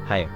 Higher.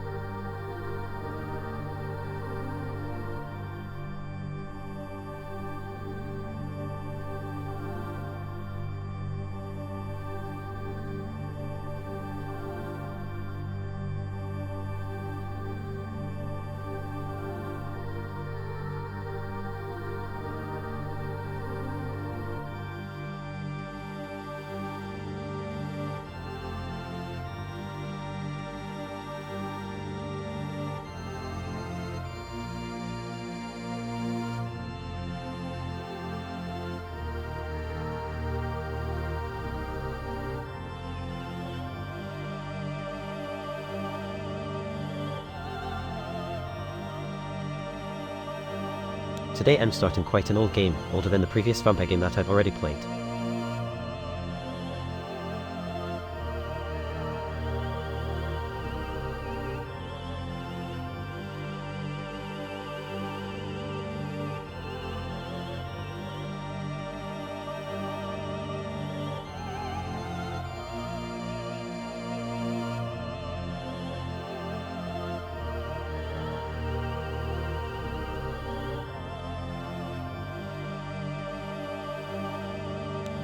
Today I'm starting quite an old game, older than the previous vampire game that I've already played.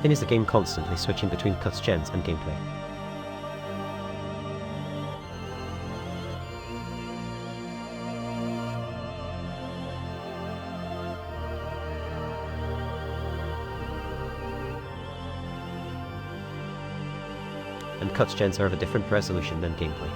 Thing is the game constantly switching between cutscenes and gameplay. And cutscenes are of a different resolution than gameplay.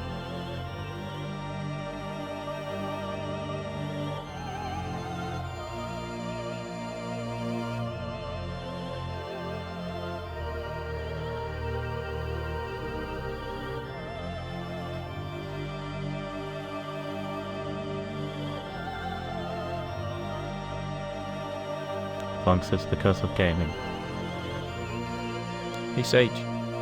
Thanks, it's the curse of gaming. Hey Sage,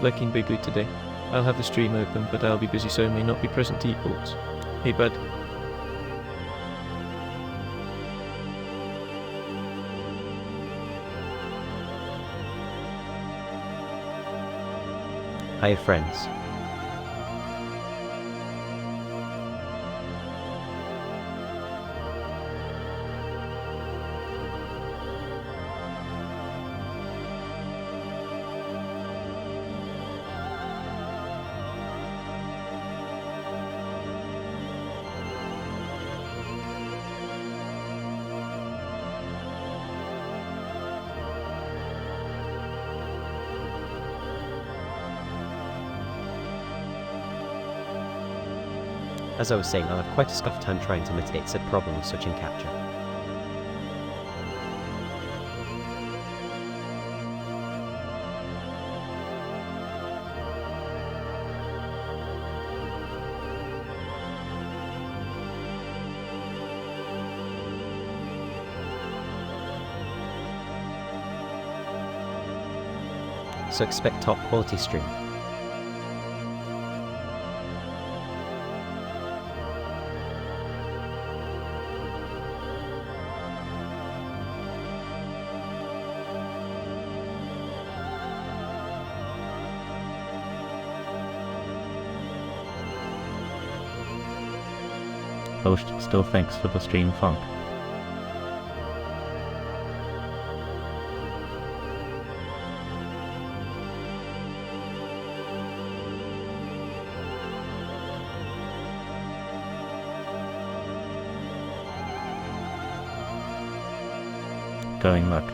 looking bigly today. I'll have the stream open, but I'll be busy so may not be present to eat thoughts. Hey bud. Hi friends. As I was saying, I'll have quite a scuffed time trying to mitigate said problem of switching capture. So expect top quality stream. Host still thanks for the stream funk. Going luck.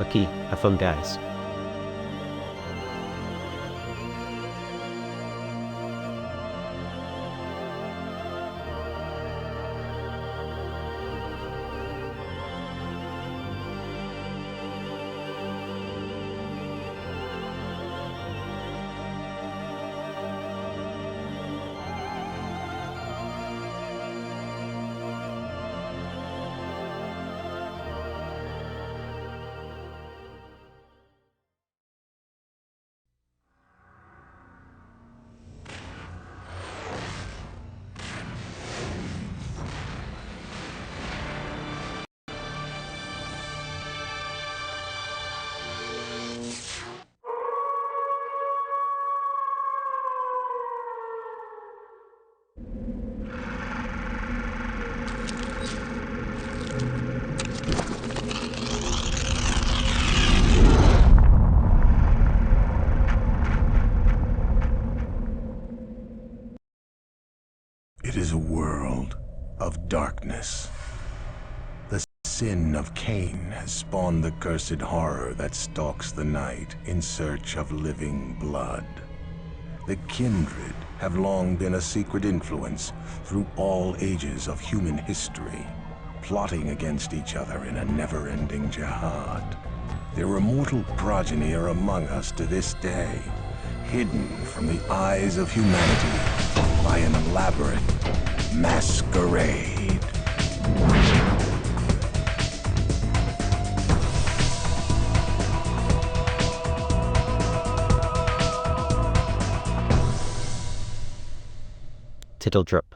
Lucky, have fun guys. sin of Cain has spawned the cursed horror that stalks the night in search of living blood. The kindred have long been a secret influence through all ages of human history, plotting against each other in a never-ending jihad. Their immortal progeny are among us to this day, hidden from the eyes of humanity by an elaborate masquerade. Tittle drip.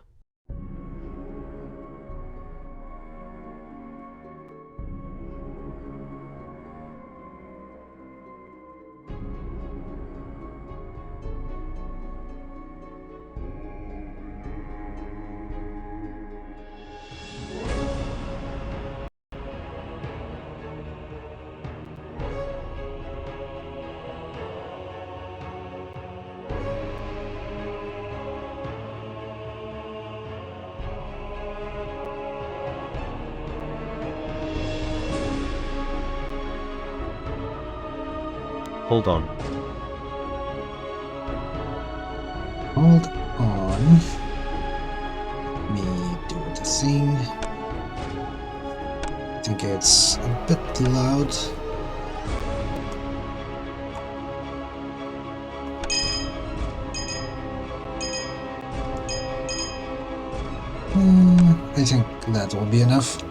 Hold on. Hold on. Let me do the thing. I think it's a bit loud. I think that will be enough.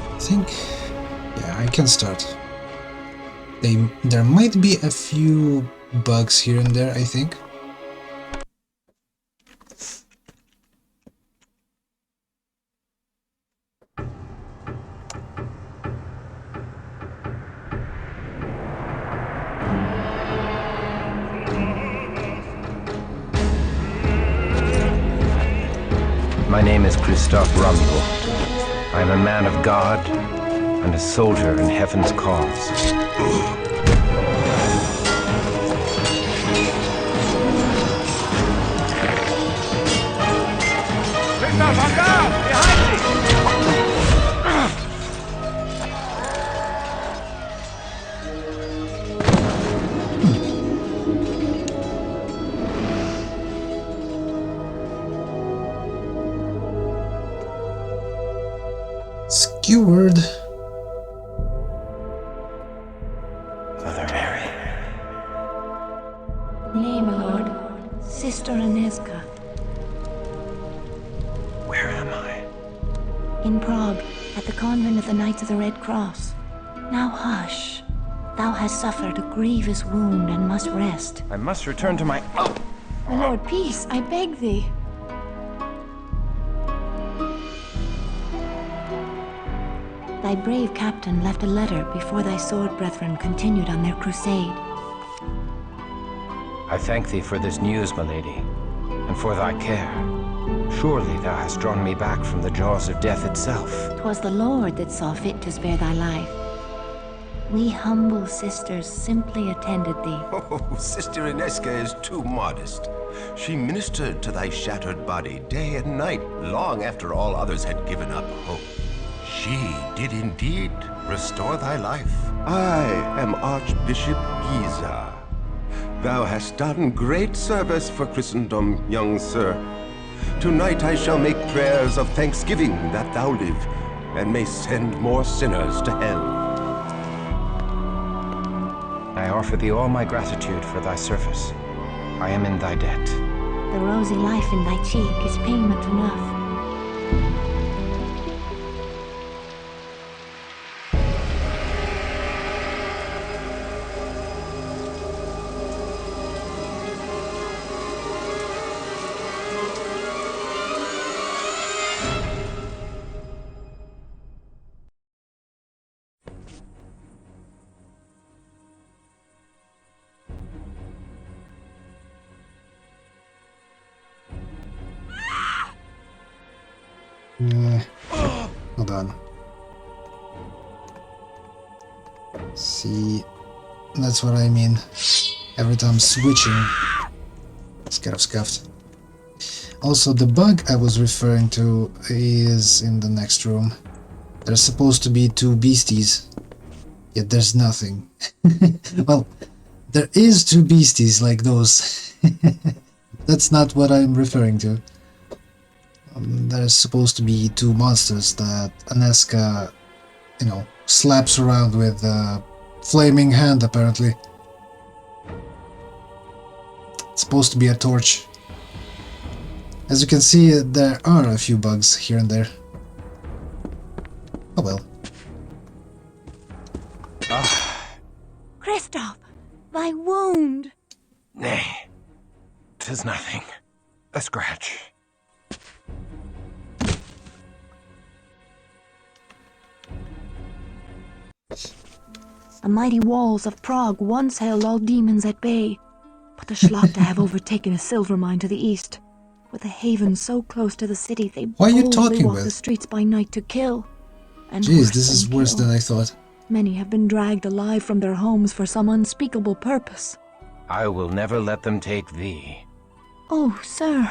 I think, yeah, I can start. There might be a few bugs here and there, I think. My name is Christophe Rumble. I am a man of God and a soldier in heaven's cause. Skewered. Mother Mary. Nay, my lord. Sister Aneska. Where am I? In Prague, at the convent of the Knights of the Red Cross. Now hush. Thou hast suffered a grievous wound and must rest. I must return to my... Oh! My lord, peace, I beg thee. Thy brave captain left a letter before thy sword brethren continued on their crusade. I thank thee for this news, my lady, and for thy care. Surely thou hast drawn me back from the jaws of death itself. 'Twas the Lord that saw fit to spare thy life. We humble sisters simply attended thee. Oh, Sister Ineska is too modest. She ministered to thy shattered body day and night, long after all others had given up hope. She did indeed restore thy life. I am Archbishop Giza. Thou hast done great service for Christendom, young sir. Tonight I shall make prayers of thanksgiving that thou live, and may send more sinners to hell. I offer thee all my gratitude for thy service. I am in thy debt. The rosy life in thy cheek is payment enough. Hold on. See, that's what I mean. Every time switching, it's kind of scuffed. Also, the bug I was referring to is in the next room. There's supposed to be two beasties, yet there's nothing. Well, there is two beasties like those. That's not what I'm referring to. There's supposed to be two monsters that Aneska, you know, slaps around with a flaming hand, apparently. It's supposed to be a torch. As you can see, there are a few bugs here and there. Oh well. Kristoff, thy wound! Nay, 'tis nothing. A scratch. The mighty walls of Prague once held all demons at bay, but the Schlachta have overtaken a silver mine to the east. With a haven so close to the city, they Who are you boldly talking walk with? the streets by night to kill. And Jeez, worse this is than worse kill. than I thought. Many have been dragged alive from their homes for some unspeakable purpose. I will never let them take thee. Oh, sir.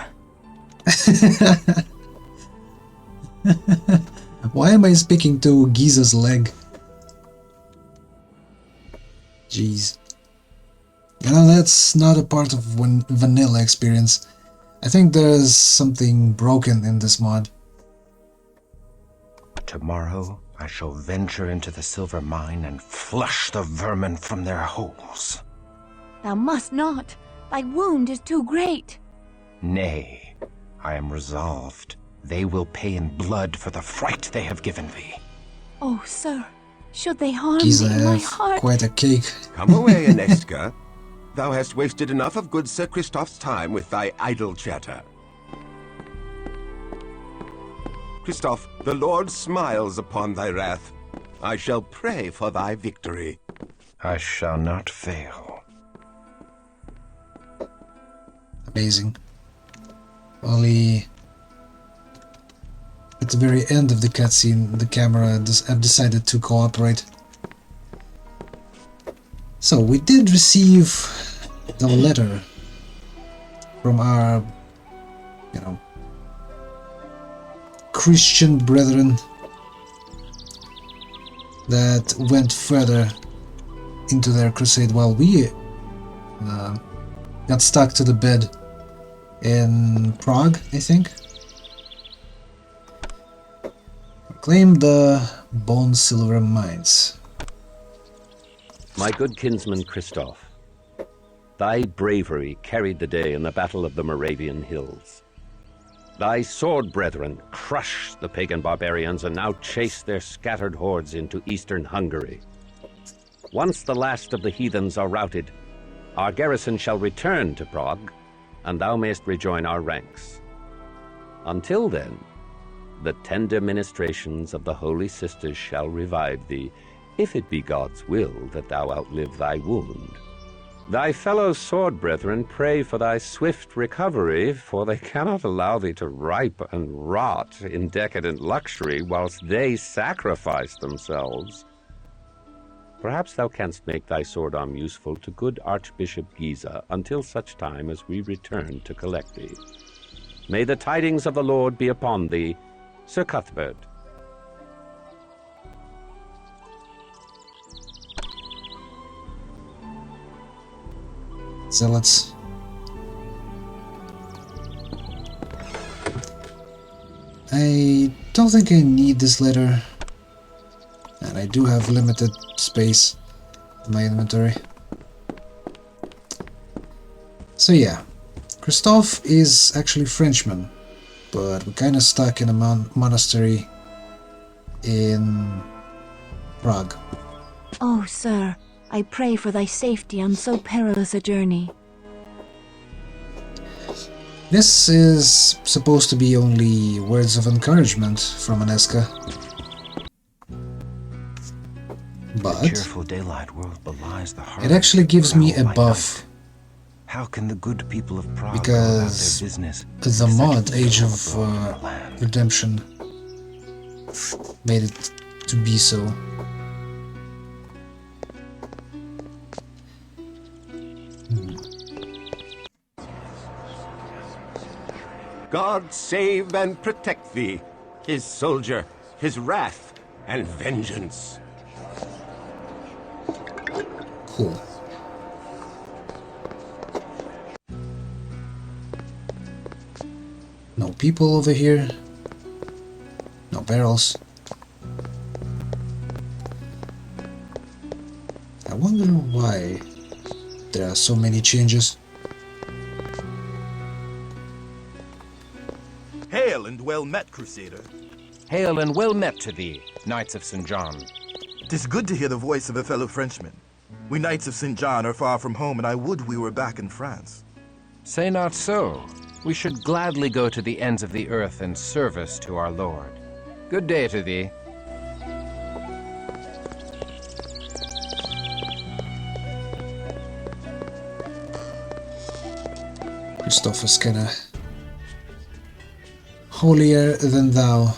Why am I speaking to Giza's leg? Jeez. You know, that's not a part of vanilla experience. I think there's something broken in this mod. Tomorrow I shall venture into the silver mine and flush the vermin from their holes. Thou must not. Thy wound is too great. Nay, I am resolved. They will pay in blood for the fright they have given thee. Oh, sir. Should they harm Giza thee, my have heart... quite a cake. Come away, Aneska. Thou hast wasted enough of good Sir Kristoff's time with thy idle chatter. Kristoff, the Lord smiles upon thy wrath. I shall pray for thy victory. I shall not fail. Amazing. Only at the very end of the cutscene, the camera have decided to cooperate. So we did receive the letter from our, you know, Christian brethren that went further into their crusade while we got stuck to the bed in Prague, I think. Claim the Bone Silver Mines. My good kinsman Kristoff, thy bravery carried the day in the Battle of the Moravian Hills. Thy sword brethren crushed the pagan barbarians and now chase their scattered hordes into eastern Hungary. Once the last of the heathens are routed, our garrison shall return to Prague, and thou mayst rejoin our ranks. Until then, the tender ministrations of the Holy Sisters shall revive thee, if it be God's will that thou outlive thy wound. Thy fellow sword brethren pray for thy swift recovery, for they cannot allow thee to ripe and rot in decadent luxury whilst they sacrifice themselves. Perhaps thou canst make thy sword arm useful to good Archbishop Giza until such time as we return to collect thee. May the tidings of the Lord be upon thee, Sir Cuthbert. Zealots. I don't think I need this letter, and I do have limited space in my inventory. So yeah, Kristoff is actually Frenchman, but we're kinda stuck in a monastery in Prague. Oh, sir, I pray for thy safety on so perilous a journey. This is supposed to be only words of encouragement from Aneska. The But cheerful daylight world belies the heart. it actually gives me a travel by buff, night. How can the good people of Prague go about because their business? the if such mod evil Age of abroad in the land? Redemption made it to be so. God save and protect thee, his soldier, his wrath and vengeance. Cool. No people over here. No barrels. I wonder why there are so many changes. Hail and well met, Crusader. Hail and well met to thee, Knights of St. John. 'Tis good to hear the voice of a fellow Frenchman. We Knights of St. John are far from home, and I would we were back in France. Say not so. We should gladly go to the ends of the earth in service to our Lord. Good day to thee. Christoph is kinda holier than thou.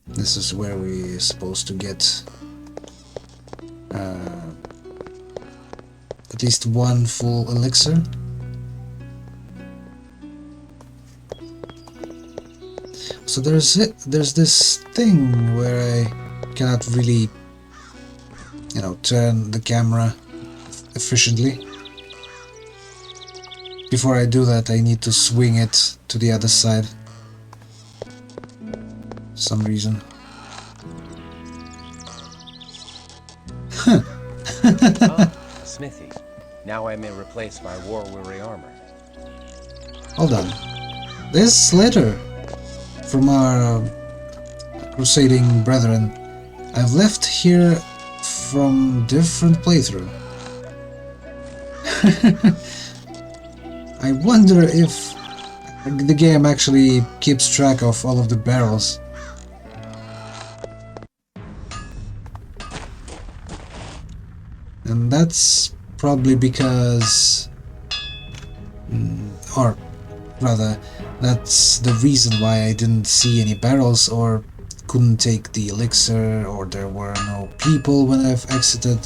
This is where we're supposed to get at least one full elixir. So there's this thing where I cannot really, you know, turn the camera efficiently. Before I do that, I need to swing it to the other side. For some reason. Smithy. Now I may replace my war-weary armor. Hold on. This letter from our crusading brethren I've left here from different playthrough. I wonder if the game actually keeps track of all of the barrels. And that's probably because, or rather, that's the reason why I didn't see any barrels or couldn't take the elixir, or there were no people when I've exited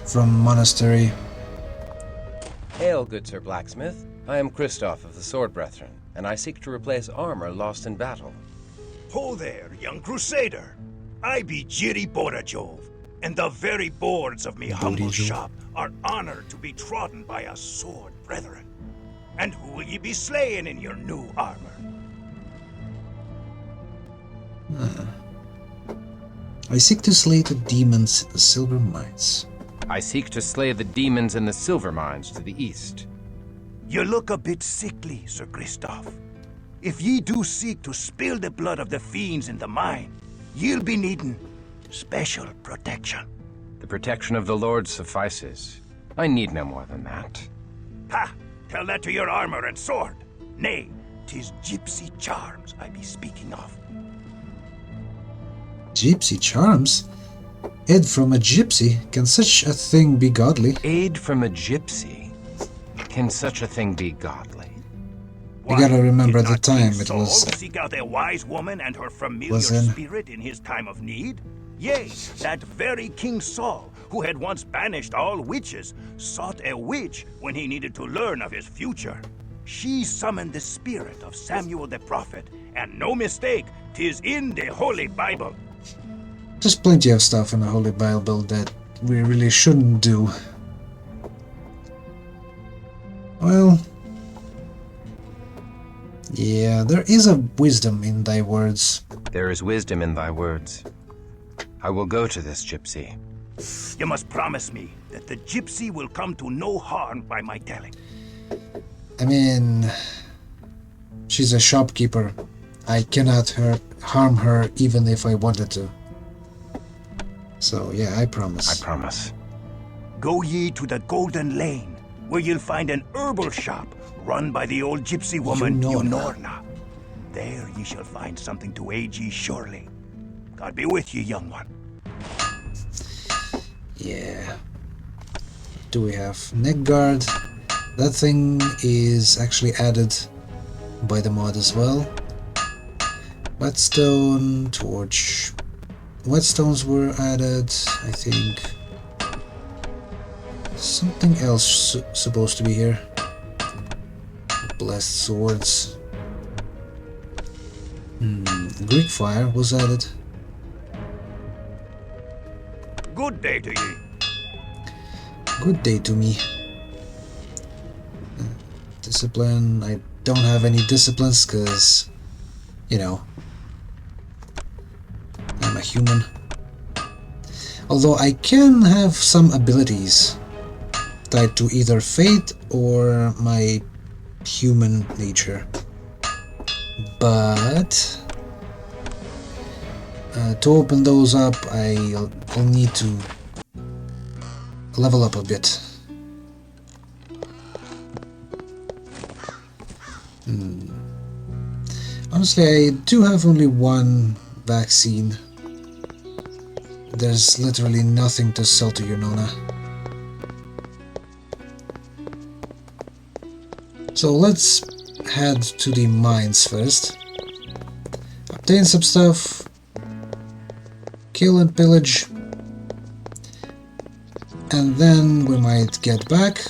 from monastery. Hail, good Sir Blacksmith. I am Christoph of the Sword Brethren, and I seek to replace armor lost in battle. Ho there, young crusader. I be Jiri Borajov, and the very boards of me humble shop are honored to be trodden by us sword brethren. And who will ye be slaying in your new armor? I seek to slay the demons in the silver mines. I seek to slay the demons in the silver mines to the east. You look a bit sickly, Sir Christoph. If ye do seek to spill the blood of the fiends in the mine, ye'll be needing special protection. The protection of the Lord suffices. I need no more than that. Ha! Tell that to your armor and sword. Nay, 'tis gypsy charms I be speaking of. Gypsy charms? Aid from a gypsy? Can such a thing be godly? Aid from a gypsy? Can such a thing be godly? You gotta remember the time it was. Seek out a wise woman and her familiar in. spirit in his time of need? Yea, that very King Saul, who had once banished all witches, sought a witch when he needed to learn of his future. She summoned the spirit of Samuel the prophet, and no mistake, 'tis in the Holy Bible. There's plenty of stuff in the Holy Bible that we really shouldn't do. Well, yeah, there is a wisdom in thy words. There is wisdom in thy words. I will go to this gypsy. You must promise me that the gypsy will come to no harm by my telling. I mean, she's a shopkeeper. I cannot harm her even if I wanted to. So yeah, I promise. I promise. Go ye to the Golden Lane, where you'll find an herbal shop run by the old gypsy woman Yunorna. There ye shall find something to aid ye surely. God be with you, young one. Yeah. Do we have neck guard? That thing is actually added by the mod as well. Whetstone, torch. Whetstones were added, I think. Something else supposed to be here. Blessed swords. Greek fire was added. Good day to ye. Good day to me. Discipline. I don't have any disciplines because, you know, I'm a human. Although I can have some abilities tied to either fate or my human nature. But to open those up, I'll need to level up a bit. Honestly, I do have only one vaccine. There's literally nothing to sell to you, Nona. So let's head to the mines first. Obtain some stuff. Kill and pillage. And then we might get back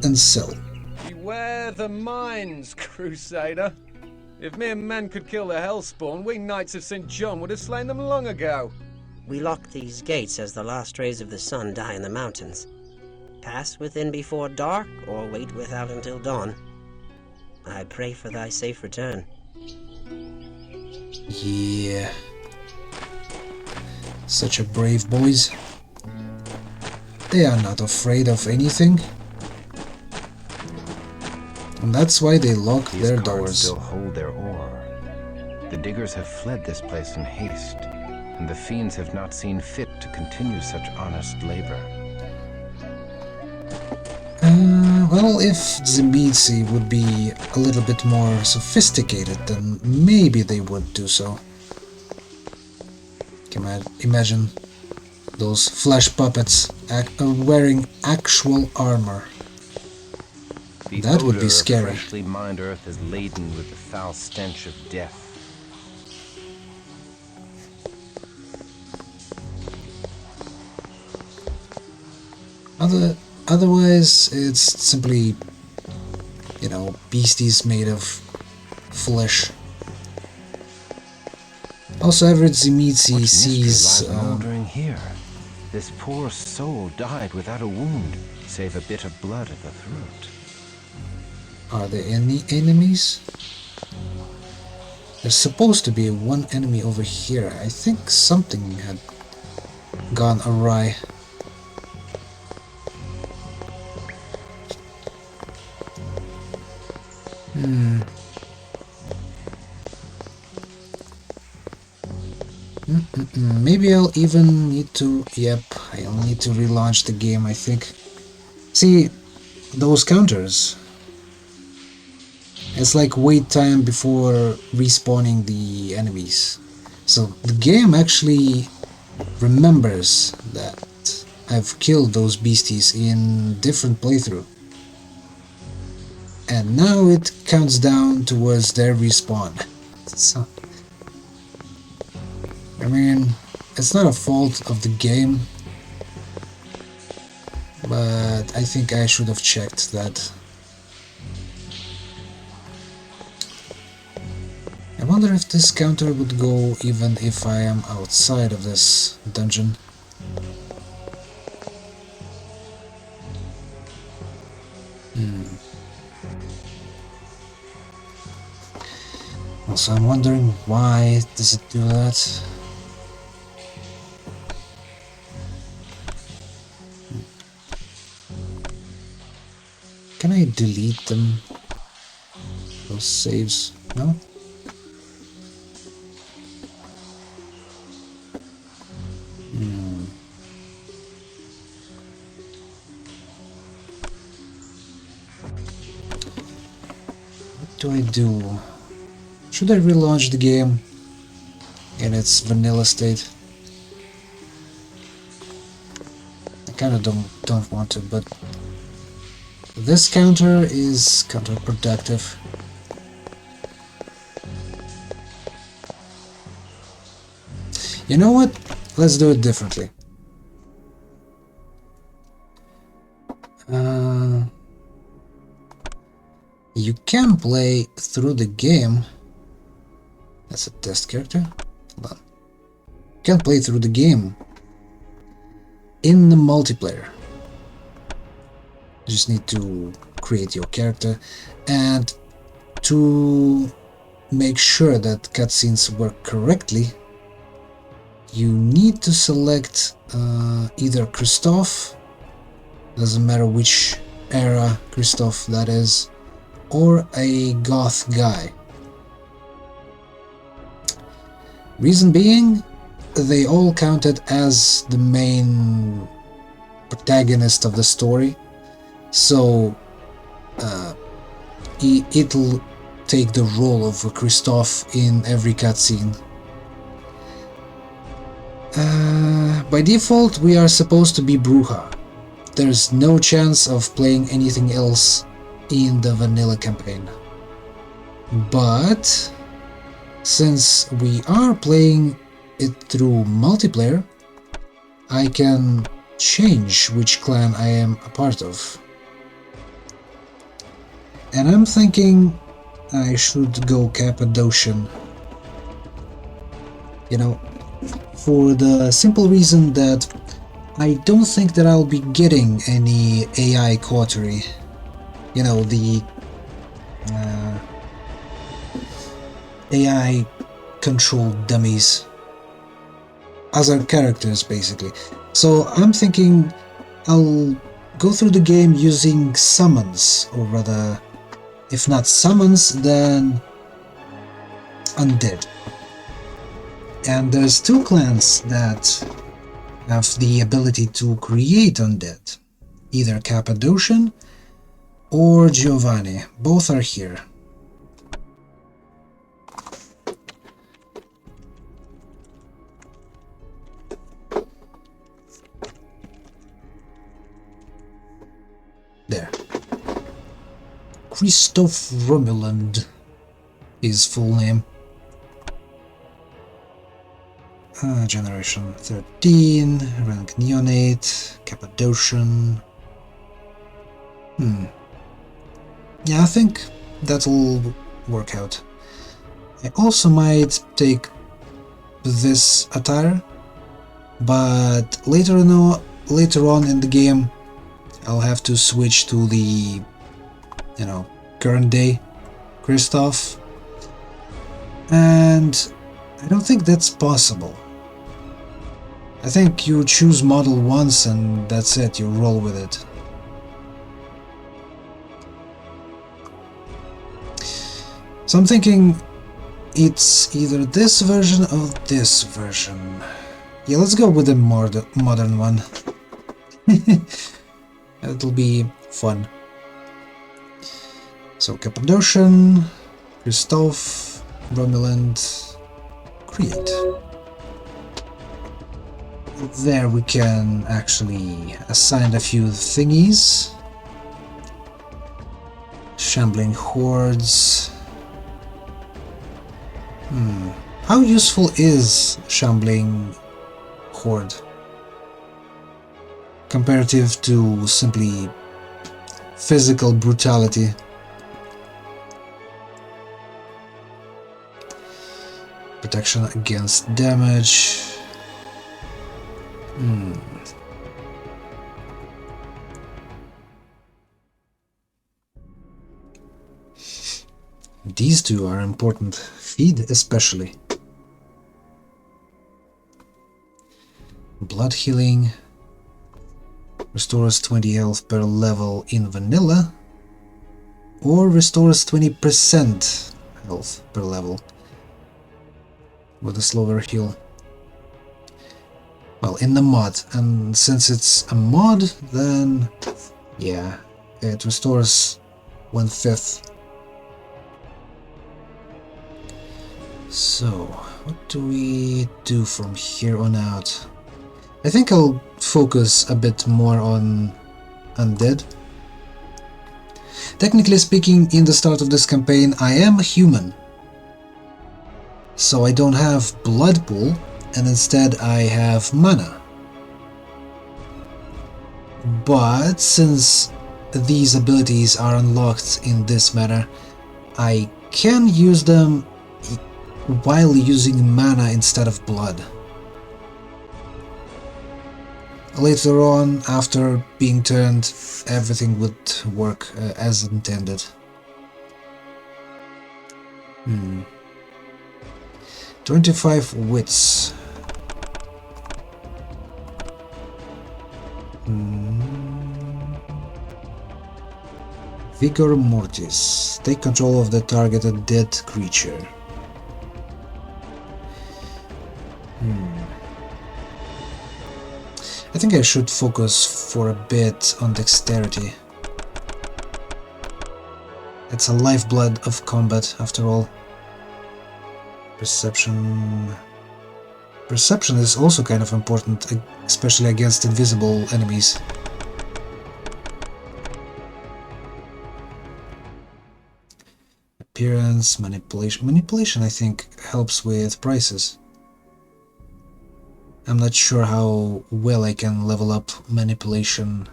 and sell. Beware the mines, Crusader. If mere men could kill the Hellspawn, we Knights of St. John would have slain them long ago. We lock these gates as the last rays of the sun die in the mountains. Pass within before dark, or wait without until dawn. I pray for thy safe return. Yeah. Such a brave boys. They are not afraid of anything. And that's why they lock their doors. Still hold their ore. The diggers have fled this place in haste, and the fiends have not seen fit to continue such honest labor. Well, if Zimitsi would be a little bit more sophisticated, then maybe they would do so. Can I imagine those flesh puppets wearing actual armor? That would be scary. The freshly mined earth is laden with the foul stench of death. Otherwise, it's simply, you know, beasties made of flesh. Also, every Zimitsi sees. Moldering here. This poor soul died without a wound, save a bit of blood at the throat. Are there any enemies? There's supposed to be one enemy over here. I think something had gone awry. Maybe I'll even need to... Yep, I'll need to relaunch the game, I think. See, those counters. It's like wait time before respawning the enemies. So the game actually remembers that I've killed those beasties in different playthrough. And now it counts down towards their respawn. So, I mean, it's not a fault of the game, but I think I should have checked that. I wonder if this counter would go even if I am outside of this dungeon. Also, I'm wondering why does it do that? Can I delete them? Those saves? No? What do I do? Should I relaunch the game in its vanilla state? I kinda don't want to, but this counter is counterproductive. You know what? Let's do it differently. you can play through the game. That's a test character. Hold on. You can play through the game in the multiplayer. You just need to create your character, and to make sure that cutscenes work correctly, you need to select either Christoph, doesn't matter which era Christoph that is, or a goth guy. Reason being, they all counted as the main protagonist of the story, so it'll take the role of Christoph in every cutscene. By default, we are supposed to be Bruja. There's no chance of playing anything else in the vanilla campaign. But since we are playing it through multiplayer, I can change which clan I am a part of. And I'm thinking I should go Cappadocian. You know, for the simple reason that I don't think that I'll be getting any AI coterie. You know, the AI controlled dummies. Other characters, basically. So I'm thinking I'll go through the game using summons, or rather, if not summons, then undead. And there's two clans that have the ability to create undead, either Cappadocian or Giovanni. Both are here. There. Christoph Romuland, his full name. Generation 13, rank neonate, Cappadocian. Yeah, I think that'll work out. I also might take this attire, but later on in the game, I'll have to switch to the, you know, current day Christoph, and I don't think that's possible. I think you choose model once and that's it, you roll with it. So I'm thinking it's either this version or this version. Yeah, let's go with the modern one. It'll be fun. So Cappadocian, Christoph, Romuland, create. There we can actually assign a few thingies. Shambling hordes. How useful is Shambling horde comparative to simply physical brutality? Protection against damage. These two are important. Feed especially. Blood healing. Restores 20 health per level in vanilla. Or restores 20% health per level with a slower heal. Well, in the mod, and since it's a mod, then yeah, it restores 1/5. So, what do we do from here on out? I think I'll focus a bit more on undead. Technically speaking, in the start of this campaign, I am a human. So I don't have blood pool, and instead I have mana. But since these abilities are unlocked in this manner, I can use them while using mana instead of blood. Later on, after being turned, everything would work as intended. 25 wits. Vigor Mortis. Take control of the targeted dead creature. I think I should focus for a bit on dexterity. It's a lifeblood of combat, after all. Perception... Perception is also kind of important, especially against invisible enemies. Appearance, manipulation. Manipulation, I think, helps with prices. I'm not sure how well I can level up manipulation.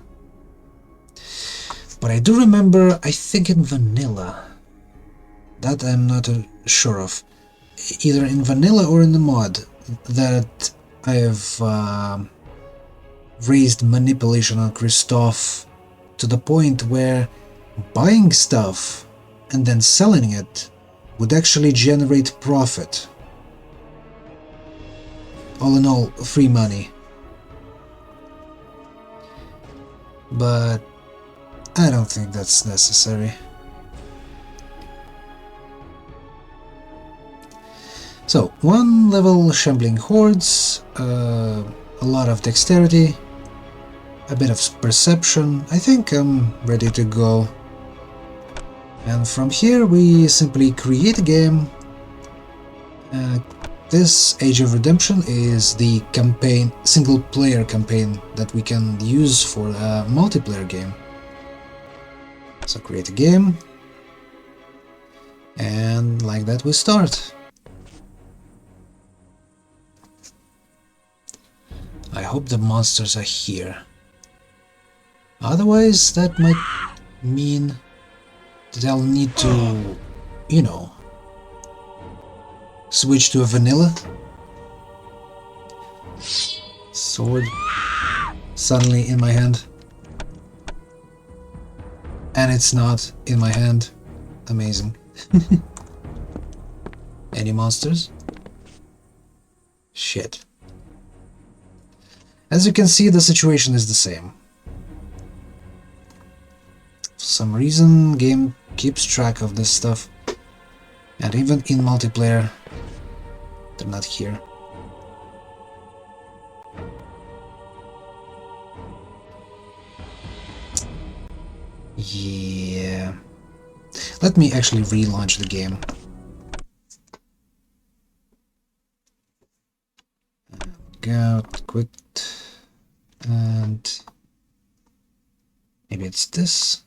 But I do remember, I think in vanilla. That I'm not sure of. Either in vanilla or in the mod, that I have raised manipulation on Christoph to the point where buying stuff and then selling it would actually generate profit. All in all, free money. But I don't think that's necessary. So, 1 level Shambling Hordes, a lot of dexterity, a bit of perception. I think I'm ready to go. And from here we simply create a game. This Age of Redemption is the campaign, single-player campaign that we can use for a multiplayer game. So create a game, and like that we start. I hope the monsters are here. Otherwise, that might mean that I'll need to, you know, switch to a vanilla. Sword suddenly in my hand. And it's not in my hand. Amazing. Any monsters? Shit. As you can see, the situation is the same. For some reason, game keeps track of this stuff. And even in multiplayer, they're not here. Yeah. Let me actually relaunch the game. Got quit. And maybe it's this.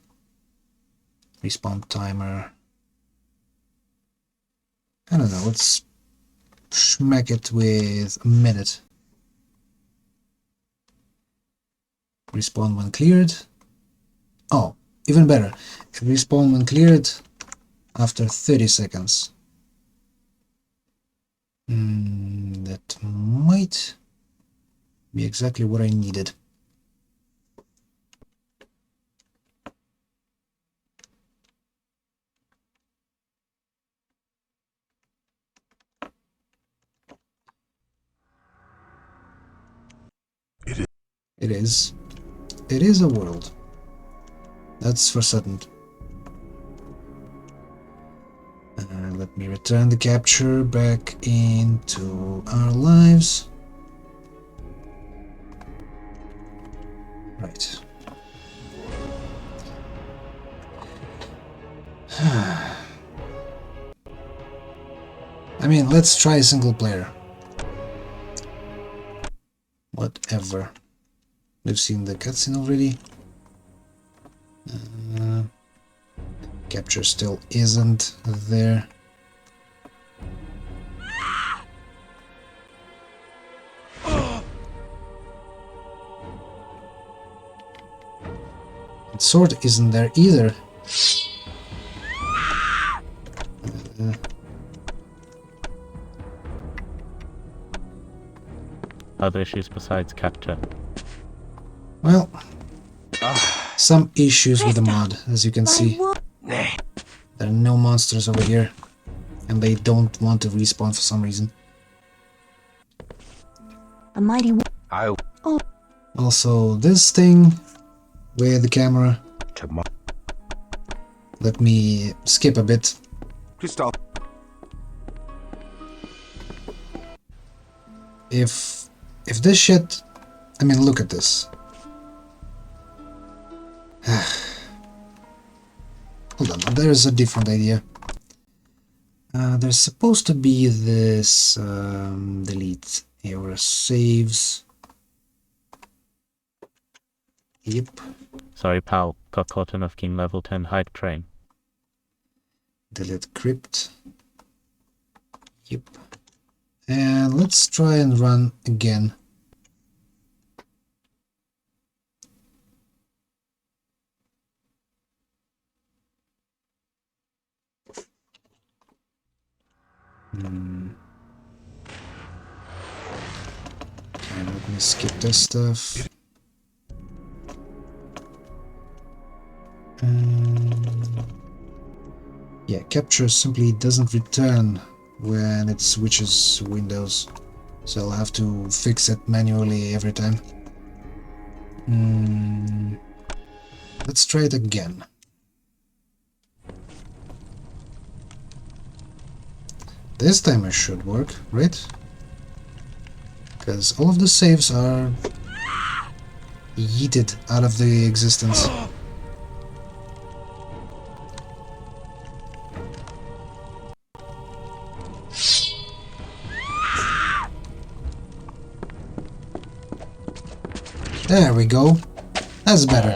Respawn timer. I don't know, let's smack it with a minute. Respawn when cleared. Oh, even better. Respawn when cleared after 30 seconds. That might be exactly what I needed. It is. It is a world. That's for certain. Let me return the capture back into our lives. Right. I mean, let's try single player. Whatever. We've seen the cutscene already. Capture still isn't there. sword isn't there either. Other issues besides capture. Well, some issues with the mod, as you can see. There are no monsters over here, and they don't want to respawn for some reason. A mighty Also, this thing with the camera. Let me skip a bit. Christoph. If this shit, I mean, look at this. Hold on, there's a different idea. There's supposed to be this delete your saves. Yep. Sorry, pal. Got caught in a fucking level 10 hype train. Delete crypt. Yep. And let's try and run again. Okay, let me skip this stuff. Yeah, capture simply doesn't return when it switches windows, so I'll have to fix it manually every time. Let's try it again. This time it should work, right? Because all of the saves are yeeted out of the existence. There we go. That's better.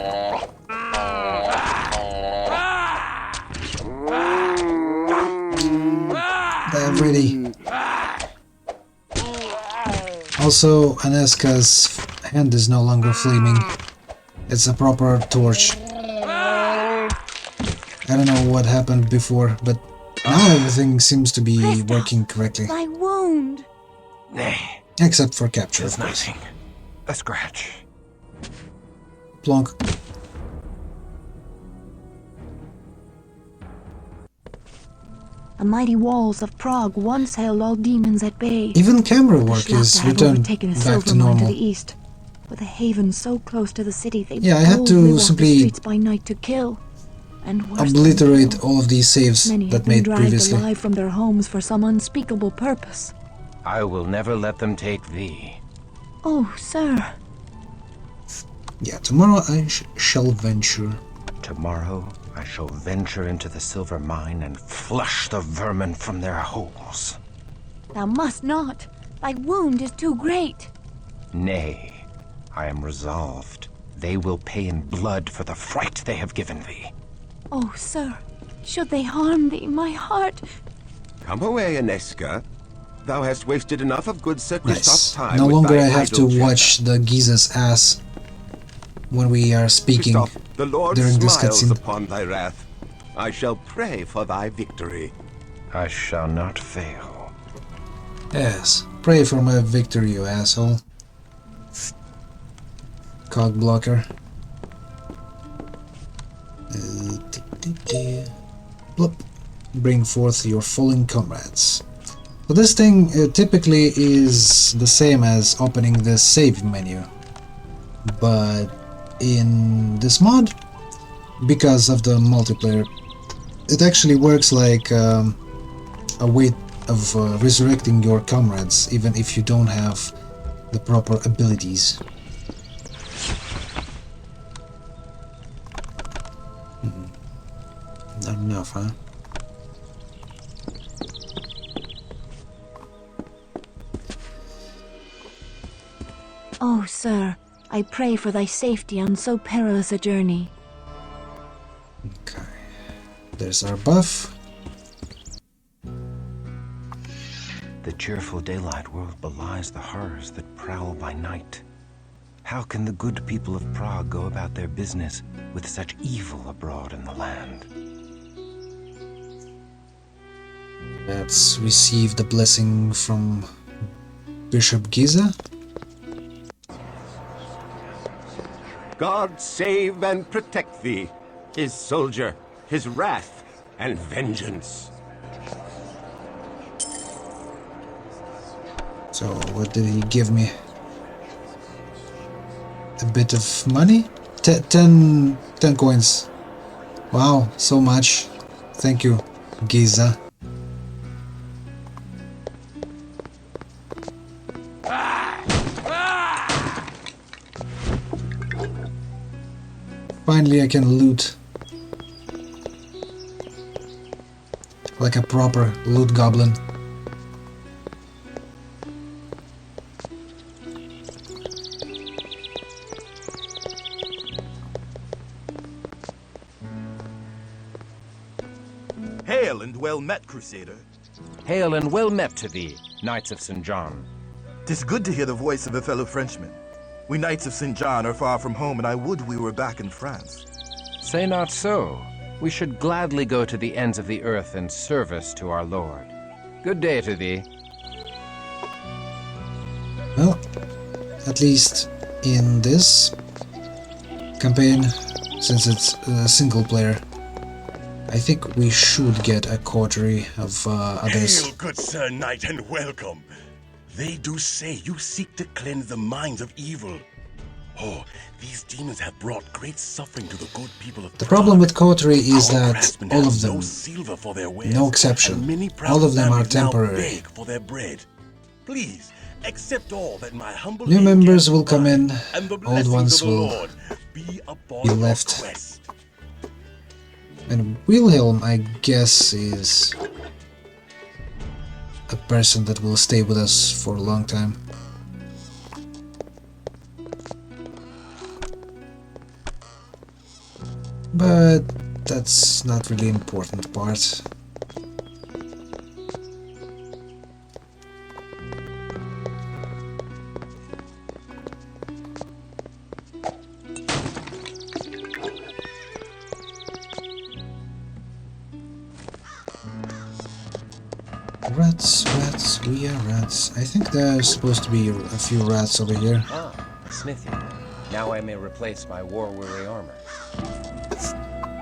They're ready. Also, Aneska's hand is no longer flaming. It's a proper torch. I don't know what happened before, but now everything seems to be working correctly. My wound. Nay. Except for capture, There's of course. nothing. A scratch. Plonk. The mighty walls of Prague once held all demons at bay. Even camera The work is Schlachter had returned overtaken a back silver to mine normal. to the east. With a haven so close to the city, they Yeah, I had to boldly walked simply the streets by night to kill. And worse than Obliterate kill, all of these saves many that had been made dragged previously. alive from their homes for some unspeakable purpose. I will never let them take thee. Oh, sir. Yeah, tomorrow I shall venture. Tomorrow I shall venture into the silver mine and flush the vermin from their holes. Thou must not. Thy wound is too great. Nay, I am resolved. They will pay in blood for the fright they have given thee. Oh, sir. Should they harm thee, my heart... Come away, Aneska. Thou hast wasted enough of good Sir Christoph's Nice. time. No with longer thy I have to idle chatter. watch the geese's ass when we are speaking Christoph, the Lord during this smiles cutscene. upon thy wrath. I shall pray for thy victory. I shall not fail. Yes, pray for my victory, you asshole. Cog blocker. Bloop. Bring forth your fallen comrades. So this thing typically is the same as opening the save menu, but in this mod, because of the multiplayer, it actually works like a way of resurrecting your comrades, even if you don't have the proper abilities. Not enough, huh? Oh, sir, I pray for thy safety on so perilous a journey. Okay. There's our buff. The cheerful daylight world belies the horrors that prowl by night. How can the good people of Prague go about their business with such evil abroad in the land? Let's receive the blessing from Bishop Giza. God save and protect thee, his soldier, his wrath and vengeance. So, what did he give me? A bit of money? 10 coins. Wow, so much. Thank you, Giza. Finally, I can loot. Like a proper loot goblin. Hail and well met, Crusader. Hail and well met to thee, Knights of St. John. 'Tis good to hear the voice of a fellow Frenchman. We Knights of St. John are far from home, and I would we were back in France. Say not so. We should gladly go to the ends of the earth in service to our Lord. Good day to thee. Well, at least in this campaign, since it's a single player, I think we should get a coterie of others. Hail, good Sir Knight, and welcome. They do say you seek to cleanse the minds of evil. Oh, these demons have brought great suffering to the good people of The problem with coterie is Our that craftsmen all have of them, no silver for their wares, no and exception, many proud all of them are families now temporary. beg for their bread. Please accept all that my humble New aid members can will come in, provide, and the old blessings ones of the will Lord be upon be your left. quest. And Wilhelm, I guess, is a person that will stay with us for a long time. But that's not really important part. Rats, we are rats. I think there's supposed to be a few rats over here. Ah, a smithy. Now I may replace my war-weary armor.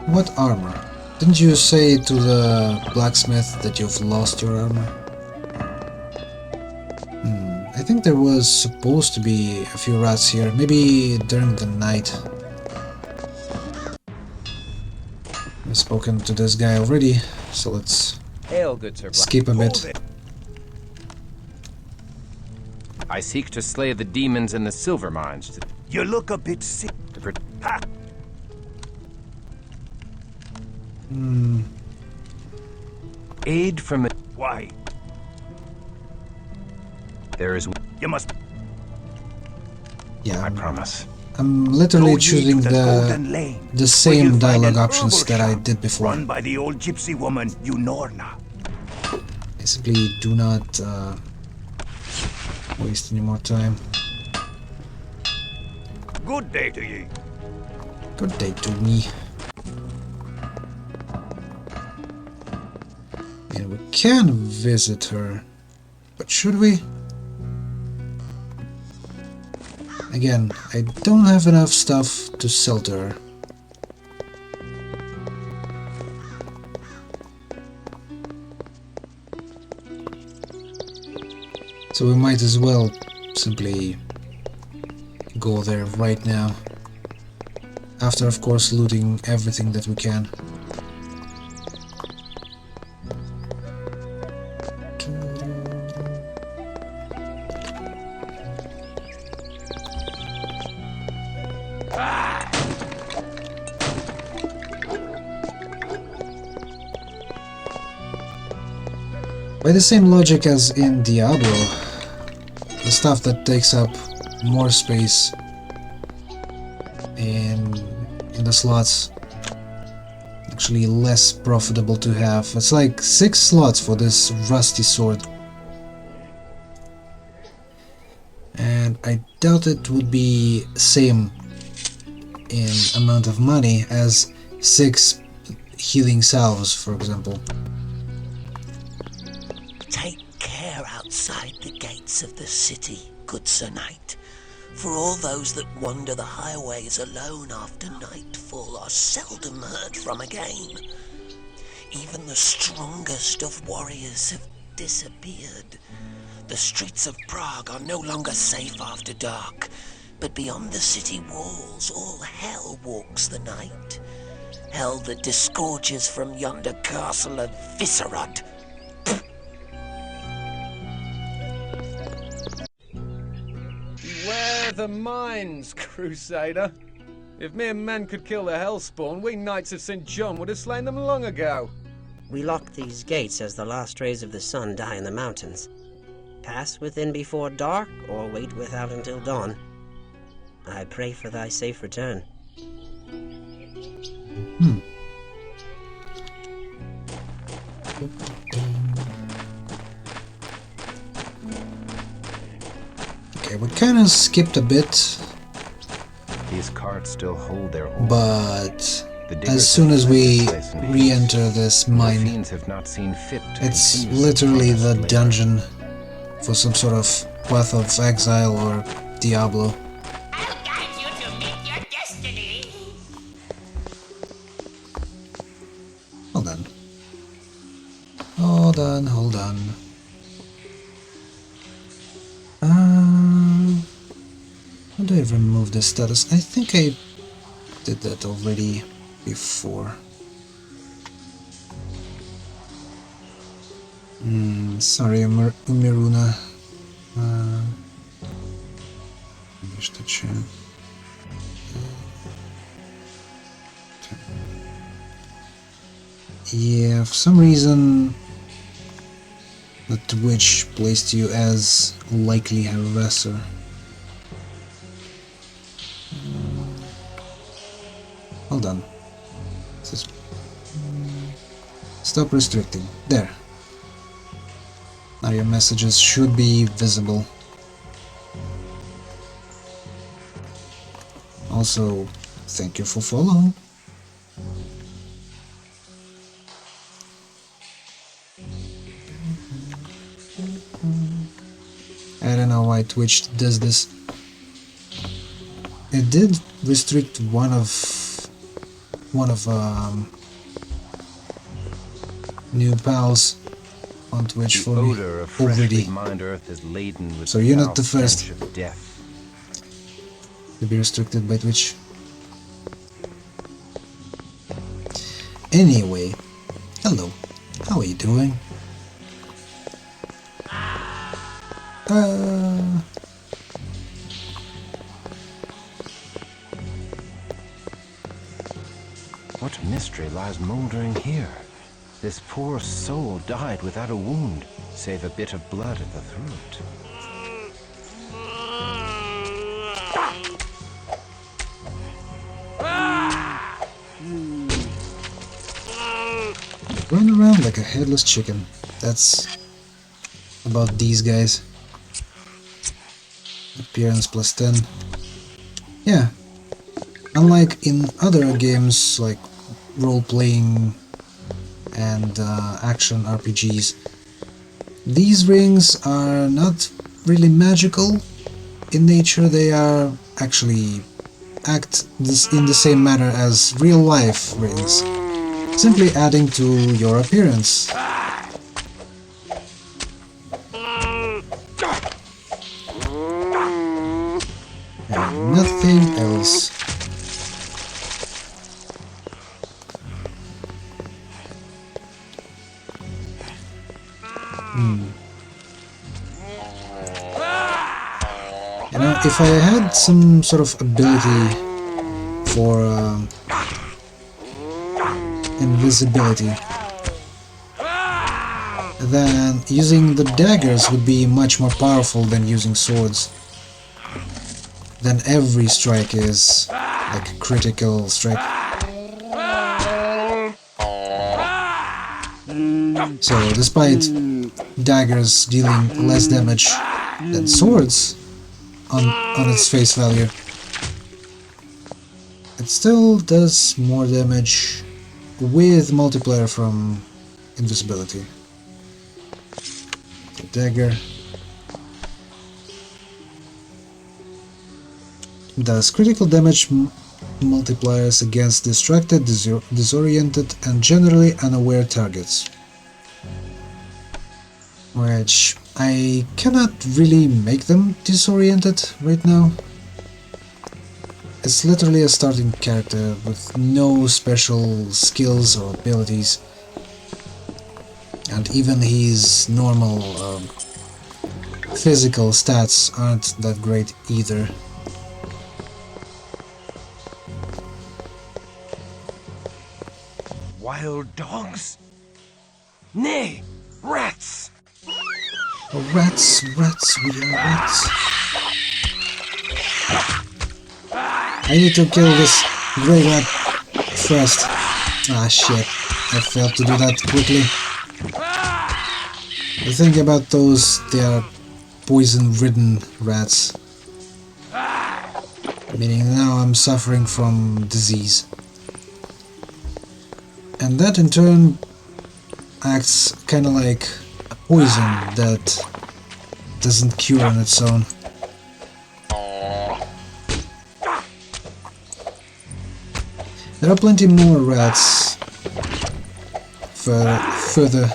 What armor? Didn't you say to the blacksmith that you've lost your armor? I think there was supposed to be a few rats here, maybe during the night. I've spoken to this guy already, so let's Hail, good Sir skip a bit. I seek to slay the demons in the silver mines. You look a bit sick. Ha! Aid from the... Why? There is... You must... Yeah, I promise. I'm literally Go ye choosing to Golden Lane, the where same you'll find dialogue an options herbal that I shop did before. Run by the old gypsy woman, Unorna. Basically, do not waste any more time. Good day to ye. Good day to me. And we can visit her, but should we? Again, I don't have enough stuff to sell to her. So we might as well simply go there right now. After, of course, looting everything that we can. By the same logic as in Diablo, the stuff that takes up more space in the slots actually less profitable to have. It's like 6 slots for this rusty sword. And I doubt it would be same in amount of money as 6 healing salves, for example. Take care outside the gates of the city, good Sir Knight, for all those that wander the highways alone after nightfall are seldom heard from again. Even the strongest of warriors have disappeared. The streets of Prague are no longer safe after dark, but beyond the city walls all hell walks the night. Hell that disgorges from yonder castle of Viscerod. Beware the mines, Crusader. If mere men could kill the Hellspawn, we Knights of St. John would have slain them long ago. We lock these gates as the last rays of the sun die in the mountains. Pass within before dark, or wait without until dawn. I pray for thy safe return. Okay, we kind of skipped a bit. These carts still hold their own. But as soon as we re-enter this mine, it's literally the dungeon for some sort of Path of Exile or Diablo. Hold on. Hold on, hold on. How do I remove the status? I think I did that already before. Sorry, Umiruna. Wish to check. Yeah, for some reason the Twitch placed you as likely harasser. Hold on. Stop restricting. There. Now your messages should be visible. Also, thank you for following. I don't know why Twitch does this. It did restrict one of new pals on Twitch for me already. So you're not the first to be restricted by Twitch. Anyway, hello, how are you doing? What mystery lies moldering here? This poor soul died without a wound, save a bit of blood at the throat. Run around like a headless chicken. That's about these guys. Appearance plus 10. Yeah. Unlike in other games like role-playing and action RPGs, these rings are not really magical in nature. They are actually act in the same manner as real-life rings, simply adding to your appearance. And nothing else. You know, if I had some sort of ability for invisibility, then using the daggers would be much more powerful than using swords. Then every strike is like a critical strike. So despite daggers dealing less damage than swords, on its face value. It still does more damage with multiplayer from invisibility. The dagger does critical damage multipliers against distracted, disoriented, and generally unaware targets, which I cannot really make them disoriented right now. It's literally a starting character with no special skills or abilities, and even his normal physical stats aren't that great either. Wild dogs? Nay, rats! Oh, rats, we are rats. I need to kill this grey rat first. Ah shit, I failed to do that quickly. The thing about those, they are poison-ridden rats. Meaning now I'm suffering from disease. And that in turn acts kinda like a poison that doesn't cure on its own. There are plenty more rats further.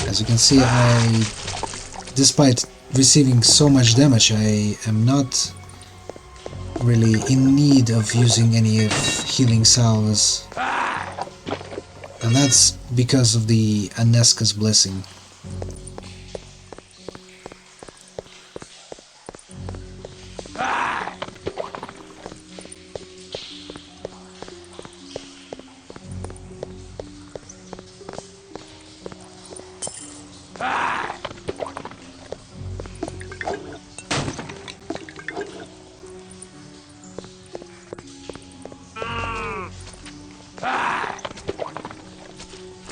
As you can see, despite receiving so much damage, I am not really in need of using any of healing salves. And that's because of the Aneska's blessing.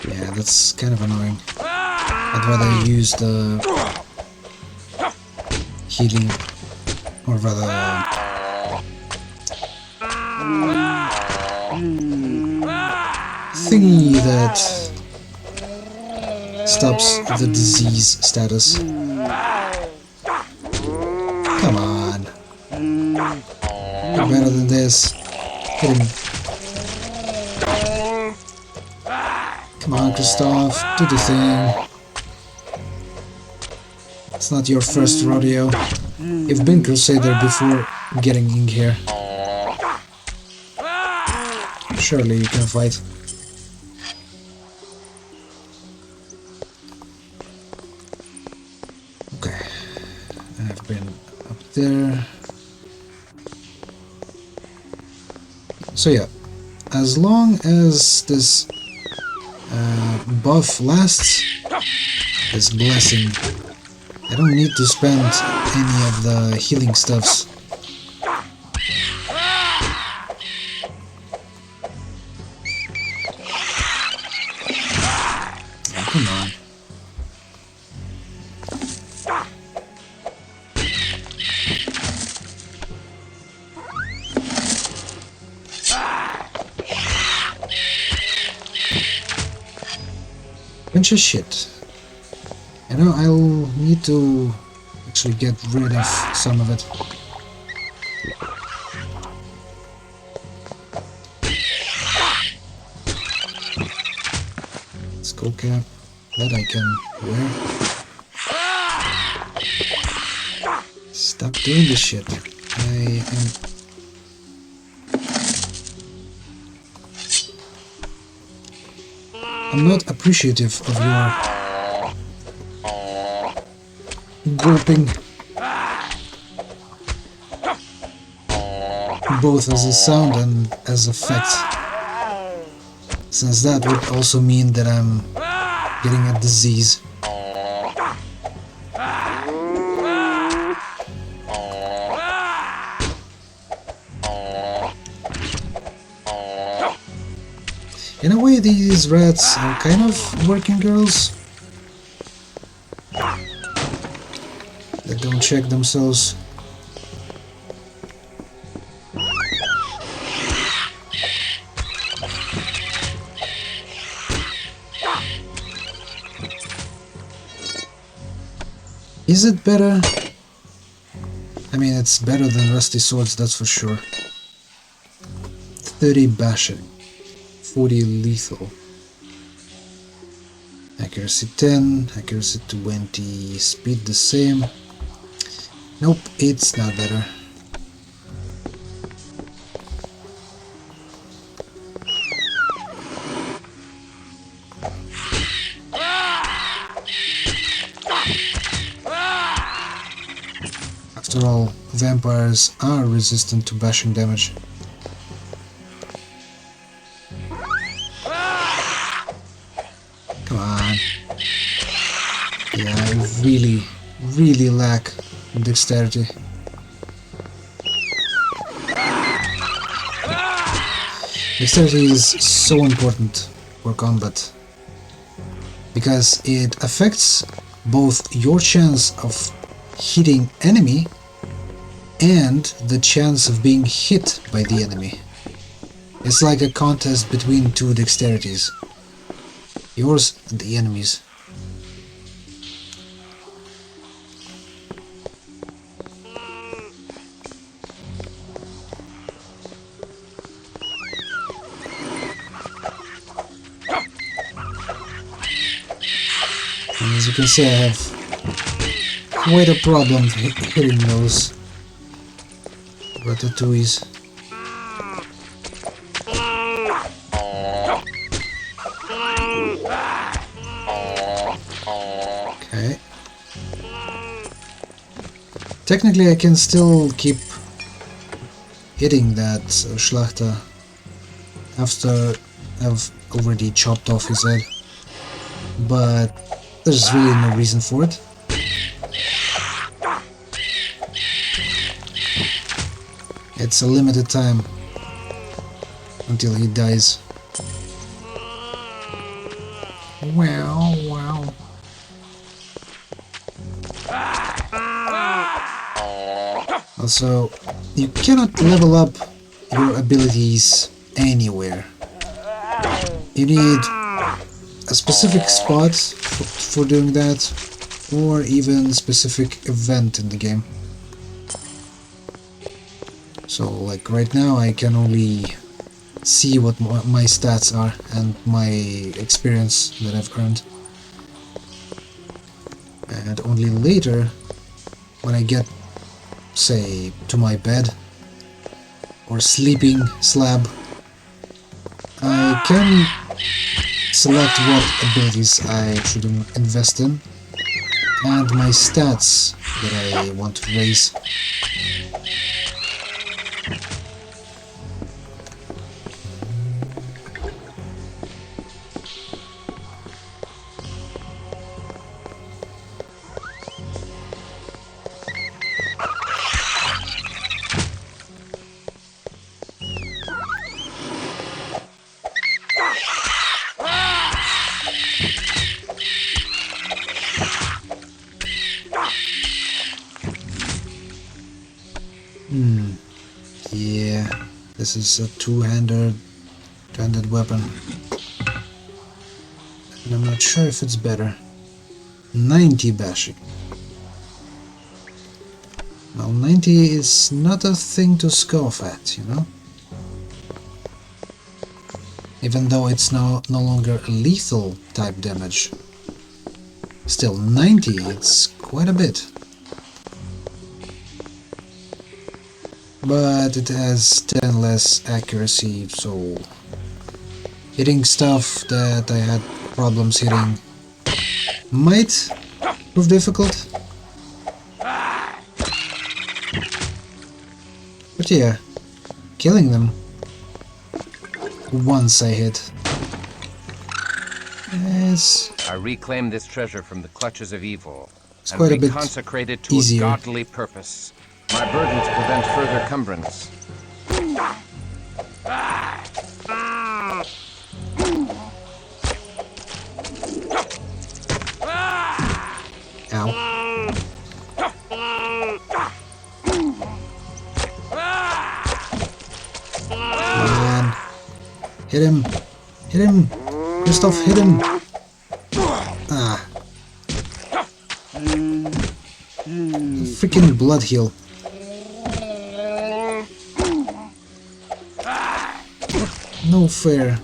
Yeah, that's kind of annoying. I'd rather use the healing, or rather thingy that stops the disease status. Come on. You're better than this. Hit him. Come on, Christoph, do the thing. It's not your first rodeo. You've been Crusader before getting in here. Surely you can fight. Okay, I've been up there. So yeah, as long as this buff lasts, this blessing, I don't need to spend any of the healing stuffs. Oh, come on. Bunch of shit. You know, I'll need to actually get rid of some of it. Skull cap, that I can wear. Stop doing this shit. I'm not appreciative of your gulping, both as a sound and as effect, since that would also mean that I'm getting a disease. In a way, these rats are kind of working girls. don't check themselves. Is it better? I mean, it's better than rusty swords, that's for sure. 30 bashing, 40 lethal. Accuracy 10, accuracy 20, speed the same. Nope, it's not better. After all, vampires are resistant to bashing damage. Come on. Yeah, I really lack dexterity. Dexterity is so important for combat because it affects both your chance of hitting enemy and the chance of being hit by the enemy. It's like a contest between two dexterities. Yours and the enemy's. And as you can see, I have quite a problem hitting those ratatouilles. Okay. Technically I can still keep hitting that Schlachter after I've already chopped off his head, but there's really no reason for it. It's a limited time until he dies. Wow, wow. Also, you cannot level up your abilities anywhere. You need a specific spot for doing that, or even a specific event in the game. So, like right now, I can only see what my stats are and my experience that I've earned. And only later, when I get, say, to my bed or sleeping slab, I can select what abilities I should invest in and my stats that I want to raise. Yeah, this is a two-handed weapon. And I'm not sure if it's better. 90 bashing. Well, 90 is not a thing to scoff at, you know? Even though it's no longer a lethal type damage. Still, 90, it's quite a bit. But it has 10 less accuracy, so hitting stuff that I had problems hitting might prove difficult. But yeah, killing them once I hit is... I reclaim this treasure from the clutches of evil it's and quite a bit reconsecrate it to easier. a godly purpose. My burdens prevent further cumbrance. Ow. Hit him! Hit him! Christoph, hit him! Ah. Freaking blood heal. No fair.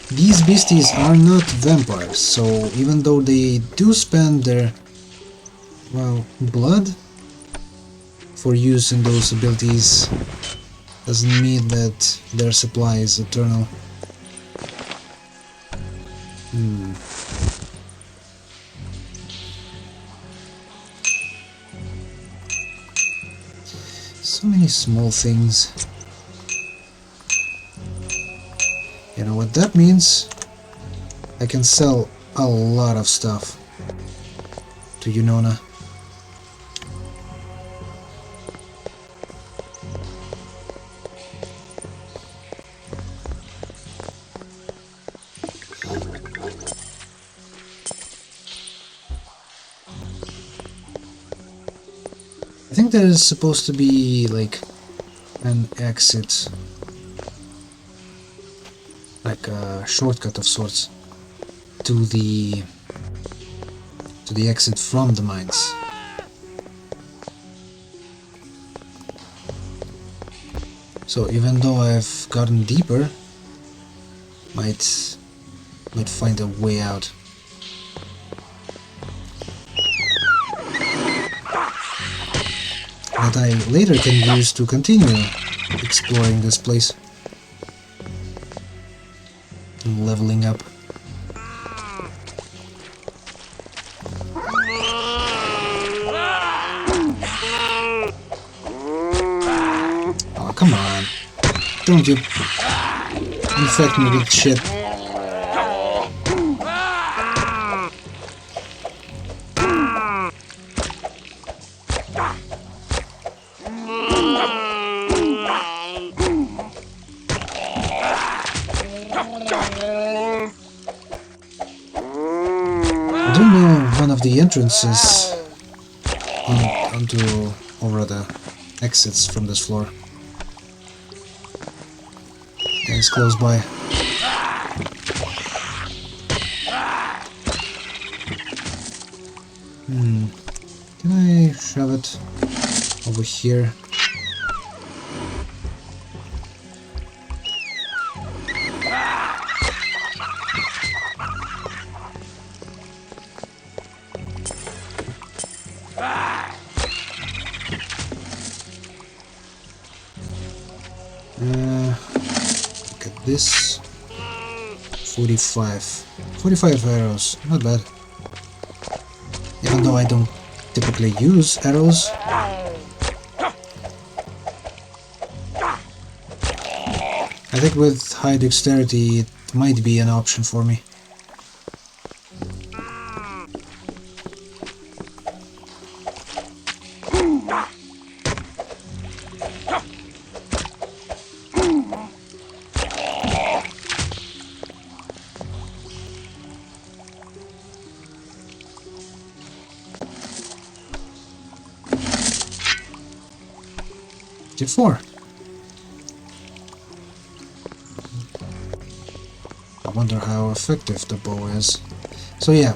These beasties are not vampires, so even though they do spend their, well, blood for use in those abilities, doesn't mean that their supply is eternal. So many small things. You know what that means? I can sell a lot of stuff to Unona. I think there's supposed to be like an exit, like a shortcut of sorts to the exit from the mines. So even though I've gotten deeper, might find a way out. That I later can use to continue exploring this place and leveling up. Oh, come on. Don't you infect me with shit. I don't know one of the entrances onto, or rather, exits from this floor. Yeah, it's close by. Can I shove it over here? Look at this. 45 arrows, not bad. Even though I don't typically use arrows. I think with high dexterity it might be an option for me. Four. I wonder how effective the bow is. So yeah,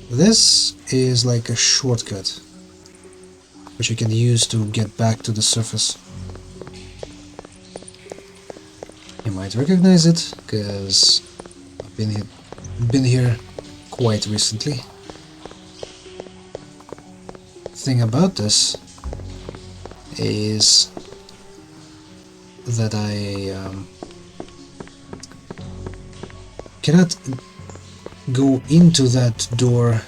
this is like a shortcut which you can use to get back to the surface. You might recognize it because I've been here quite recently. Thing about this is that I cannot go into that door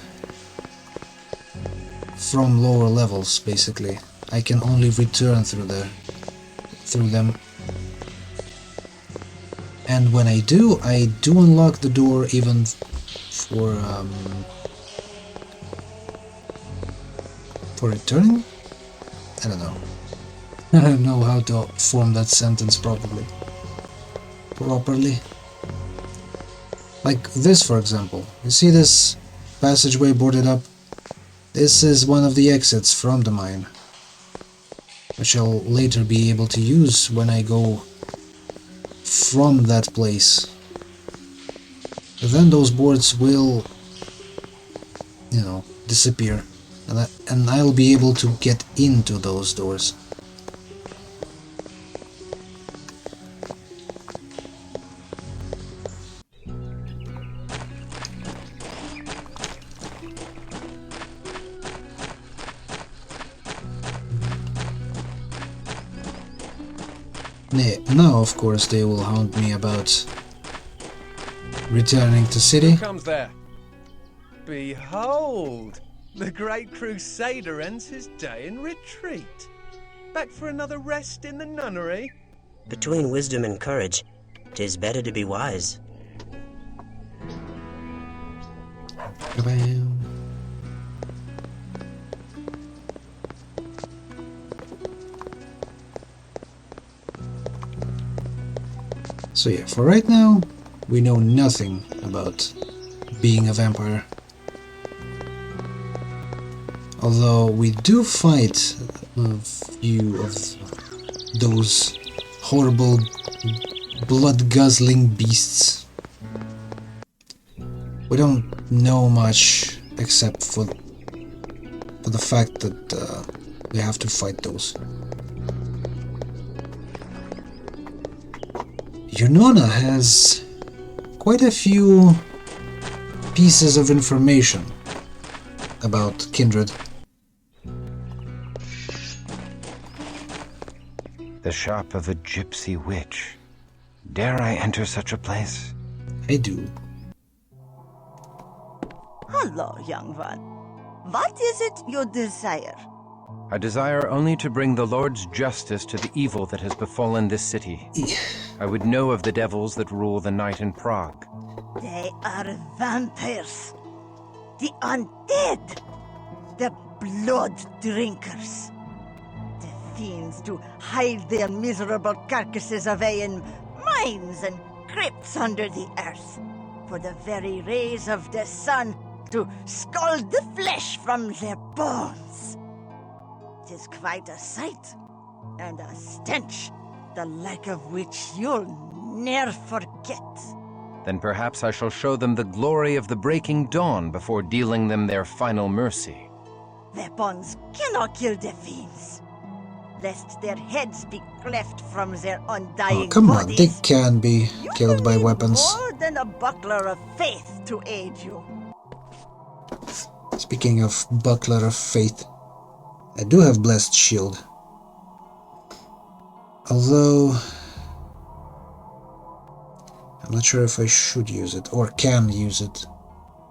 from lower levels, basically. I can only return through them. And when I do unlock the door even for returning? I don't know. I don't know how to form that sentence properly. Like this, for example. You see this passageway boarded up? This is one of the exits from the mine, which I'll later be able to use when I go from that place. Then those boards will, you know, disappear, and I'll be able to get into those doors. Now, of course, they will hound me about returning to city. Who comes there? Behold! The great crusader ends his day in retreat. Back for another rest in the nunnery? Between wisdom and courage, 'tis better to be wise. Ba-bam. So yeah, for right now, we know nothing about being a vampire. Although we do fight a few of those horrible blood-guzzling beasts. We don't know much except for the fact that we have to fight those. Yunona has quite a few pieces of information about Kindred. The shop of a gypsy witch. Dare I enter such a place? I do. Hello, young one. What is it you desire? I desire only to bring the Lord's justice to the evil that has befallen this city. I would know of the devils that rule the night in Prague. They are vampires. The undead. The blood drinkers. The fiends to hide their miserable carcasses away in mines and crypts under the earth. For the very rays of the sun to scald the flesh from their bones. 'Tis quite a sight, and a stench, the like of which you'll ne'er forget. Then perhaps I shall show them the glory of the breaking dawn before dealing them their final mercy. Weapons cannot kill the fiends, lest their heads be cleft from their undying Oh, come on, they bodies. can be killed by weapons. More than a buckler of faith to aid you. Speaking of Buckler of Faith, I do have Blessed Shield. Although I'm not sure if I should use it or can use it.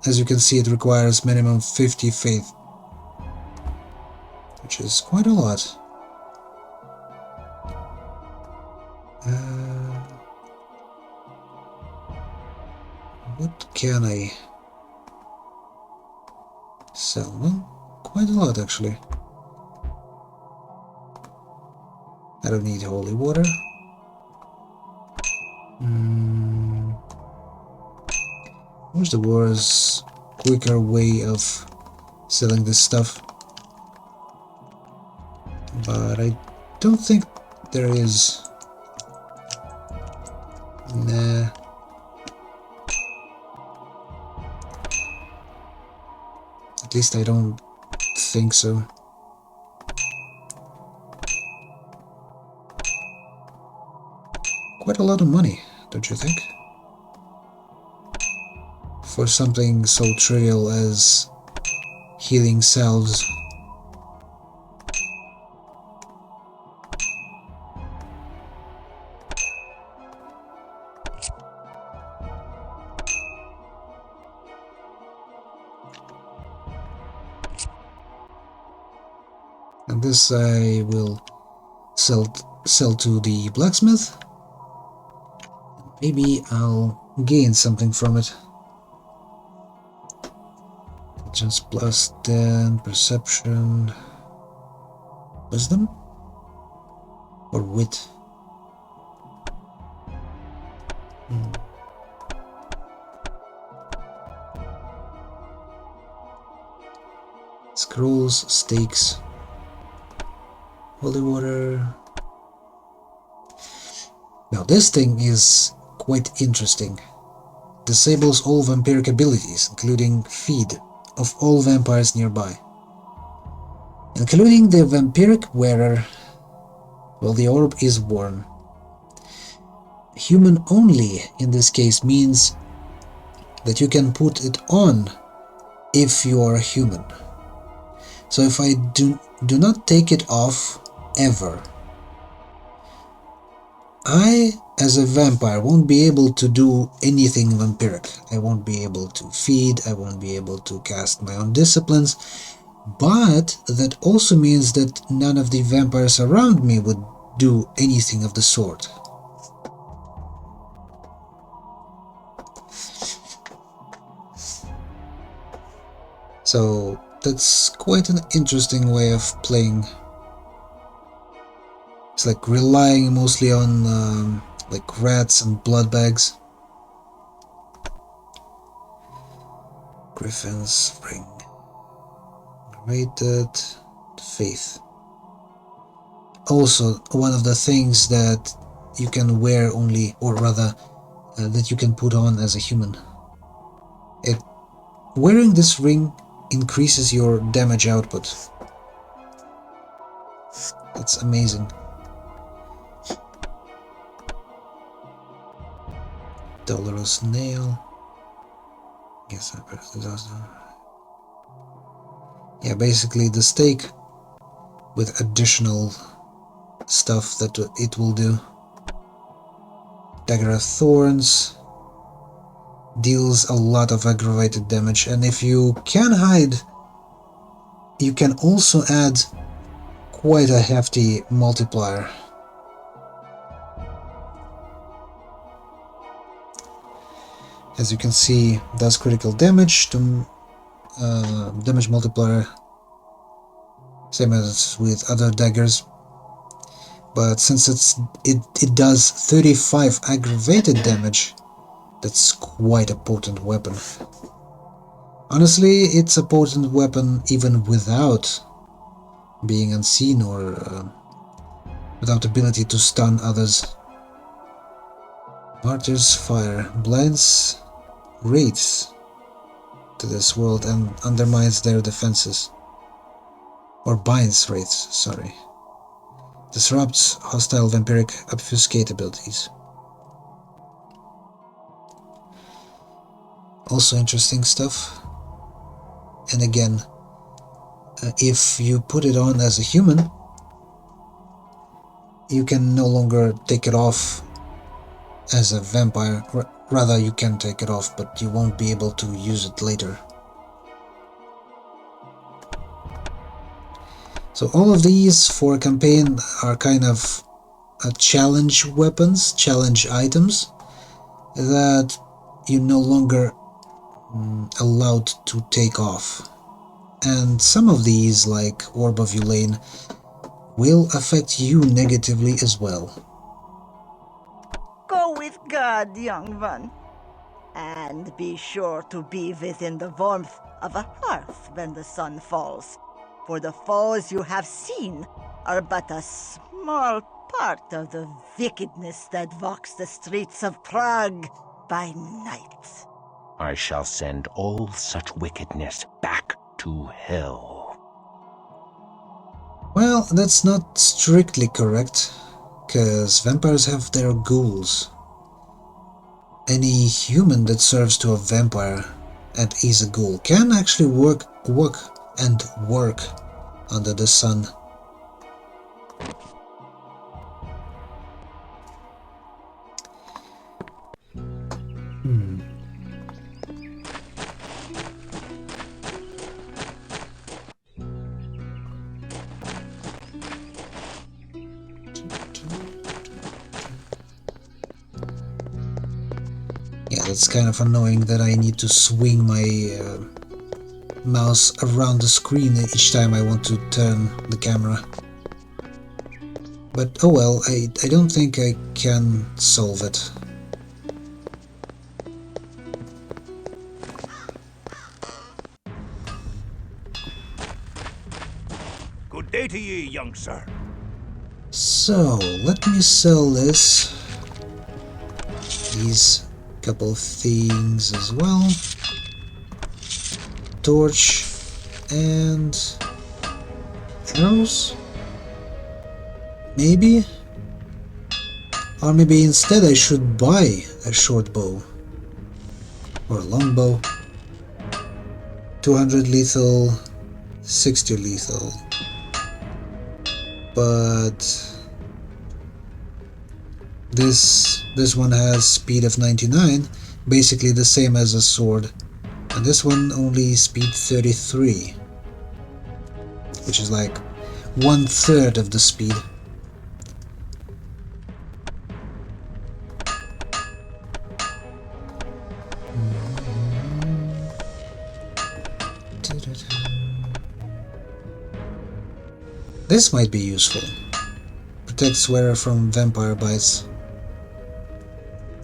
As you can see, it requires minimum 50 faith, which is quite a lot. What can I sell? Well, quite a lot actually. I don't need holy water. Where's the worst, quicker way of selling this stuff? But I don't think there is. Nah. At least I don't think so. Quite a lot of money, don't you think? For something so trivial as healing salves. And this I will sell to the blacksmith. Maybe I'll gain something from it. Just plus 10, perception, wisdom, or wit. Let's scrolls, stakes, holy water. Now this thing is quite interesting. Disables all vampiric abilities, including feed, of all vampires nearby. Including the vampiric wearer, while the orb is worn. Human only in this case means that you can put it on if you are a human. So if I do not take it off ever, I, as a vampire, won't be able to do anything vampiric. I won't be able to feed, I won't be able to cast my own disciplines, but that also means that none of the vampires around me would do anything of the sort. So that's quite an interesting way of playing. It's like relying mostly on like rats and blood bags. Griffin's ring. Rated faith. Also, one of the things that you can wear only, or rather, that you can put on as a human. Wearing this ring increases your damage output. That's amazing. Dolorous nail. Guess I pressed it also. Yeah, basically the stake with additional stuff that it will do. Dagger of Thorns deals a lot of aggravated damage, and if you can hide, you can also add quite a hefty multiplier. As you can see, does critical damage to damage multiplier, same as with other daggers, but since it does 35 aggravated damage, that's quite a potent weapon. Honestly, it's a potent weapon even without being unseen or without ability to stun others. Martyr's Fire blinds wraiths to this world and undermines their defenses. Or binds wraiths, sorry. Disrupts hostile vampiric obfuscate abilities. Also interesting stuff. And again, if you put it on as a human, you can no longer take it off as a vampire. Rather, you can take it off, but you won't be able to use it later. So all of these for a campaign are kind of challenge weapons, challenge items that you're no longer allowed to take off. And some of these, like Orb of Elaine, will affect you negatively as well. Go with God, young one. And be sure to be within the warmth of a hearth when the sun falls. For the foes you have seen are but a small part of the wickedness that walks the streets of Prague by night. I shall send all such wickedness back to hell. Well, that's not strictly correct, because vampires have their ghouls. Any human that serves to a vampire and is a ghoul can actually work under the sun. Yeah, that's kind of annoying that I need to swing my mouse around the screen each time I want to turn the camera. But oh well, I don't think I can solve it. Good day to ye, young sir. So, let me sell this. These couple of things as well. Torch and arrows? Maybe? Or maybe instead I should buy a short bow. Or a long bow. 200 lethal, 60 lethal. But this one has speed of 99, basically the same as a sword. And this one only speed 33, which is like 1/3 of the speed. This might be useful. Protects wearer from vampire bites.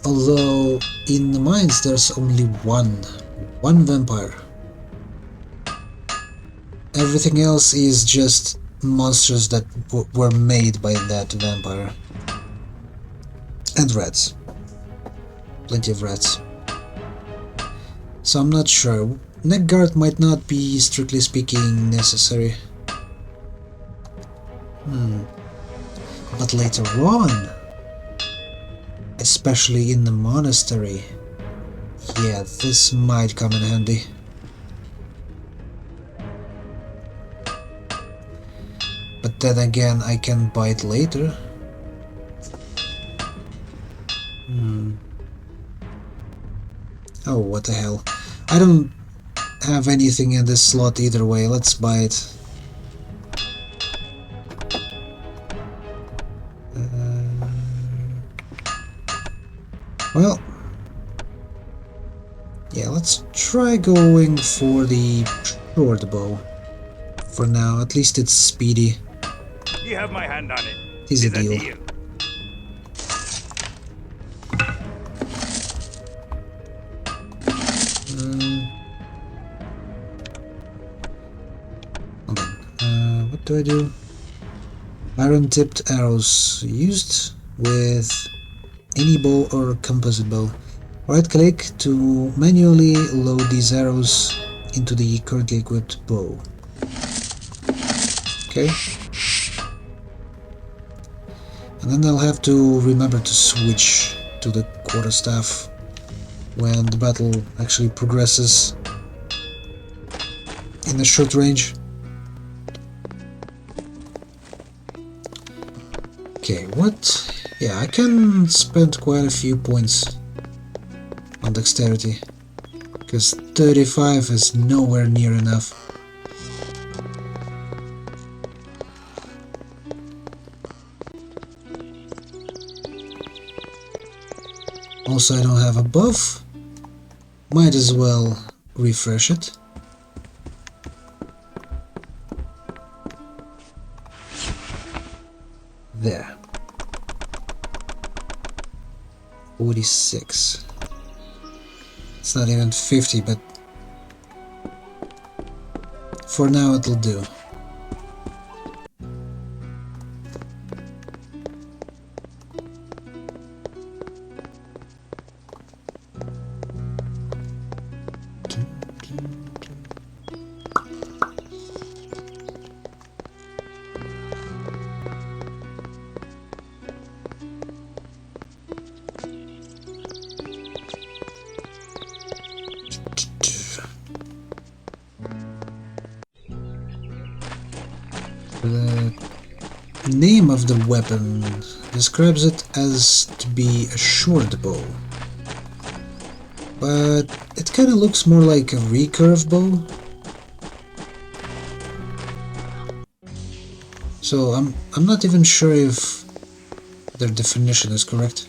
Although in the mines there's only one vampire. Everything else is just monsters that were made by that vampire. And rats. Plenty of rats. So I'm not sure. Neck guard might not be, strictly speaking, necessary. But later on, especially in the monastery, yeah, this might come in handy. But then again, I can buy it later. Oh, what the hell. I don't have anything in this slot either way, let's buy it. Well, yeah, let's try going for the short bow. For now, at least it's speedy. You have my hand on it. It's a deal. Hold on. What do I do? Iron-tipped arrows used with any bow or composite bow. Right-click to manually load these arrows into the currently equipped bow. Okay. And then I'll have to remember to switch to the quarterstaff when the battle actually progresses in the short range. Okay, what? Yeah, I can spend quite a few points on dexterity, because 35 is nowhere near enough. Also, I don't have a buff. Might as well refresh it. There. 46. It's not even 50, but for now it'll do. The name of the weapon describes it as to be a short bow, but it kind of looks more like a recurve bow. So I'm not even sure if their definition is correct.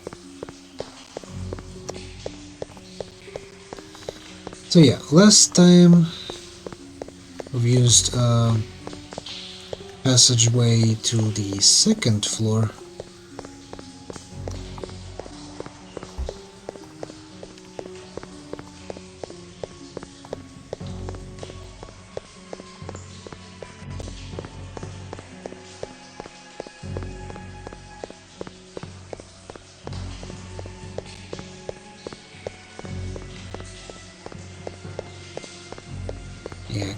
So yeah, last time we've used passageway to the second floor.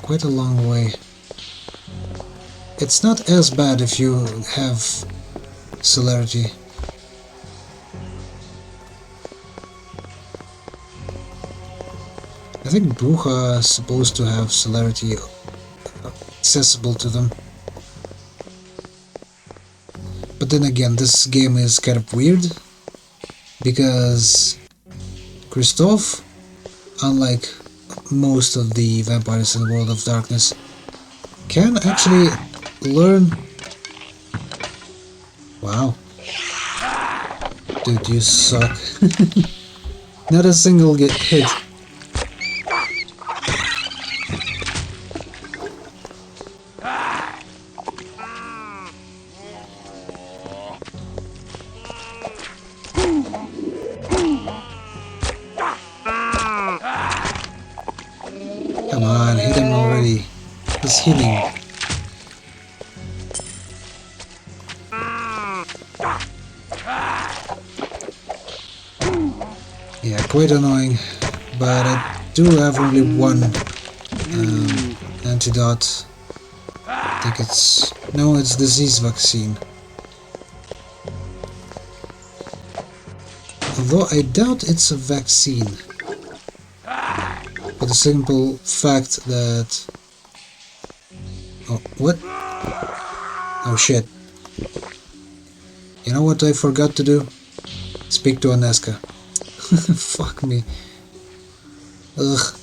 quite a long way. It's not as bad if you have celerity. I think Bruja is supposed to have celerity accessible to them. But then again, this game is kind of weird, because Christophe, unlike most of the vampires in the World of Darkness, can actually learn... Wow. Dude, you suck. Not a single hit. Come on, hit him already. He's healing. Yeah, quite annoying, but I do have only one antidote. I think it's... no, it's disease vaccine. Although I doubt it's a vaccine. For the simple fact that... oh, what? Oh shit. You know what I forgot to do? Speak to Aneska. Fuck me. Ugh.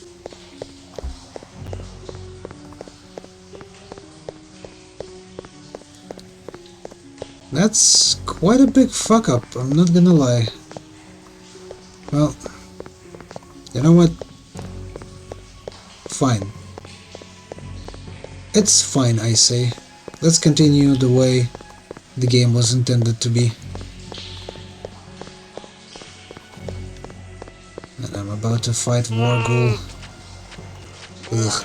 That's quite a big fuck up, I'm not gonna lie. Well, you know what? Fine. It's fine, I say. Let's continue the way the game was intended to be. And I'm about to fight Warghoul. Ugh.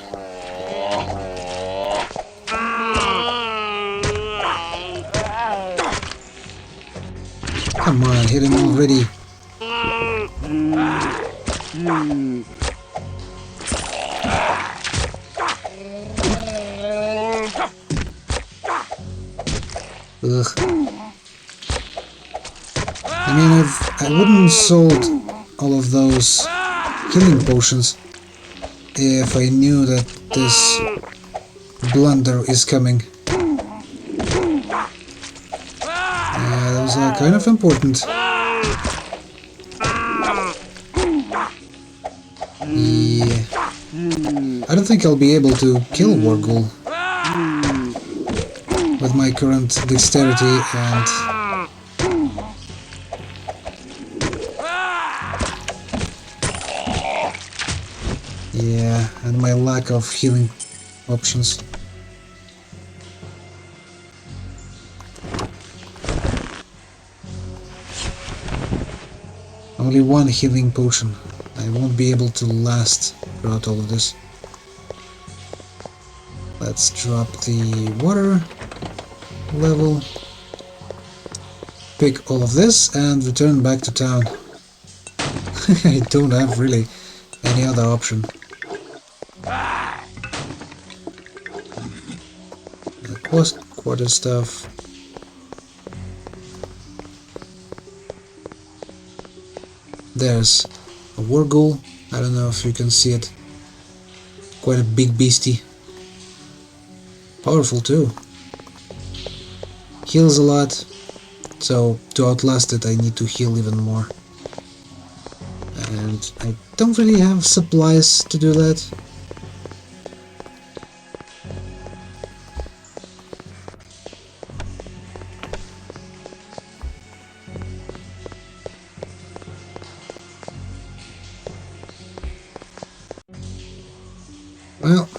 Come on, hit him already. Ugh. I mean, I wouldn't have sold all of those healing potions if I knew that this blunder is coming. That was kind of important. Yeah. I don't think I'll be able to kill Warghoul with my current dexterity and... yeah, and my lack of healing options. Only one healing potion. I won't be able to last throughout all of this. Let's drop the water level, pick all of this and return back to town. I don't have really any other option. Quarter stuff. There's a Warghoul. I don't know if you can see it. Quite a big beastie. Powerful too. Heals a lot, so to outlast it I need to heal even more. And I don't really have supplies to do that. Well,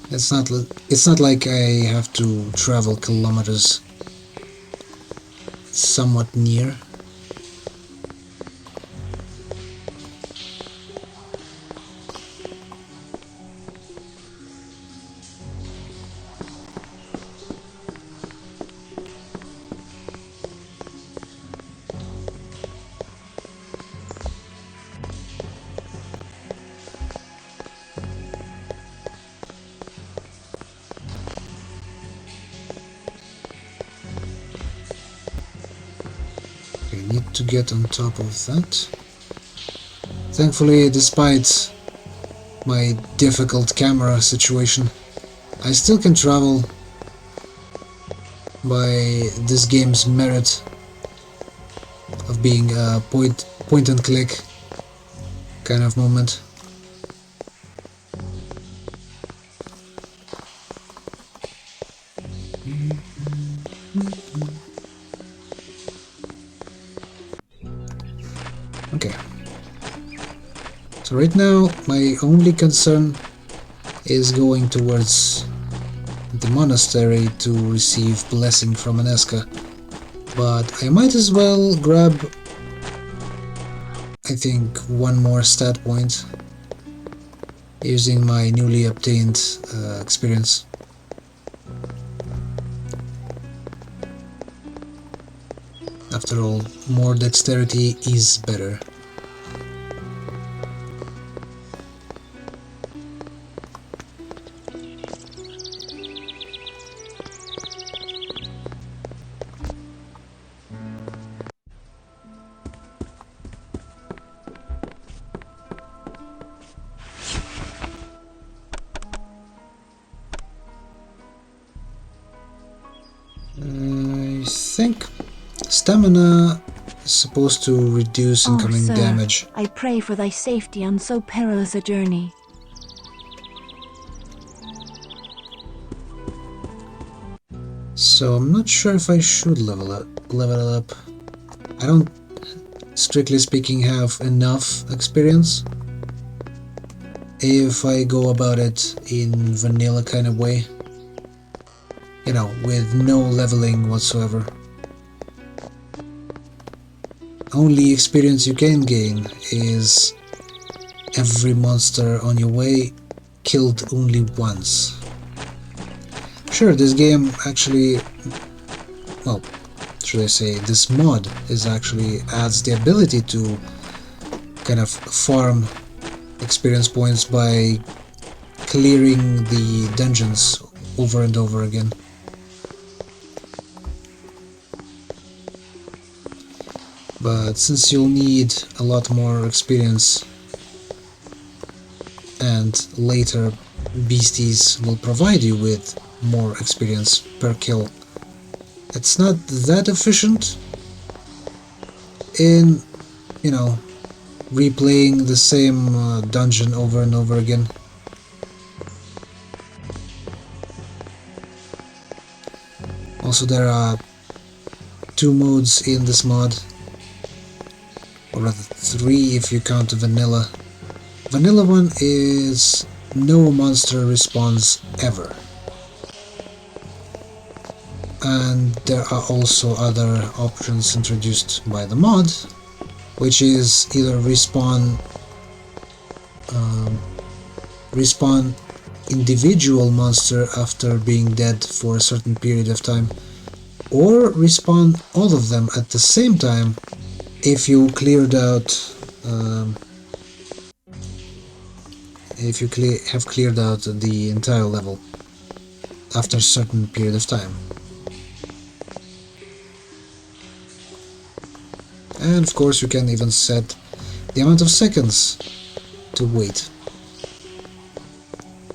it's not like I have to travel kilometers. It's somewhat near. to get on top of that. Thankfully, despite my difficult camera situation, I still can travel by this game's merit of being a point and click kind of moment. Okay. So right now my only concern is going towards the monastery to receive blessing from Aneska, but I might as well grab, I think, one more stat point using my newly obtained experience. After all, more dexterity is better. I think stamina is supposed to reduce incoming sir, damage. I pray for thy safety on so perilous a journey. So I'm not sure if I should level it up. I don't, strictly speaking, have enough experience. If I go about it in vanilla kind of way, you know, with no leveling whatsoever. Only experience you can gain is every monster on your way killed only once. Sure, this game actually, well, should I say, this mod is actually adds the ability to kind of farm experience points by clearing the dungeons over and over again. But since you'll need a lot more experience and later beasties will provide you with more experience per kill, it's not that efficient in, you know, replaying the same dungeon over and over again. Also, there are 2 modes in this mod, or rather 3 if you count the vanilla. Vanilla one is no monster respawns ever. And there are also other options introduced by the mod, which is either respawn individual monster after being dead for a certain period of time, or respawn all of them at the same time if you cleared out have cleared out the entire level after a certain period of time. And of course you can even set the amount of seconds to wait.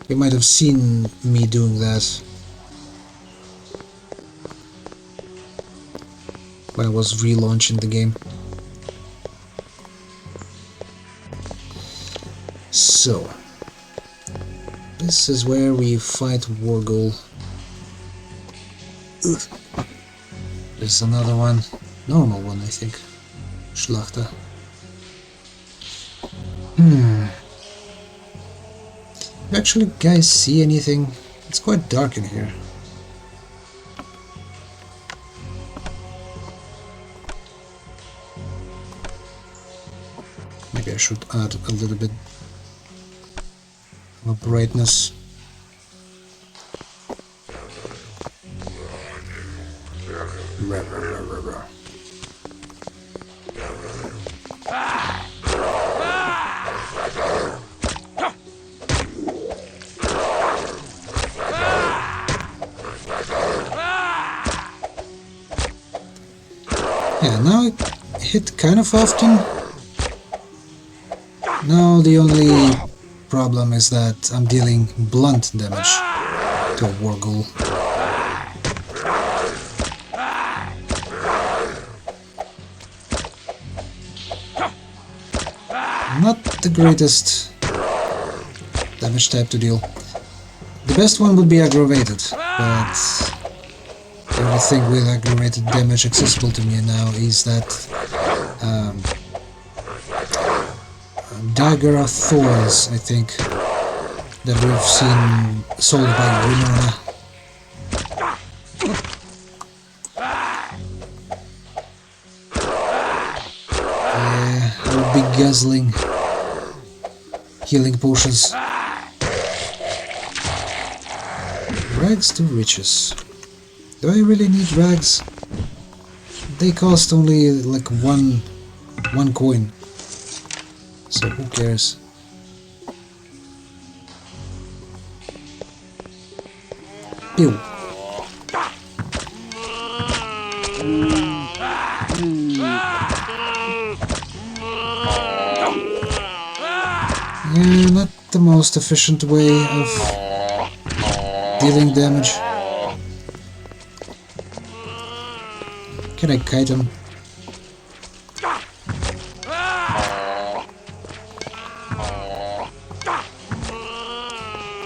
You might have seen me doing that when I was relaunching the game. So, this is where we fight Wargol. There's another one, normal one I think. Schlachter. Actually, guys, see anything? It's quite dark in here. Maybe I should add a little bit of brightness. Yeah, now I hit kind of often. Now the only problem is that I'm dealing blunt damage to a war ghoul. Not the greatest damage type to deal. The best one would be aggravated, but everything with aggravated damage accessible to me now is that Dagger of Thorns, I think, that we've seen sold by Winona. I would be guzzling healing potions. Rags to riches. Do I really need rags? They cost only like one coin. So who cares? Pew. Yeah, not the most efficient way of dealing damage. Can I kite him?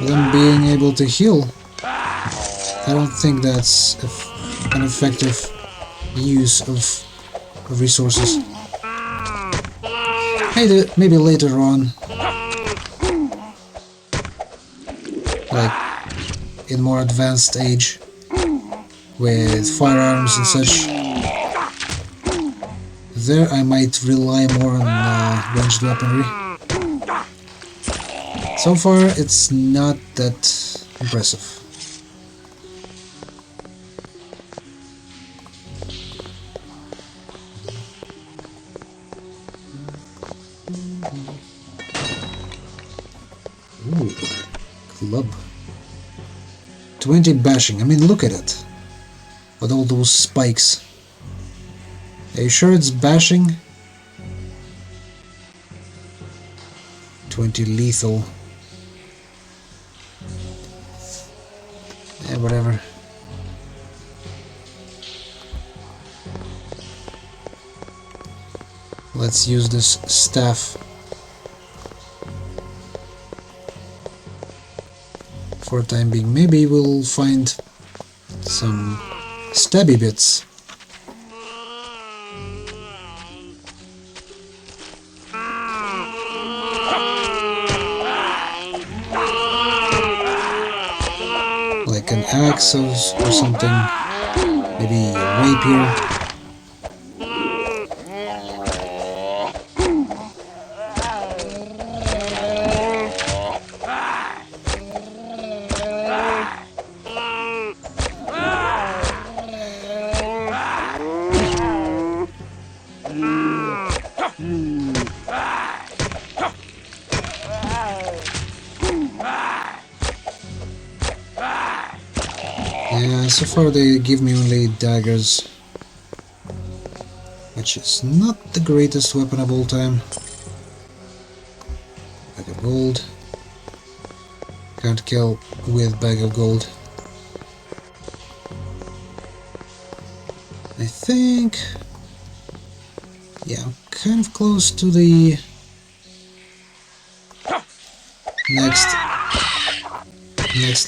With him being able to heal, I don't think that's an effective use of resources. Maybe later on, like in more advanced age, with firearms and such, there I might rely more on ranged weaponry. So far, it's not that impressive. Ooh, club. 20 bashing. I mean, look at it. With all those spikes. Are you sure it's bashing? 20 lethal. Yeah, whatever. Let's use this staff for the time being. Maybe we'll find some stabby bits. Like an axe or something, maybe a rapier. Yeah, so far they give me only daggers, which is not the greatest weapon of all time. Bag of gold. Can't kill with bag of gold. I think... yeah, I'm kind of close to the next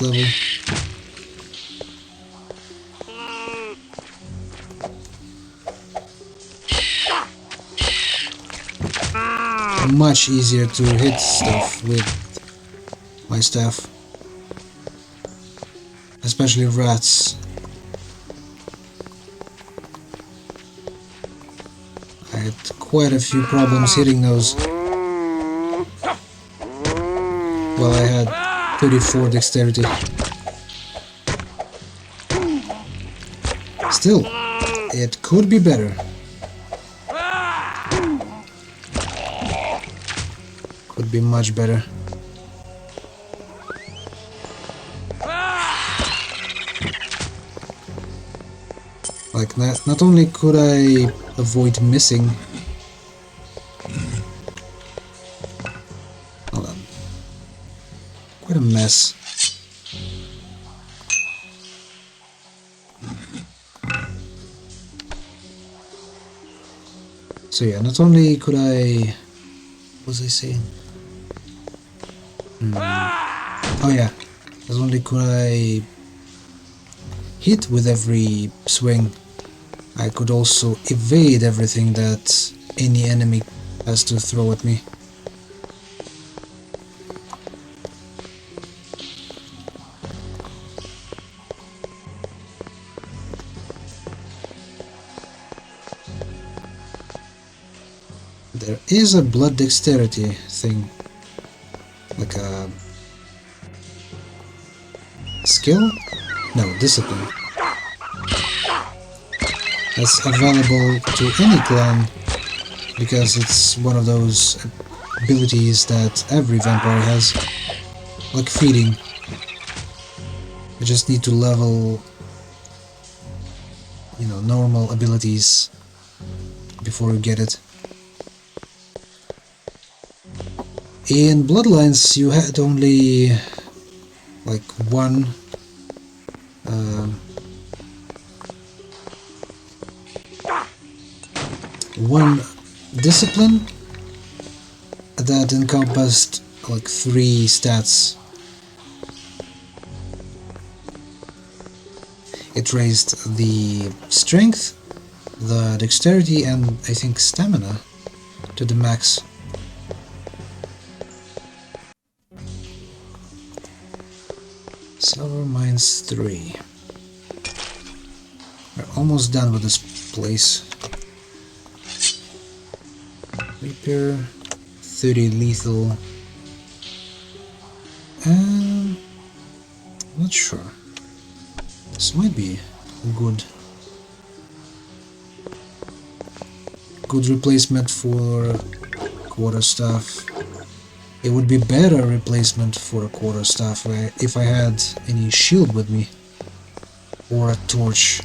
level. Much easier to hit stuff with my staff, especially rats. I had quite a few problems hitting those. Well, I had 34 dexterity. Still, it could be better. Could be much better. Like, not only could I avoid missing mess. So yeah, not only could I... What was I saying? Oh yeah, not only could I hit with every swing, I could also evade everything that any enemy has to throw at me. There is a blood dexterity thing, like a skill? No, discipline. That's available to any clan because it's one of those abilities that every vampire has, like feeding. You just need to level, you know, normal abilities before you get it. In Bloodlines you had only like one discipline that encompassed like 3 stats. It raised the strength, the dexterity, and I think stamina to the max. Silver Mines 3. We're almost done with this place. Reaper, 30 lethal. I'm not sure. This might be a good replacement for quarterstaff. It would be better replacement for a quarterstaff if I had any shield with me or a torch.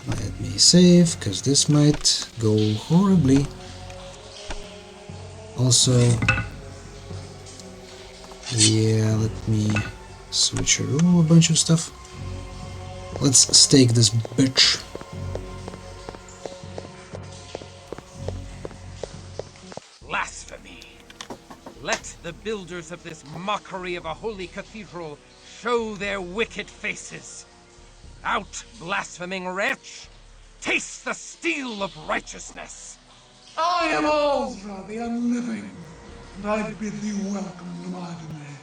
Let me save, because this might go horribly. Also, yeah, let me switch around a bunch of stuff. Let's stake this bitch. Blasphemy! Let the builders of this mockery of a holy cathedral show their wicked faces. Out, blaspheming wretch! Taste the steel of righteousness! I am Alzra, the Unliving, and I bid thee welcome to my domain.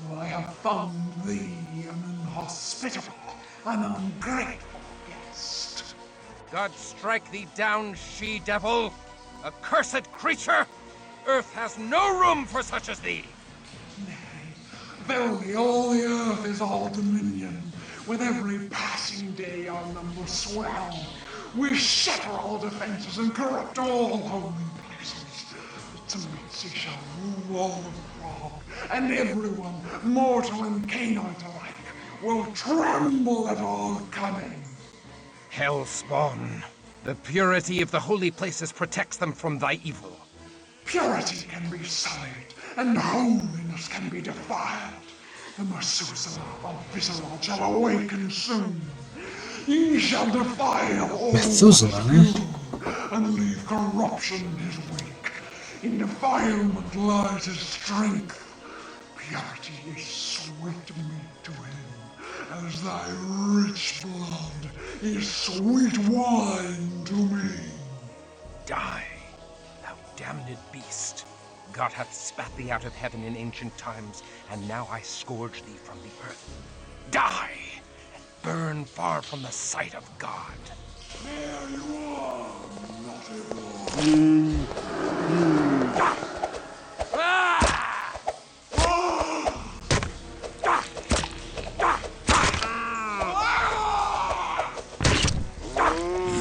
Although I have found thee an inhospitable and ungrateful guest. God strike thee down, she-devil! Accursed creature! Earth has no room for such as thee! Verily, all the earth is all dominion. With every passing day our numbers swell. We shatter all defenses and corrupt all holy places. But Tzimisce shall rule all of Prague, and everyone, mortal and Canaanite alike, will tremble at our coming. Hellspawn, the purity of the holy places protects them from thy evil. Purity can be sullied, and holiness can be defiled. The Methuselah of Visceral shall awaken soon. Ye shall defile all Methuselah, and leave corruption in his wake. In defilement lies his strength. Purity is sweet meat to him, as thy rich blood is sweet wine to me. Die, thou damned beast. God hath spat thee out of heaven in ancient times, and now I scourge thee from the earth. Die, and burn far from the sight of God. There you are, naughty boy.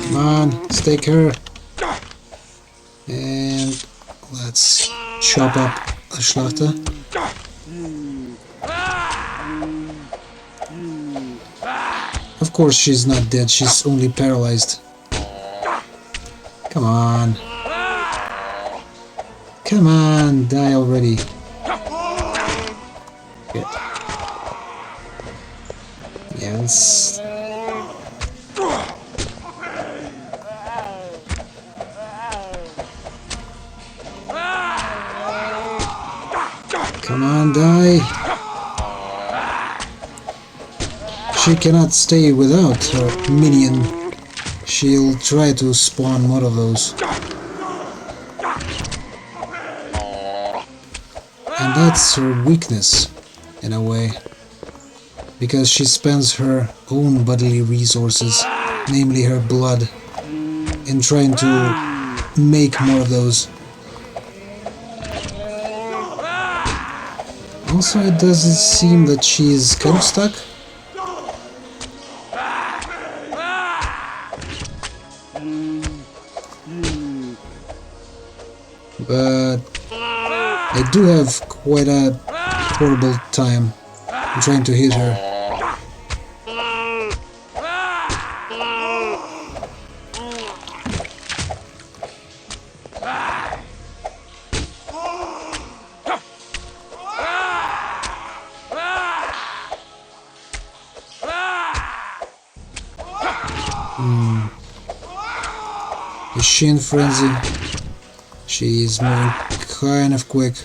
Come on, stake her. And let's chop up the Schlachter. Of course she's not dead, she's only paralyzed. Come on. Come on, die already. Good. Yes. Come on, die. She cannot stay without her minion. She'll try to spawn more of those. And that's her weakness, in a way. Because she spends her own bodily resources, namely her blood, in trying to make more of those. Also, it doesn't seem that she's kind of stuck. But I do have quite a horrible time trying to hit her. Is she in frenzy? She's moving kind of quick.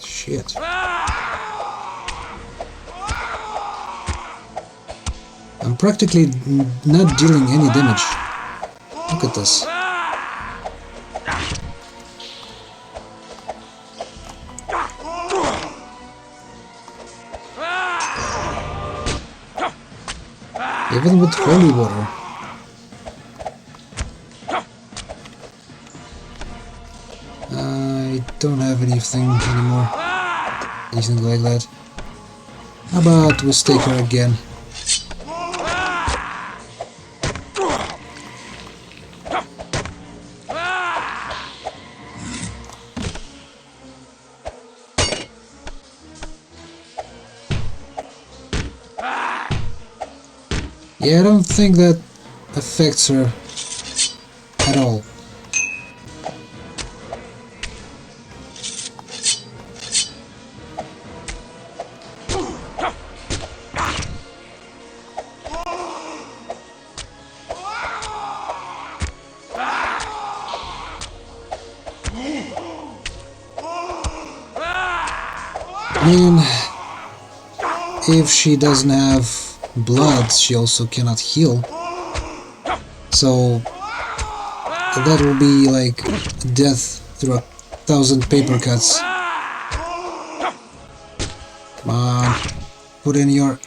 Shit. I'm practically not dealing any damage. Look at this. Even with holy water. I don't have anything anymore. Anything like that. How about we stake her again? Yeah, I don't think that affects her at all. I mean, if she doesn't have blood, she also cannot heal. So that will be like death through 1,000 paper cuts. Come on, put in your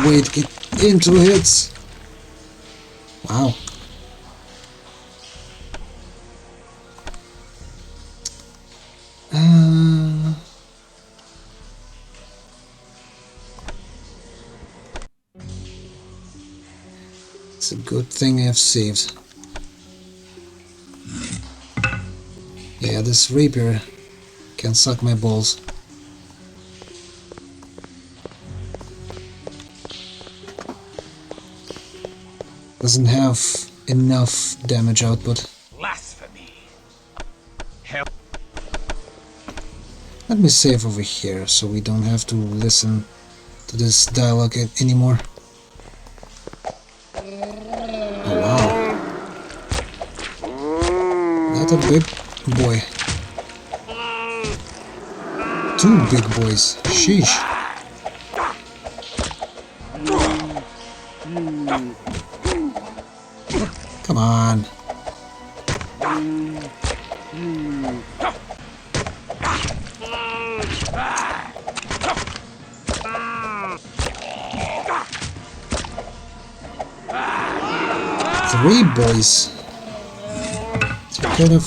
weight, get into hits. Wow. It's a good thing I have saved. Yeah, this rapier can suck my balls. Doesn't have enough damage output. Blasphemy. Hell. Let me save over here so we don't have to listen to this dialogue anymore. Oh wow. Not a big boy. 2 big boys. Sheesh. Come on. Three boys. They're kind of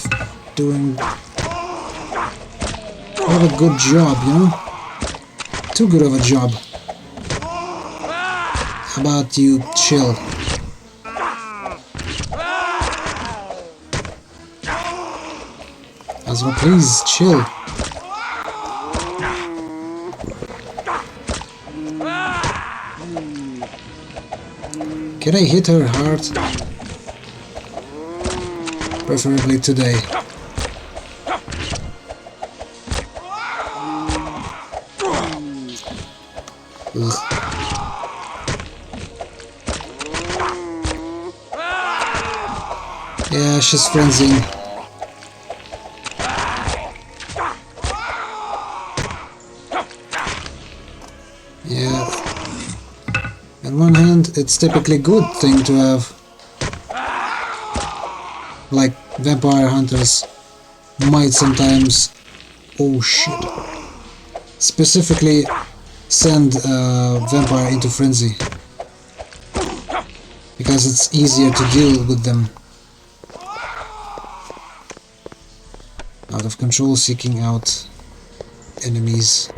doing quite a good job, you know? Too good of a job. How about you chill? Asma, please chill. Can I hit her hard? Preferably today. Ugh. Yeah, she's frenzying. Yeah. On one hand, it's typically good thing to have. Like, vampire hunters might sometimes... Oh shit. Specifically send a vampire into frenzy. Because it's easier to deal with them. Out of control, seeking out enemies.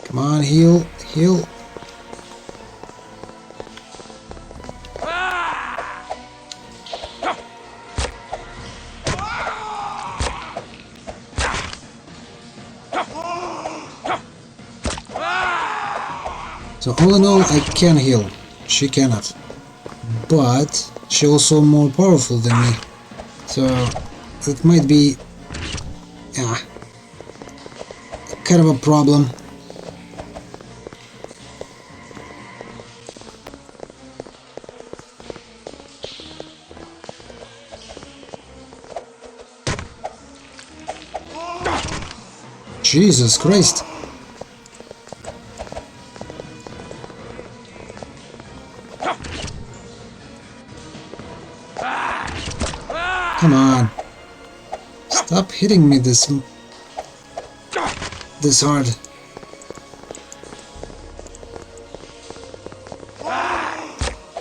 Come on, heal, heal. So all in all, I can heal. She cannot. But she's also more powerful than me. So it might be kind of a problem. Jesus Christ. Come on. Stop hitting me this hard.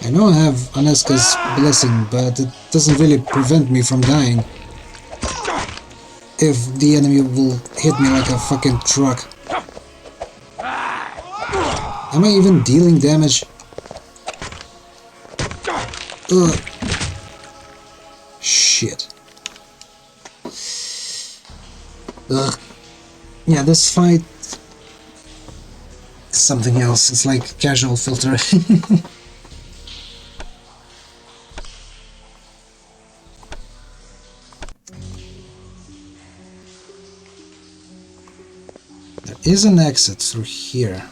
I know I have Aneska's blessing, but it doesn't really prevent me from dying. If the enemy will hit me like a fucking truck. Am I even dealing damage? Ugh. Shit. Ugh. Yeah, this fight is something else. It's like casual filter. There is an exit through here.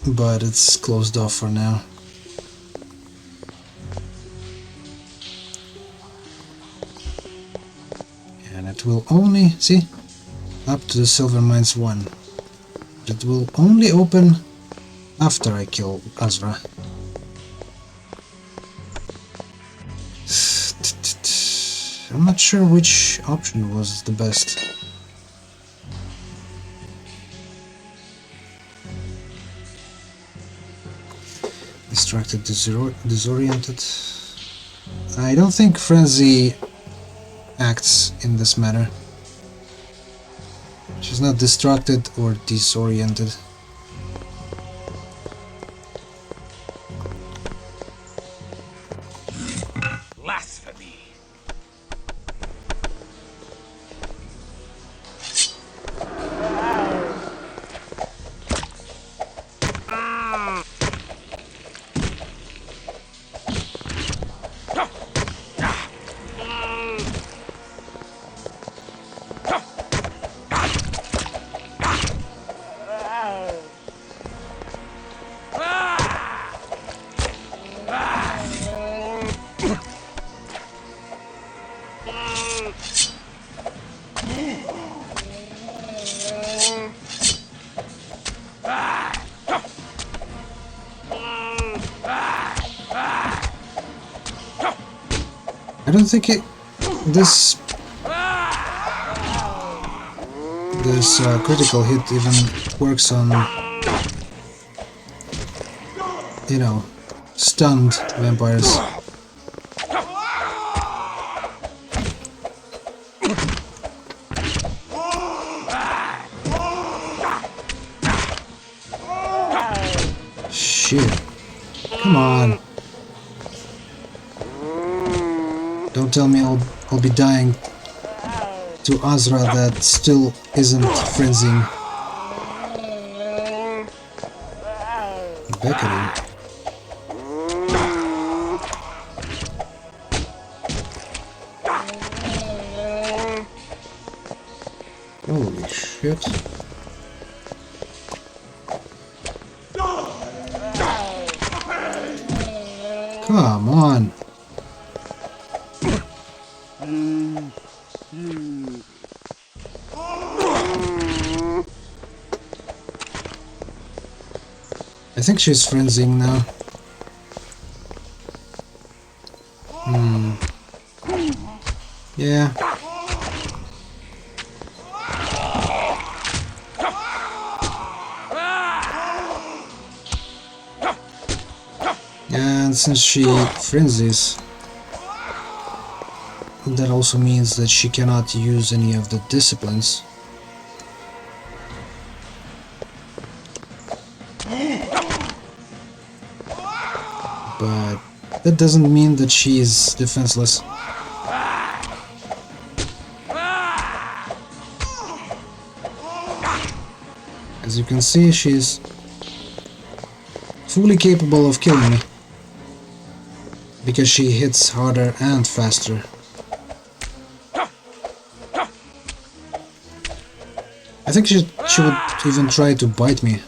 But it's closed off for now. And it will only, see, up to the Silver Mines 1. It will only open after I kill Azra. I'm not sure which option was the best. Distracted, disoriented. I don't think Frenzy acts in this manner. She's not distracted or disoriented. Blasphemy! I don't think this critical hit even works on, you know, stunned vampires. Shit. Come on. Don't tell me I'll be dying to Azra that still isn't frenzying. Beckoning. Holy shit. Come on. I think she's frenzying now. Yeah. And since she frenzies, that also means that she cannot use any of the disciplines. But that doesn't mean that she is defenseless. As you can see, she's fully capable of killing me, because she hits harder and faster. I think she would even try to bite me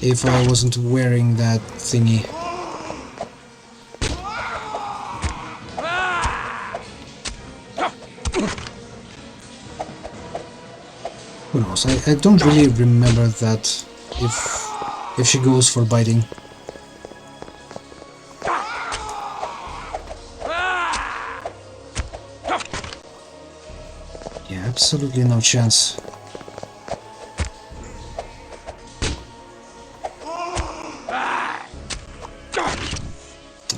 if I wasn't wearing that thingy. Who knows? I don't really remember that if she goes for biting. Yeah, absolutely no chance.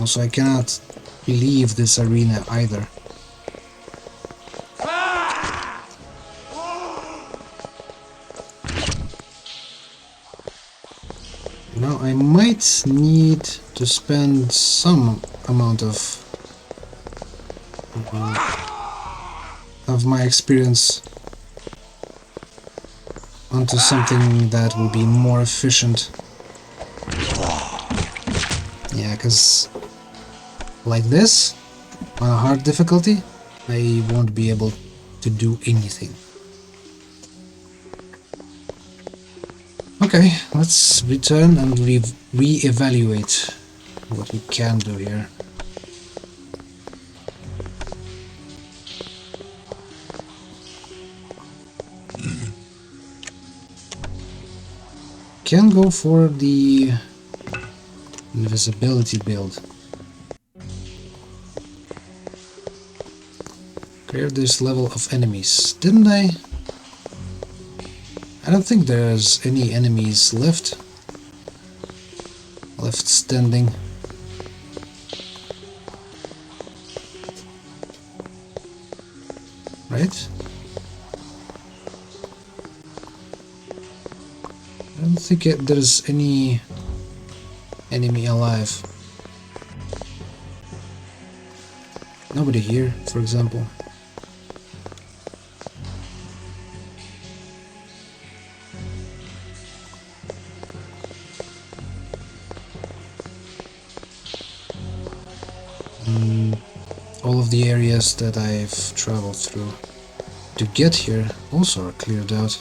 Also, I cannot leave this arena either. Now I might need to spend some amount of my experience onto something that will be more efficient. Yeah, because like this, on a hard difficulty, I won't be able to do anything. Okay, let's return and re-evaluate what we can do here. Can go for the invisibility build. Clear this level of enemies, didn't I? I don't think there's any enemies left standing. Right? I don't think there's any enemy alive. Nobody here, for example. All of the areas that I've traveled through to get here also are cleared out.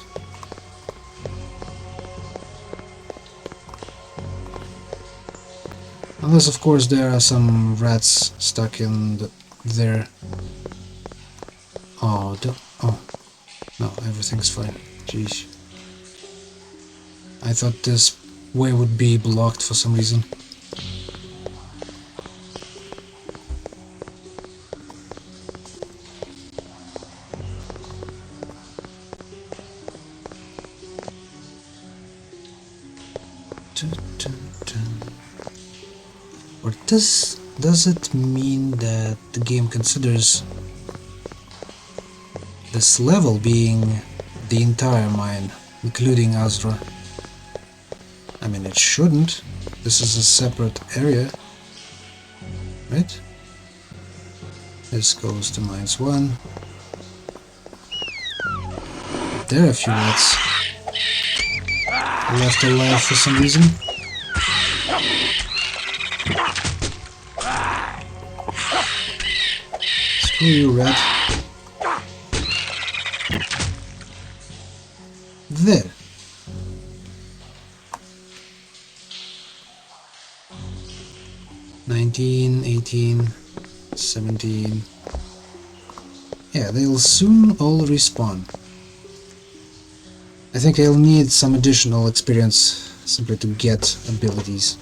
Unless, of course, there are some rats stuck in there. Oh, no, everything's fine. Jeez. I thought this way would be blocked for some reason. Or does it mean that the game considers this level being the entire mine, including Azra? I mean, it shouldn't. This is a separate area, right? This goes to mines 1. There are a few rats left alive for some reason. Screw you, rat. There. $19, $18, $17. Yeah, they'll soon all respawn. I think I'll need some additional experience simply to get abilities.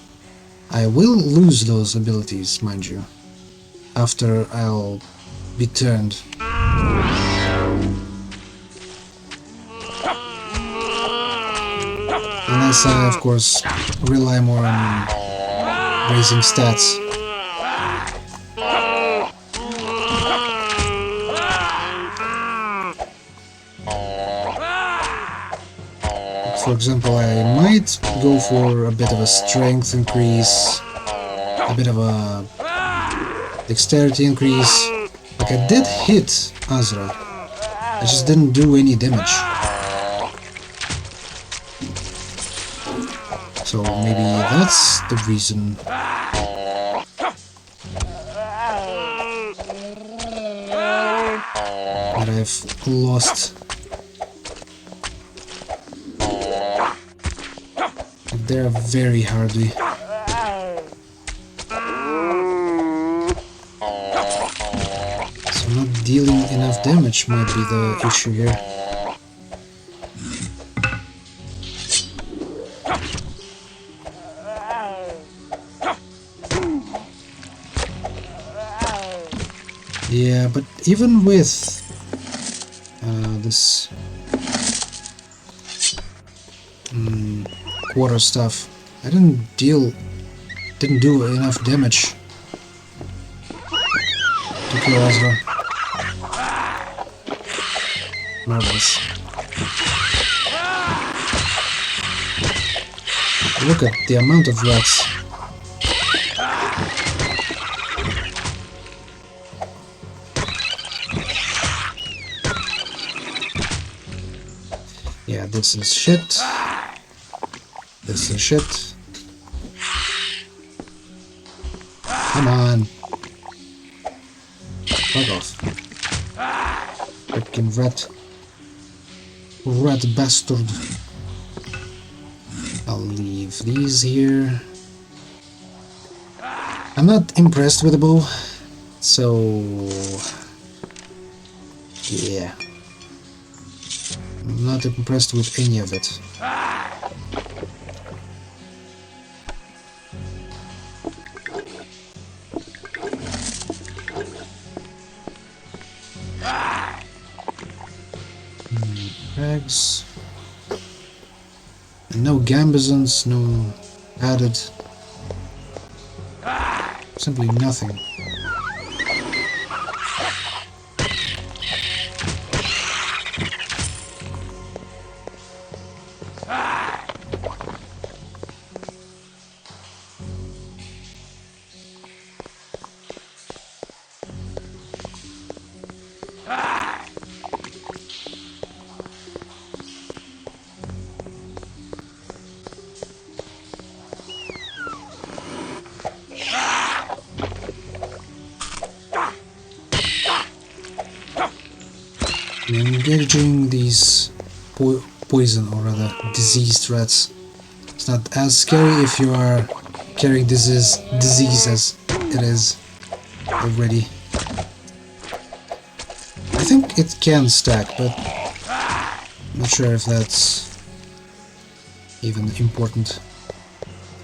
I will lose those abilities, mind you, after I'll be turned. Unless I, of course, rely more on raising stats. For example, I might go for a bit of a strength increase, a bit of a dexterity increase. Like, I did hit Azra, I just didn't do any damage. So maybe that's the reason. That I've lost. They're very hardy. So not dealing enough damage might be the issue here. Yeah, but even with this quarter stuff, I didn't do enough damage to kill Azra. Marvelous. Look at the amount of rats. Yeah, this is shit. This is shit. Come on. Fuck off. Freaking rat. Rat bastard. I'll leave these here. I'm not impressed with the bow, so yeah. I'm not impressed with any of it. Rags. No gambizons, no added. Simply nothing. Engaging these poison, or rather diseased rats. It's not as scary if you are carrying disease as it is already. I think it can stack, but I'm not sure if that's even important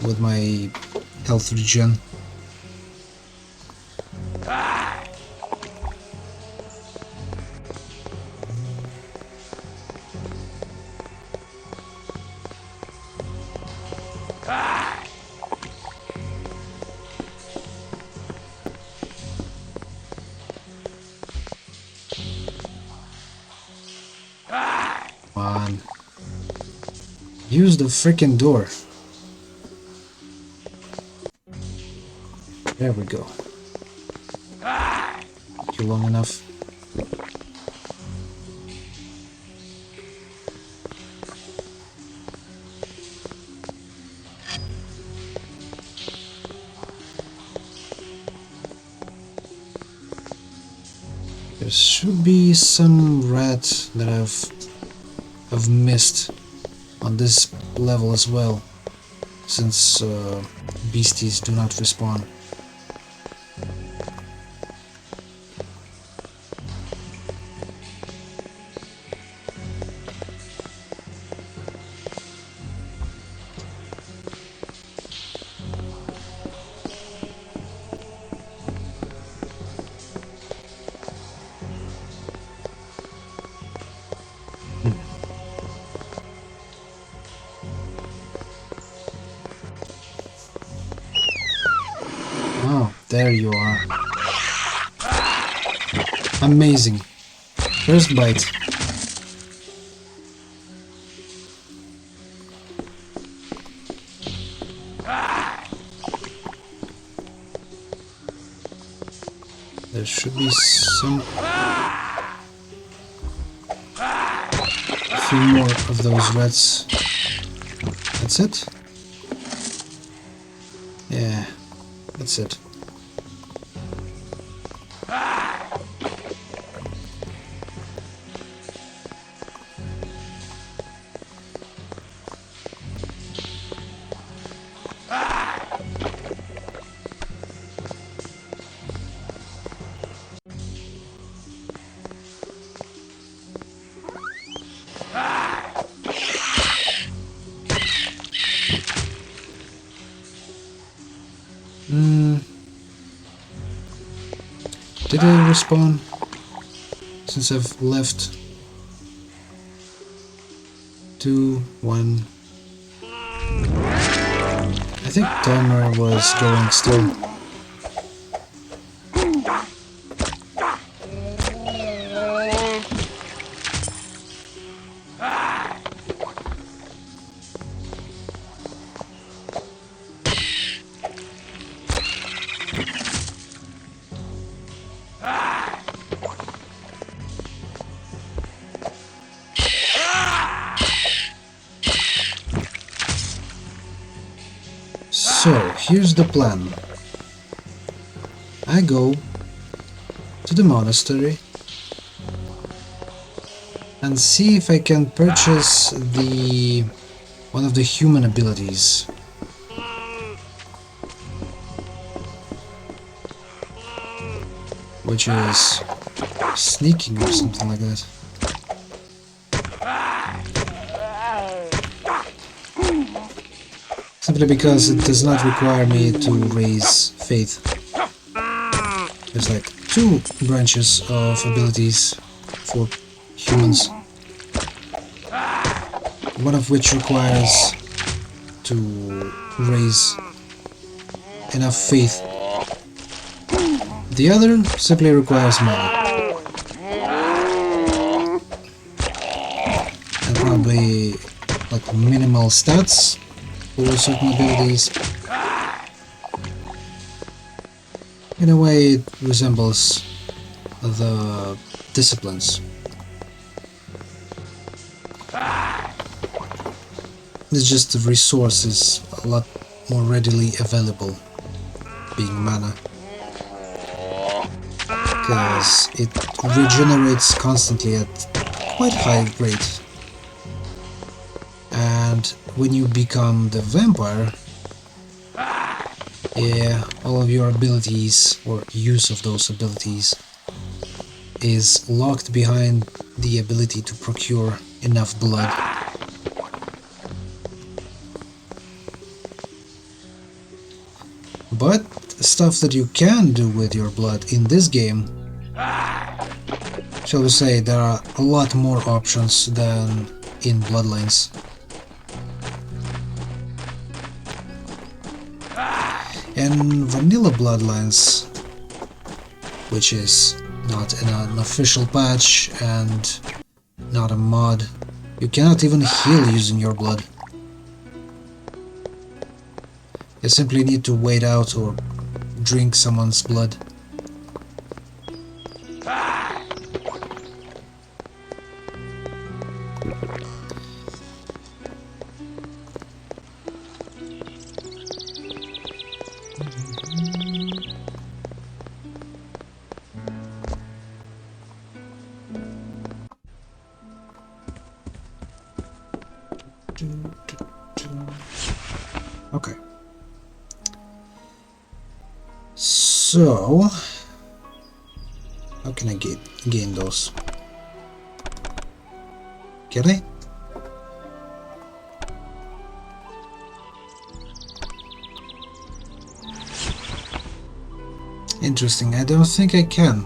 with my health regen. Use the freaking door. There we go. Took you long enough. There should be some rat that I've missed on this level as well, since beasties do not respawn. Oh, there you are. Amazing. First bite. There should be some... a few more of those rats. That's it? Yeah, that's it. Did I respawn since I've left? 2, 1. I think timer was going still. So, here's the plan. I go to the monastery and see if I can purchase one of the human abilities. Which is sneaking or something like that. Simply because it does not require me to raise faith. There's like 2 branches of abilities for humans. One of which requires to raise enough faith. The other simply requires mana. And probably like minimal stats for certain abilities. In a way, it resembles the disciplines. It's just the resource is a lot more readily available, being mana. Because it regenerates constantly at quite high rate. And when you become the vampire, yeah, all of your abilities, or use of those abilities, is locked behind the ability to procure enough blood. But stuff that you can do with your blood in this game, shall we say, there are a lot more options than in Bloodlines. In vanilla Bloodlines, which is not in an official patch and not a mod, you cannot even heal using your blood. You simply need to wait out or drink someone's blood. Okay. So, how can I gain those? Can I? Interesting, I don't think I can.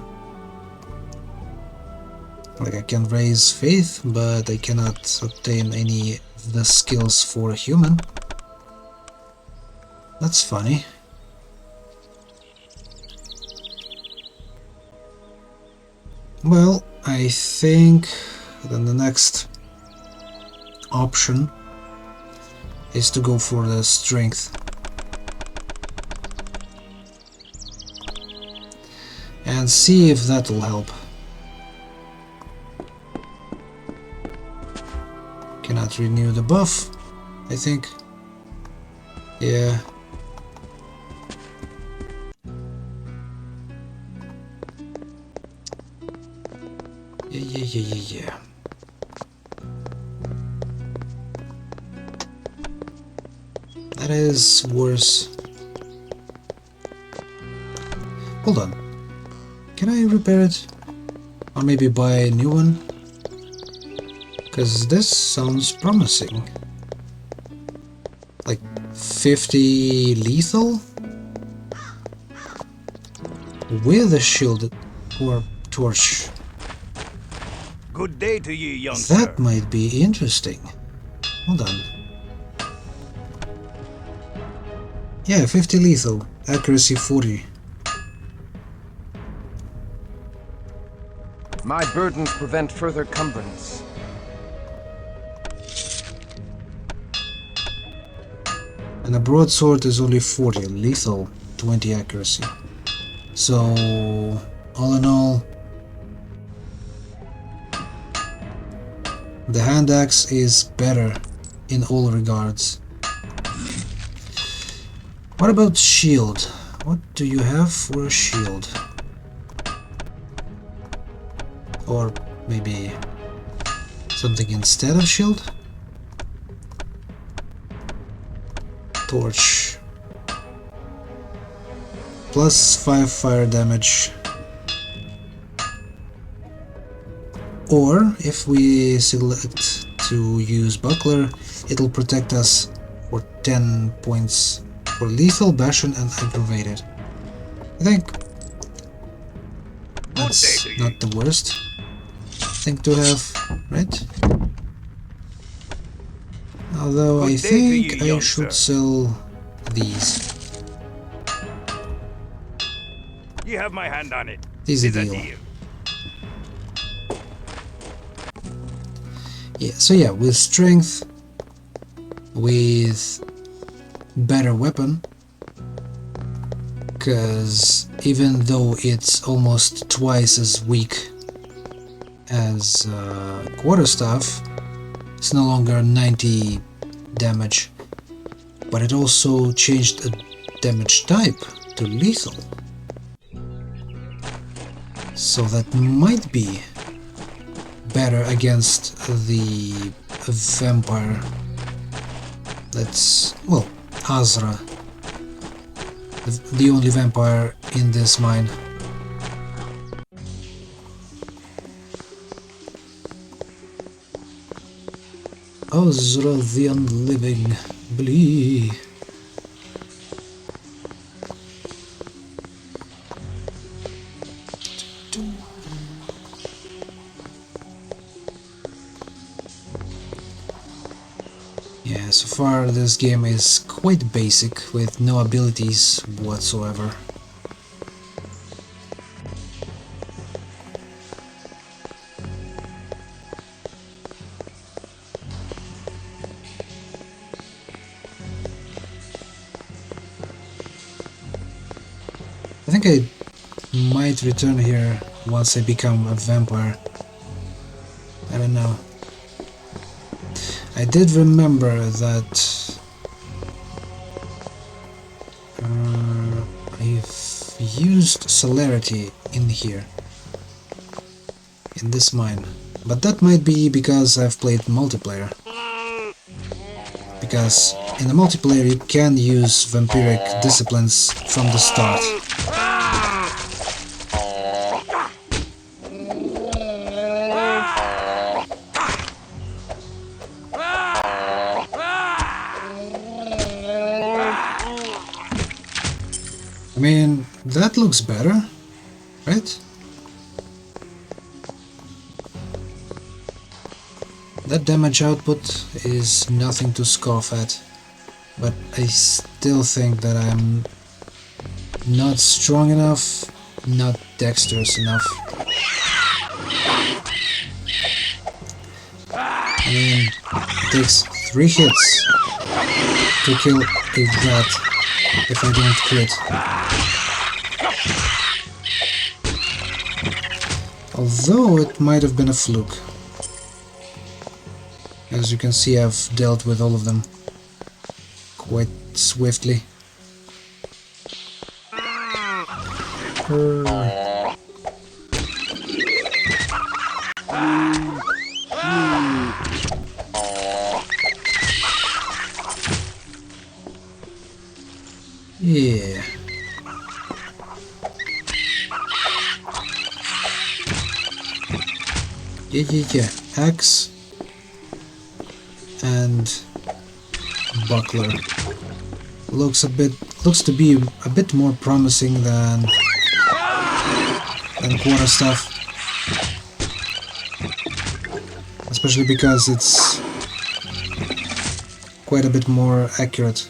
Like, I can raise faith, but I cannot obtain any of the skills for a human. That's funny. Well, I think then the next option is to go for the strength. And see if that will help. Cannot renew the buff, I think. Yeah. Yeah. That is worse. Hold on. Can I repair it? Or maybe buy a new one? Because this sounds promising. Like 50 lethal? With a shield or torch. Good day to you, youngster. That might be interesting. Hold on. Yeah, 50 lethal. Accuracy 40. My burdens prevent further cumbrance. And a broadsword is only 40, lethal 20 accuracy. So, all in all, the hand axe is better in all regards. What about shield? What do you have for a shield? Or maybe something instead of shield? Torch. Plus 5 fire damage. Or, if we select to use buckler, it'll protect us for 10 points for lethal, bastion and aggravated. I think that's not the worst thing to have, right? Although I think I should sell these. You have my hand on it. Easy It's a deal. Yeah, so yeah, with strength, with better weapon, because even though it's almost twice as weak as quarterstaff, it's no longer 90 damage, but it also changed a damage type to lethal. So that might be better against the vampire. That's, well, Azra, the only vampire in this mine. Azra the Unliving, Blee. Yeah, so far this game is quite basic, with no abilities whatsoever. I think I might return here once I become a vampire. I don't know. I did remember that I've used celerity in here, in this mine, but that might be because I've played multiplayer. because in the multiplayer you can use vampiric disciplines from the start. I mean, that looks better, right? That damage output is nothing to scoff at, but I still think that I'm not strong enough, not dexterous enough. I mean, it takes 3 hits to kill a rat if I don't crit. Although it might have been a fluke. As you can see, I've dealt with all of them quite swiftly. Yeah. Yeah. Axe and buckler looks to be a bit more promising than quarterstaff, especially because it's quite a bit more accurate.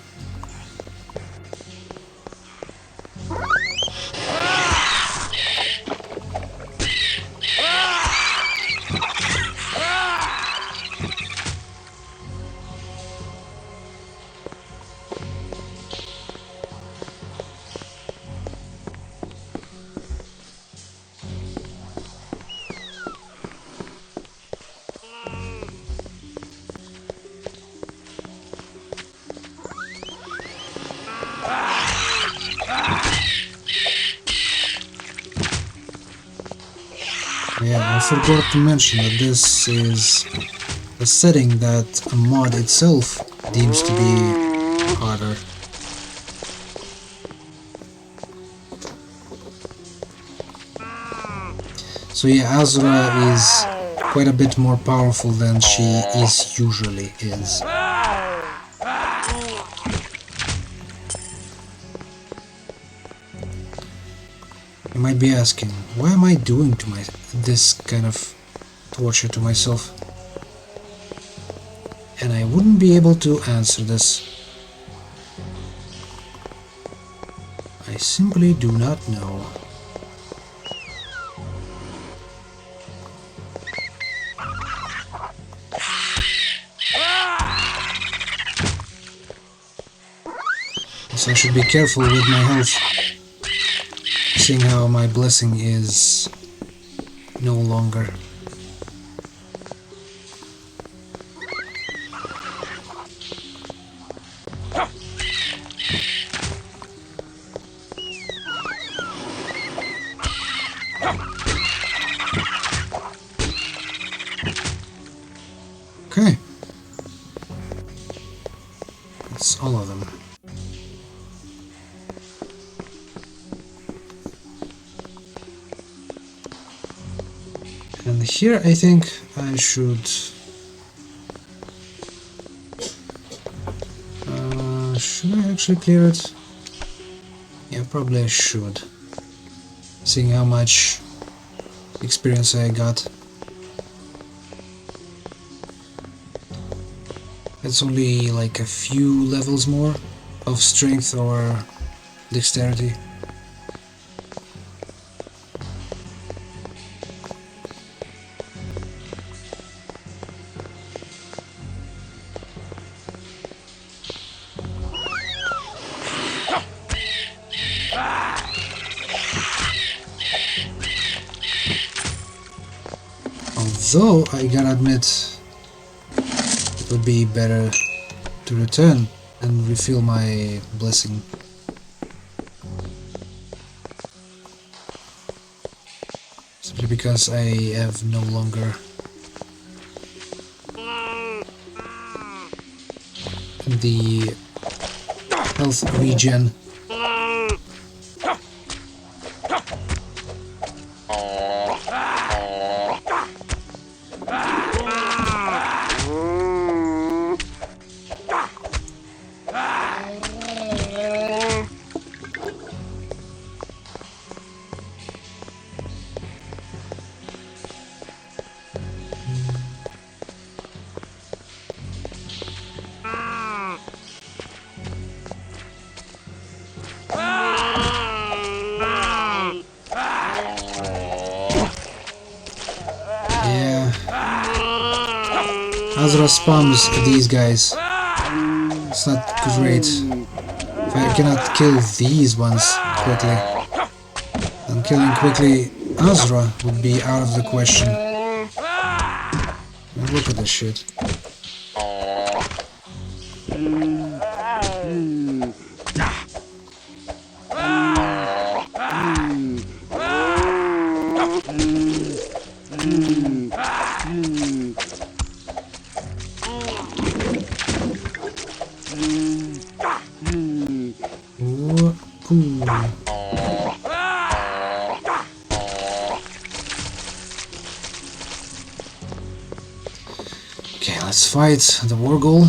Yeah, I forgot to mention that this is a setting that a mod itself deems to be harder. So yeah, Azura is quite a bit more powerful than she usually is. You might be asking, why am I doing this kind of torture to myself? And I wouldn't be able to answer this. I simply do not know. So I should be careful with my health, seeing how my blessing is no longer. Okay. That's all of them. And here I think I should... should I actually clear it? Yeah, probably I should. Seeing how much experience I got. It's only like a few levels more of strength or dexterity. Although, I gotta admit, it would be better to return and refill my blessing. Simply because I have no longer the health regen. Azra spams these guys. It's not great. If I cannot kill these ones quickly, then killing quickly Azra would be out of the question. And look at this shit. Okay, let's fight the Wargol.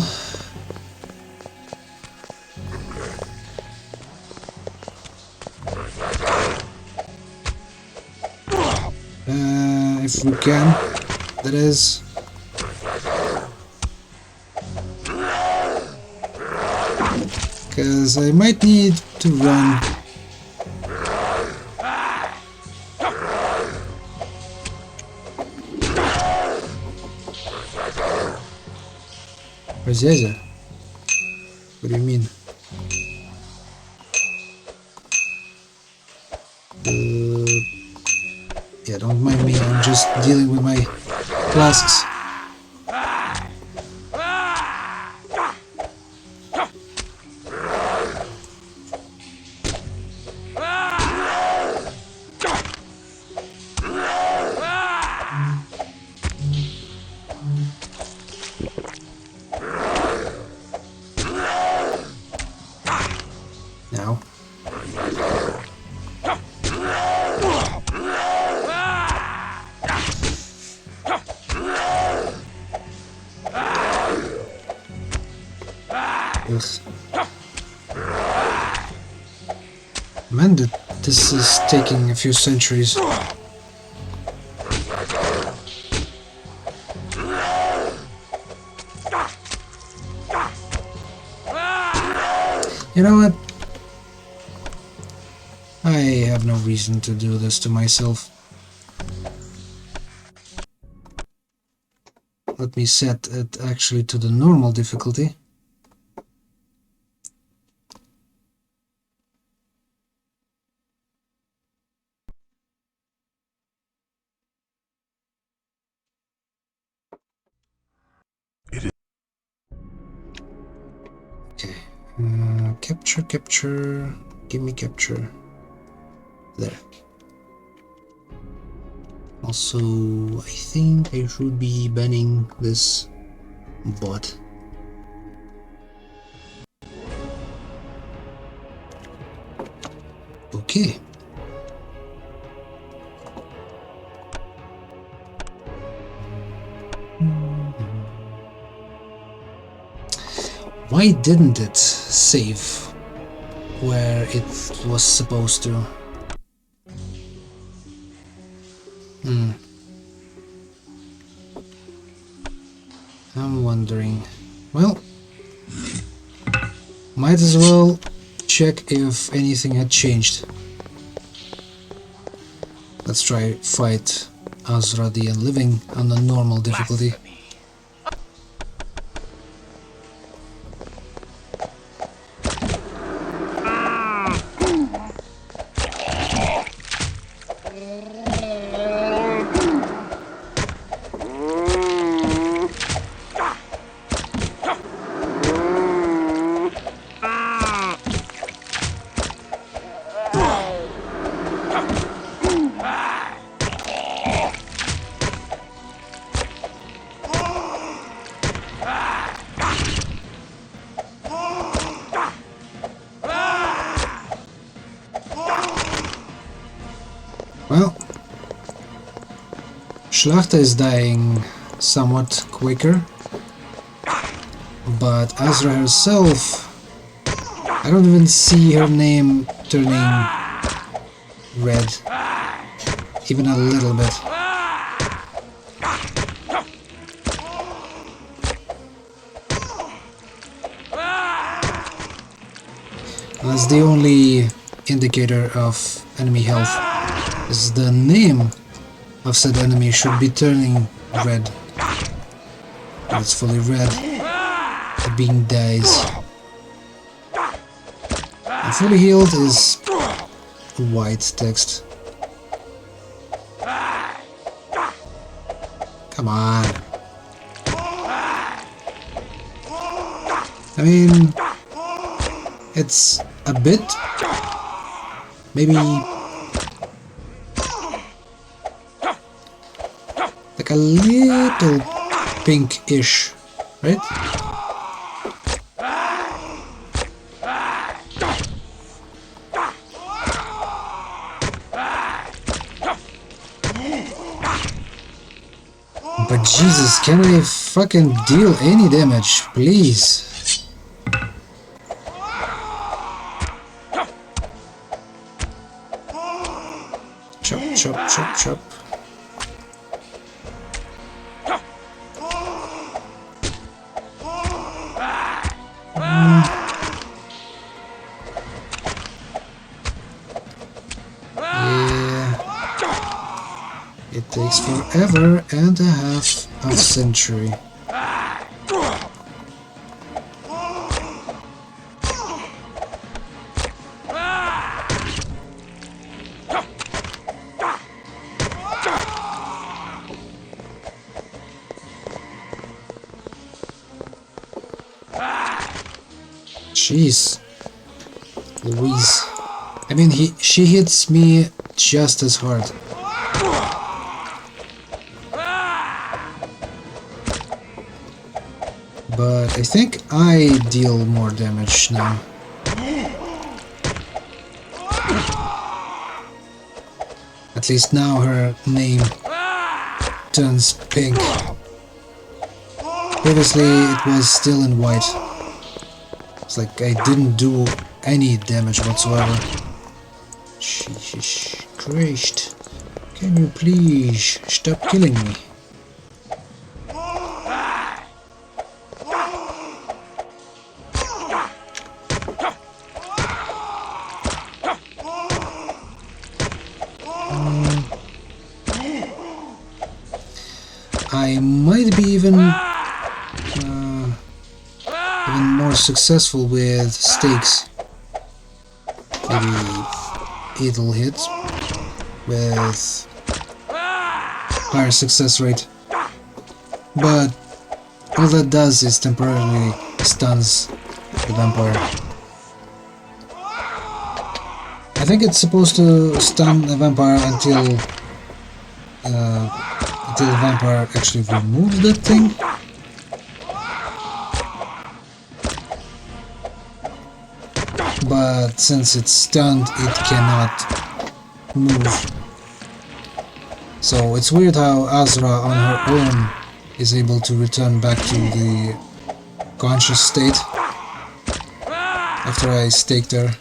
If we can, that is. Because I might need to run. Where's Yaza? What do you mean? Yeah, don't mind me, I'm just dealing with my flasks. Now. Man, this is taking a few centuries. You know what? I have no reason to do this to myself. Let me set it actually to the normal difficulty. Okay, capture, give me capture. There. Also, I think I should be banning this bot. Okay. Why didn't it save where it was supposed to? I'm wondering. Well, might as well check if anything had changed. Let's try fight Azra the Unliving on the normal difficulty. Well, Schlachter is dying somewhat quicker, but Azra herself, I don't even see her name turning red, even a little bit. That's the only indicator of enemy health, is the name of said enemy should be turning red. When it's fully red, the being dies. And fully healed is white text. Come on. I mean, it's a bit, maybe like a little pinkish, right? But Jesus, can I fucking deal any damage, please? Chop, chop, chop, chop. It takes forever and a half a century. Jeez. Louise. I mean, she hits me just as hard. But I think I deal more damage now. At least now her name turns pink. Previously it was still in white. It's like I didn't do any damage whatsoever. Jesus Christ. Can you please stop killing me? I might be even more successful with stakes. Maybe it'll hit with higher success rate. But all that does is temporarily stuns the vampire. I think it's supposed to stun the vampire until the vampire actually removes that thing. But since it's stunned, it cannot move. So it's weird how Azra on her own is able to return back to the conscious state after I staked her.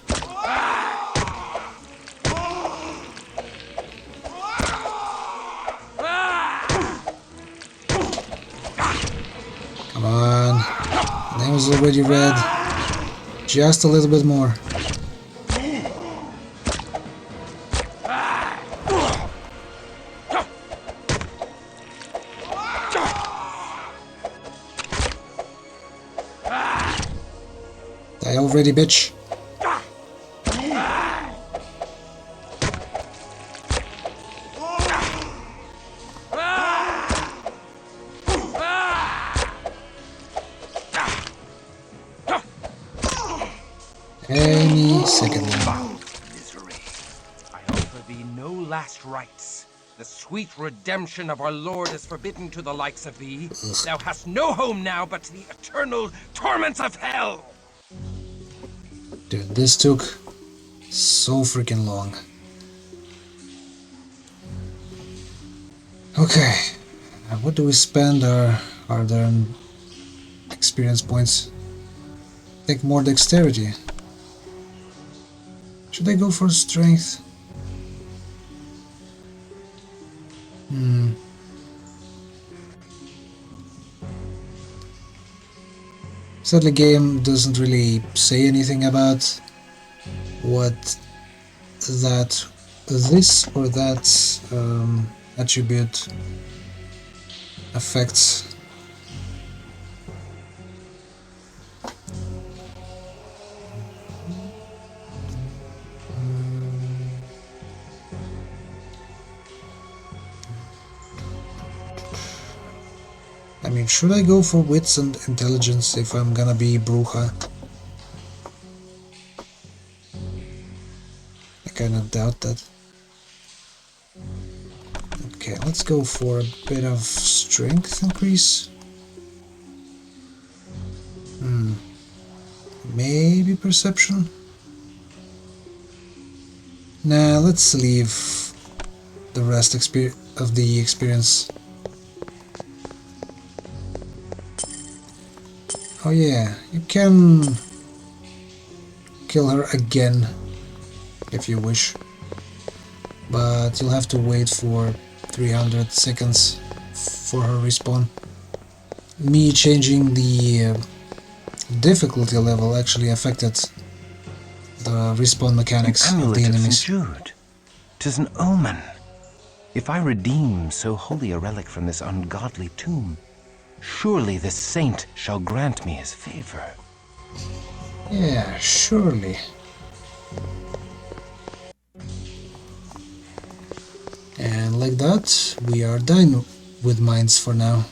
Come on, the name is already red. Just a little bit more. Die already, bitch. Any second now. Misery. I offer thee no last rites. The sweet redemption of our Lord is forbidden to the likes of thee. Thou hast no home now but the eternal torments of hell. Dude, this took so freaking long. Okay, what do we spend our hard-earned experience points? I think more dexterity. Should I go for strength? Sadly, game doesn't really say anything about what this or that attribute affects. I mean, should I go for wits and intelligence if I'm gonna be Bruja? I kinda doubt that. Okay, let's go for a bit of strength increase. Maybe perception? Nah, let's leave the rest of the experience. Oh yeah, you can kill her again if you wish, but you'll have to wait for 300 seconds for her respawn. Me changing the difficulty level actually affected the respawn mechanics of the enemies. St. Jude. 'Tis an omen. If I redeem so holy a relic from this ungodly tomb, surely this saint shall grant me his favor. Yeah, surely. And like that, we are done with mines for now.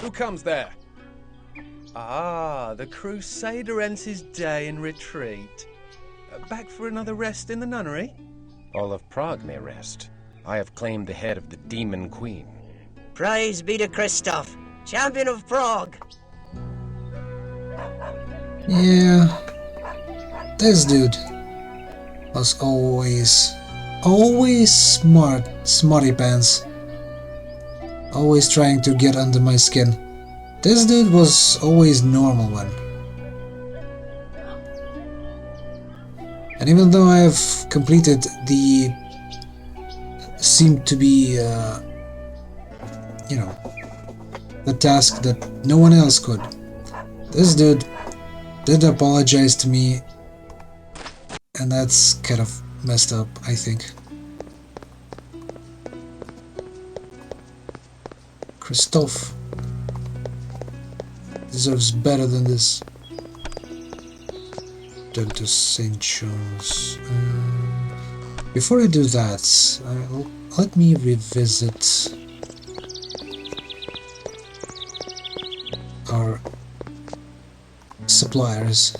Who comes there? Ah, the Crusader ends his day in retreat. Back for another rest in the nunnery? All of Prague may rest. I have claimed the head of the Demon Queen. Praise be to Christoph, champion of Prague. Yeah, this dude was always smarty pants. Always trying to get under my skin. This dude was always normal one. And even though I have completed the seemed to be the task that no one else could, this dude did apologize to me, and that's kind of messed up, I think. Christoph deserves better than this. Turn to St. John's. Before I do that, let me revisit our suppliers.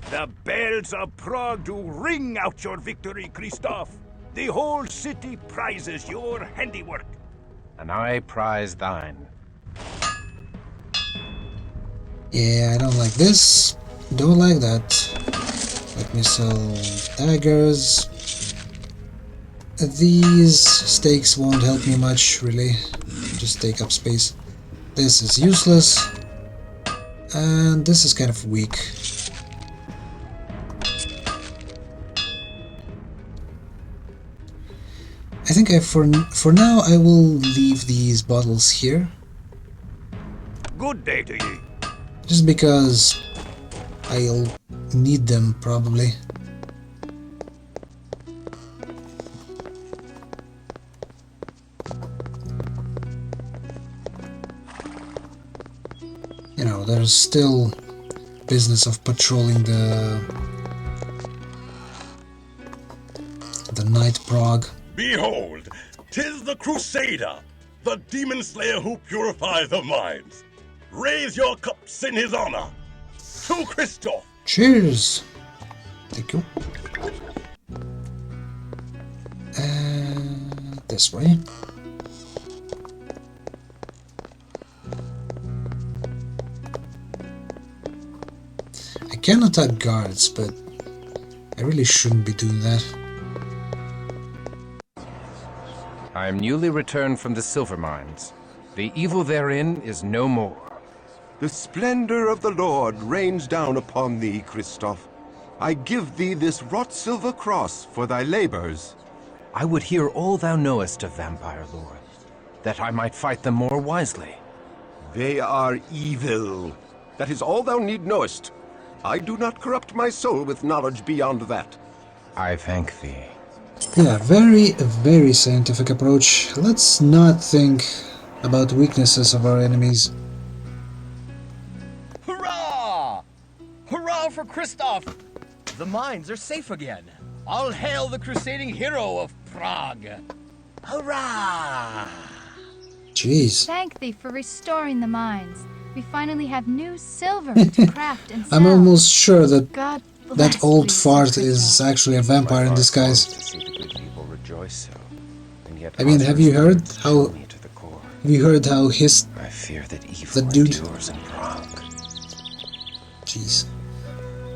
The bells of Prague do ring out your victory, Christoph. The whole city prizes your handiwork. And I prize thine. Yeah, I don't like this. Don't like that. Let me sell daggers. These stakes won't help me much, really. Just take up space. This is useless. And this is kind of weak. I think for now I will leave these bottles here. Good day to ye. Just because I'll need them probably. You know, there's still business of patrolling the night Prague. Behold, 'tis the Crusader, the demon slayer who purifies the minds. Raise your cups in his honor. To Christoph. Cheers! Thank you. This way. I can attack guards, but I really shouldn't be doing that. I am newly returned from the silver mines. The evil therein is no more. The splendor of the Lord rains down upon thee, Christoph. I give thee this wrought silver cross for thy labors. I would hear all thou knowest of vampire lore, that I might fight them more wisely. They are evil. That is all thou need knowest. I do not corrupt my soul with knowledge beyond that. I thank thee. Yeah, very scientific approach. Let's not think about weaknesses of our enemies. Hurrah! Hurrah for Christoph! The mines are safe again. All hail the crusading hero of Prague! Hurrah! Jeez. Thank thee for restoring the mines. We finally have new silver to craft and sell. I'm almost sure that God that old fart is actually a vampire in disguise. I mean, have you heard how his I fear that evil the dude? endures in Prague. Jeez,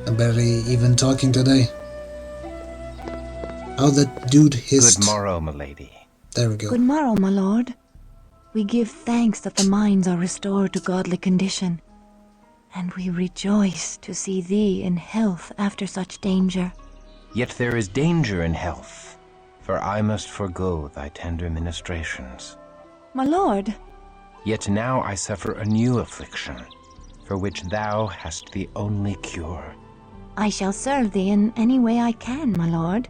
I'm barely even talking today. How that dude hissed. Good morrow, milady. There we go. Good morrow, my lord. We give thanks that the mines are restored to godly condition, and we rejoice to see thee in health after such danger. Yet there is danger in health, for I must forego thy tender ministrations. My lord, Yet now I suffer a new affliction, for which thou hast the only cure. I shall serve thee in any way I can, my lord.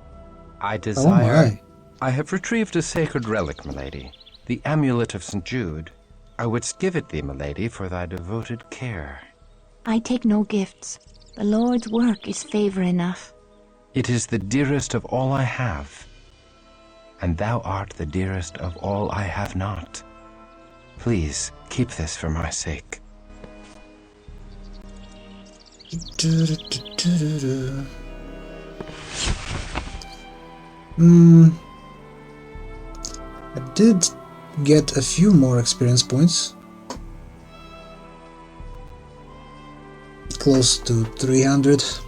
I desire... my. I have retrieved a sacred relic, milady, the amulet of St. Jude. I wouldst give it thee, milady, for thy devoted care. I take no gifts. The Lord's work is favor enough. It is the dearest of all I have, and thou art the dearest of all I have not. Please, keep this for my sake. I did get a few more experience points. Close to 300. So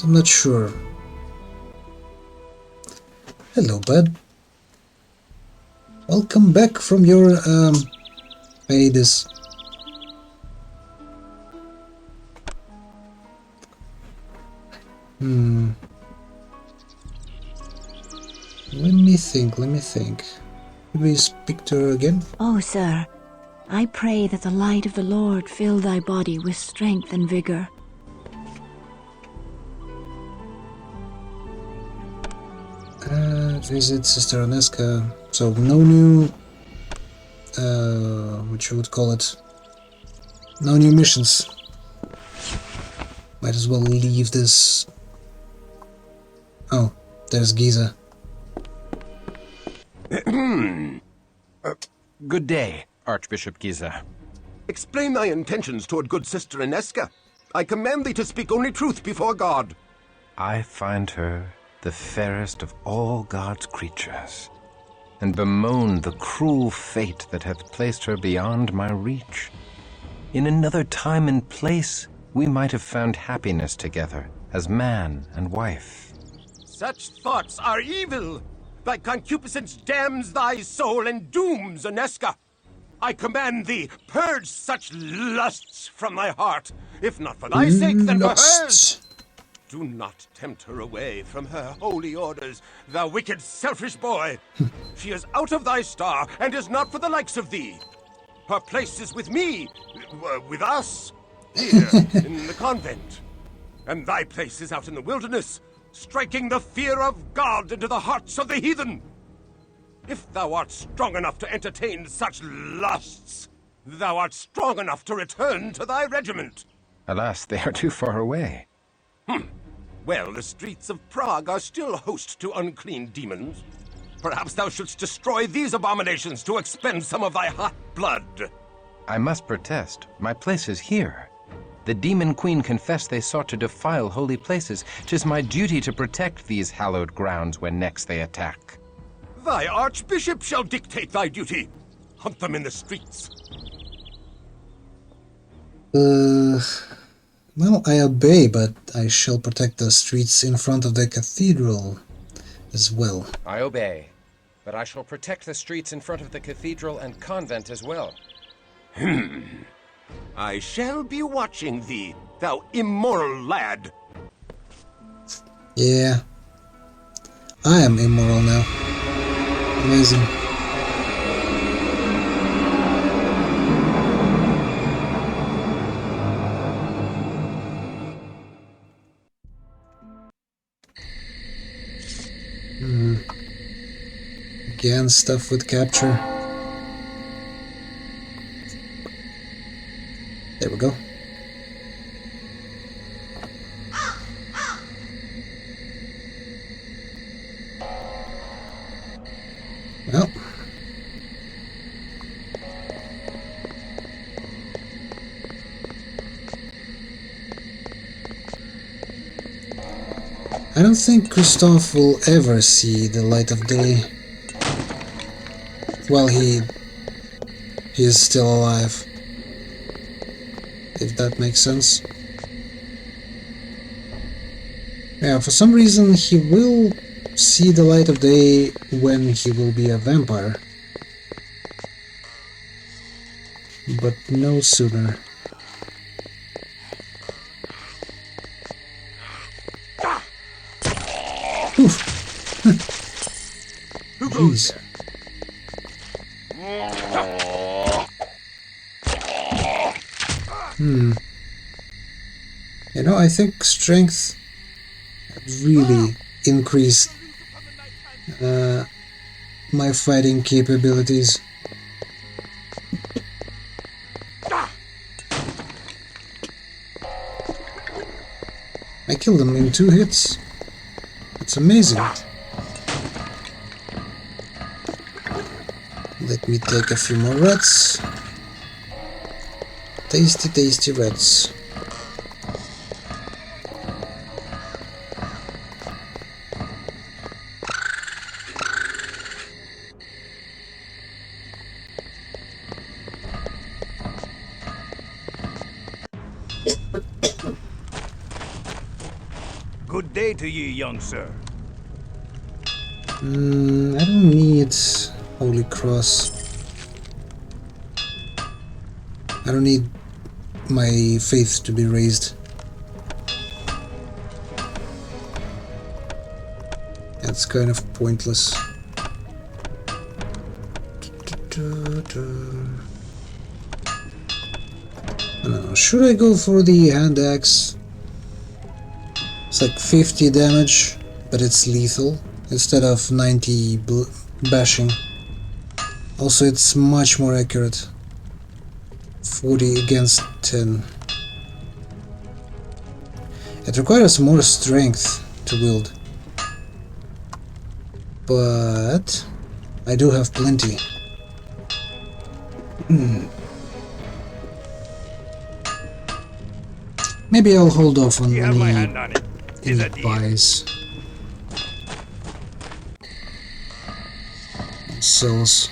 I'm not sure. Hello, bud. Welcome back from your hiatus. Let me think. Did we speak to her again? Oh, sir, I pray that the light of the Lord fill thy body with strength and vigor. Visit Sister Oneska. So no new, what you would call it, no new missions. Might as well leave this. Oh, there's Giza. Good day, Archbishop Giza. Explain thy intentions toward good Sister Ineska. I command thee to speak only truth before God. I find her the fairest of all God's creatures, and bemoan the cruel fate that hath placed her beyond my reach. In another time and place, we might have found happiness together as man and wife. Such thoughts are evil. Thy concupiscence damns thy soul and dooms Ineska. I command thee, purge such lusts from thy heart, if not for thy sake, then for hers. Do not tempt her away from her holy orders, thou wicked, selfish boy. She is out of thy star, and is not for the likes of thee. Her place is with me, with us, here in the convent. And thy place is out in the wilderness, striking the fear of God into the hearts of the heathen. If thou art strong enough to entertain such lusts, thou art strong enough to return to thy regiment. Alas, they are too far away. Well, the streets of Prague are still host to unclean demons. Perhaps thou shouldst destroy these abominations to expend some of thy hot blood. I must protest. My place is here. The demon queen confessed they sought to defile holy places. 'Tis my duty to protect these hallowed grounds when next they attack. Thy archbishop shall dictate thy duty. Hunt them in the streets. Well, I obey, but I shall protect the streets in front of the cathedral as well. I obey, but I shall protect the streets in front of the cathedral and convent as well. I shall be watching thee, thou immoral lad. Yeah. I am immoral now. Amazing. Again, stuff with capture. There we go. Well. I don't think Christoph will ever see the light of day. Well, he is still alive. If that makes sense. Yeah, for some reason he will see the light of day when he will be a vampire. But no sooner. Who goes there? You know, I think strength really increased my fighting capabilities. I killed him in 2 hits. It's amazing. Let me take a few more rats. Tasty, tasty rats. Good day to ye, young sir. I don't need Holy Cross. I don't need my faith to be raised. That's kind of pointless. I don't know, should I go for the hand axe? It's like 50 damage, but it's lethal instead of 90 bashing. Also, it's much more accurate. 40 against 10. It requires more strength to wield. But I do have plenty. Maybe I'll hold off on any buys. Sells.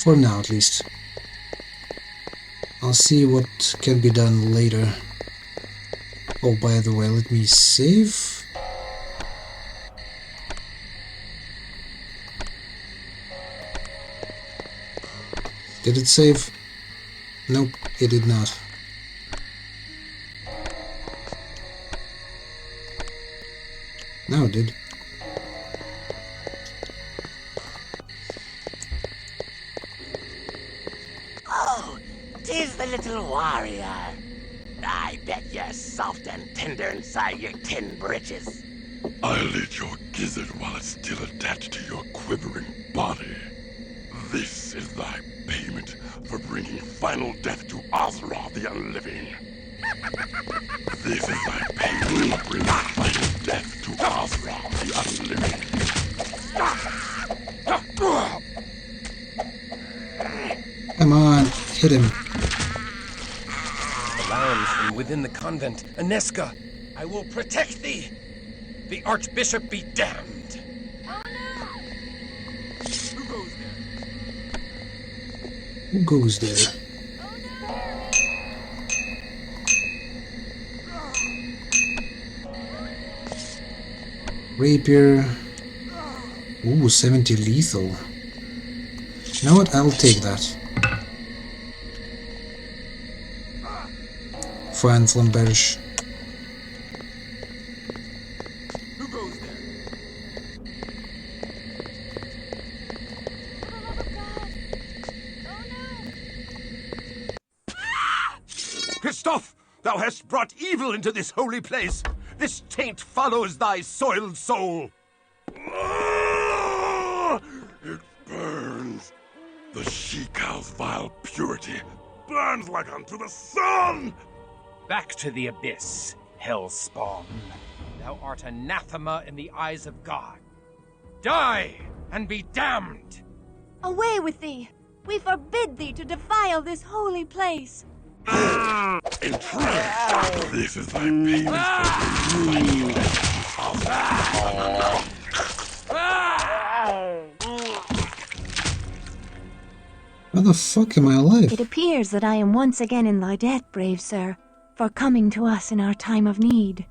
For now, at least. I'll see what can be done later. Oh, by the way, let me save. Did it save? Nope, it did not. Now it did. Oh, 'tis the little warrior. I bet you're soft and tender inside your tin britches. I'll eat your gizzard while it's still attached to your quivering body. This is thy payment for bringing final death to Azra the Unliving. This is thy payment for bringing final death to Azra the Unliving. Come on, hit him. Alarms from within the convent. Aneska, I will protect thee. The Archbishop be damned. Who goes there? Rapier. Ooh, 70 lethal. You know what? I'll take that. Fine, Flamberge. Christoph, thou hast brought evil into this holy place. This taint follows thy soiled soul. It burns. The she-cow's vile purity burns like unto the sun. Back to the abyss, hellspawn. Thou art anathema in the eyes of God. Die and be damned! Away with thee! We forbid thee to defile this holy place! Entranced! This is thy payment for bringing How the fuck am I alive? It appears that I am once again in thy debt, brave sir, for coming to us in our time of need.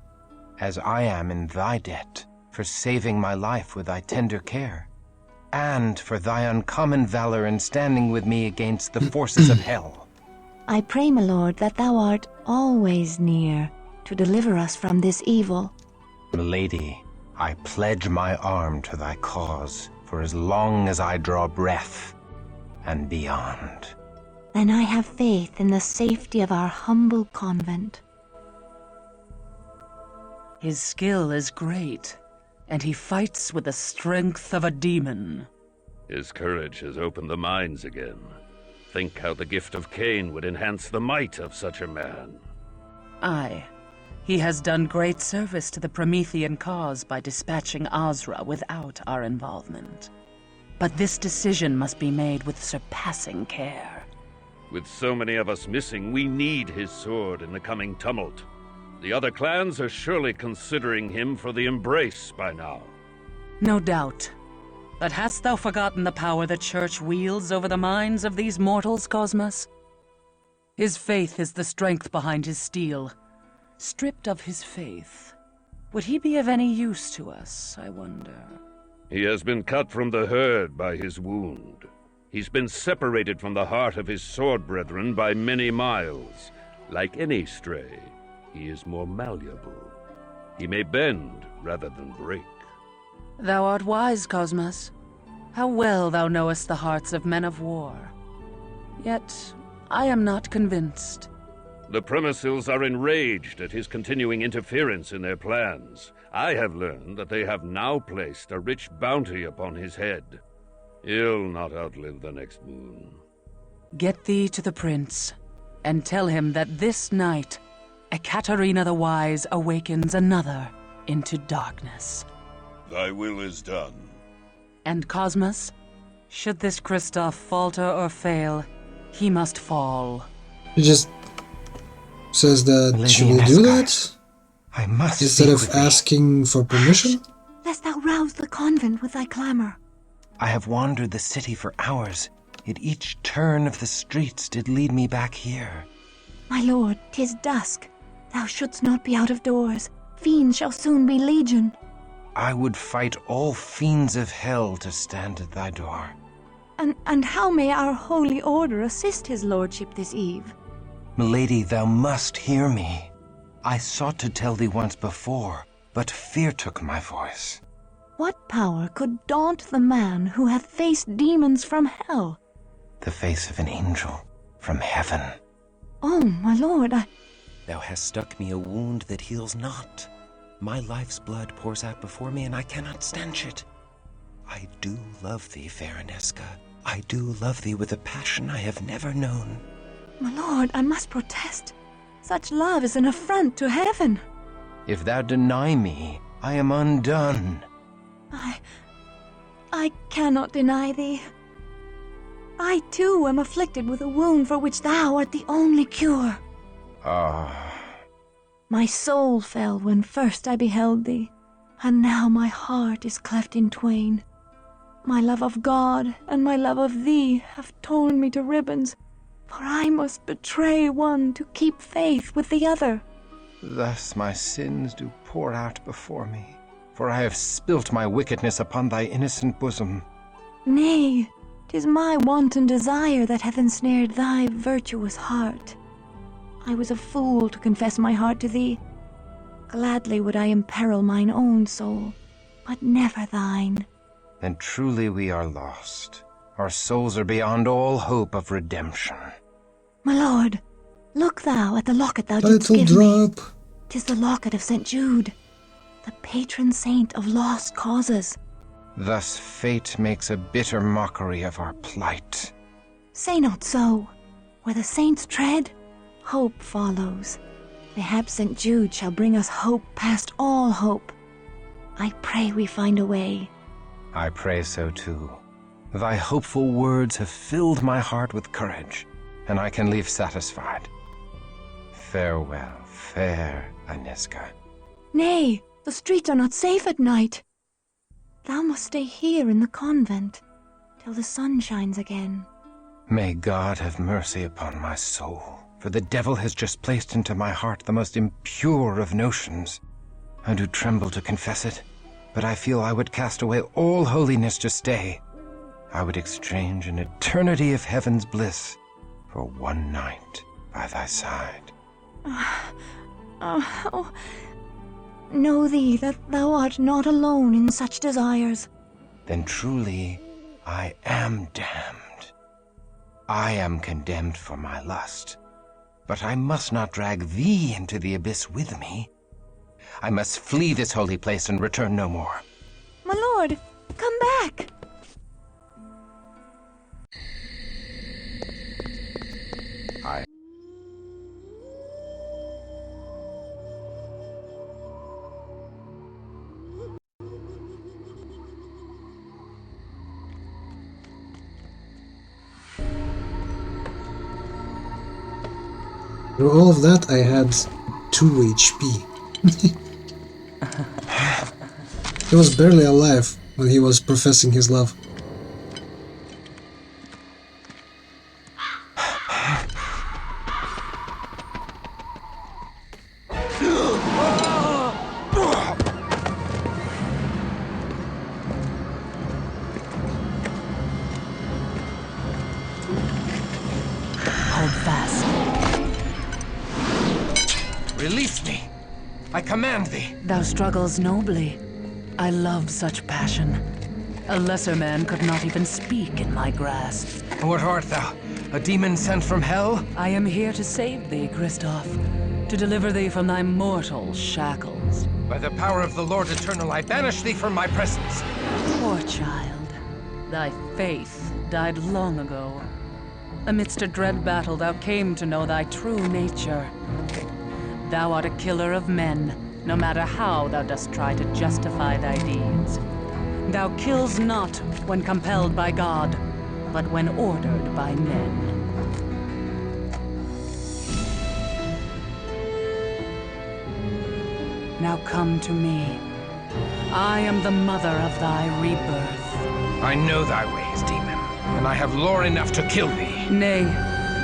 As I am in thy debt, for saving my life with thy tender care, and for thy uncommon valor in standing with me against the forces of hell. I pray, my lord, that thou art always near to deliver us from this evil. Milady, I pledge my arm to thy cause for as long as I draw breath and beyond. Then I have faith in the safety of our humble convent. His skill is great, and he fights with the strength of a demon. His courage has opened the minds again. Think how the gift of Cain would enhance the might of such a man. Aye. He has done great service to the Promethean cause by dispatching Azra without our involvement. But this decision must be made with surpassing care. With so many of us missing, we need his sword in the coming tumult. The other clans are surely considering him for the embrace by now. No doubt. But hast thou forgotten the power the Church wields over the minds of these mortals, Cosmos? His faith is the strength behind his steel. Stripped of his faith, would he be of any use to us, I wonder? He has been cut from the herd by his wound. He's been separated from the heart of his sword brethren by many miles. Like any stray, he is more malleable. He may bend rather than break. Thou art wise, Cosmos. How well thou knowest the hearts of men of war. Yet, I am not convinced. The Premicils are enraged at his continuing interference in their plans. I have learned that they have now placed a rich bounty upon his head. He'll not outlive the next moon. Get thee to the prince, and tell him that this night, Ekaterina the Wise awakens another into darkness. Thy will is done. And Cosmos, should this Christoph falter or fail, he must fall. He just says that Lady she will do that? I must instead of asking for permission? Lest thou rouse the convent with thy clamor. I have wandered the city for hours, yet each turn of the streets did lead me back here. My lord, 'tis dusk. Thou shouldst not be out of doors. Fiends shall soon be legion. I would fight all fiends of hell to stand at thy door. And how may our holy order assist his lordship this eve? Milady, thou must hear me. I sought to tell thee once before, but fear took my voice. What power could daunt the man who hath faced demons from hell? The face of an angel from heaven. Oh, my lord, Thou hast struck me a wound that heals not. My life's blood pours out before me, and I cannot stanch it. I do love thee, fair Aneska. I do love thee with a passion I have never known. My lord, I must protest. Such love is an affront to heaven. If thou deny me, I am undone. I cannot deny thee. I too am afflicted with a wound for which thou art the only cure. My soul fell when first I beheld thee, and now my heart is cleft in twain. My love of God and my love of thee have torn me to ribbons, for I must betray one to keep faith with the other. Thus my sins do pour out before me, for I have spilt my wickedness upon thy innocent bosom. Nay, 'tis my wanton desire that hath ensnared thy virtuous heart. I was a fool to confess my heart to thee. Gladly would I imperil mine own soul, but never thine. Then truly we are lost. Our souls are beyond all hope of redemption. My lord, look thou at the locket thou didst give me. 'Tis the locket of St. Jude, the patron saint of lost causes. Thus fate makes a bitter mockery of our plight. Say not so. Where the saints tread, hope follows. Mayhap St. Jude shall bring us hope past all hope. I pray we find a way. I pray so too. Thy hopeful words have filled my heart with courage, and I can leave satisfied. Farewell, fair Aniska. Nay, the streets are not safe at night. Thou must stay here in the convent till the sun shines again. May God have mercy upon my soul, for the devil has just placed into my heart the most impure of notions. I do tremble to confess it, but I feel I would cast away all holiness to stay. I would exchange an eternity of heaven's bliss for one night by thy side. Know thee that thou art not alone in such desires. Then truly I am damned. I am condemned for my lust, but I must not drag thee into the abyss with me. I must flee this holy place and return no more. My lord, come back! Through all of that, I had 2 HP. He was barely alive when he was professing his love. Hold fast. Release me! I command thee! Thou struggles nobly. I love such passion. A lesser man could not even speak in my grasp. What art thou? A demon sent from hell? I am here to save thee, Christoph. To deliver thee from thy mortal shackles. By the power of the Lord Eternal, I banish thee from my presence. Poor child. Thy faith died long ago. Amidst a dread battle, thou came to know thy true nature. Thou art a killer of men, no matter how thou dost try to justify thy deeds. Thou kills not when compelled by God, but when ordered by men. Now come to me. I am the mother of thy rebirth. I know thy ways, demon, and I have lore enough to kill thee. Nay,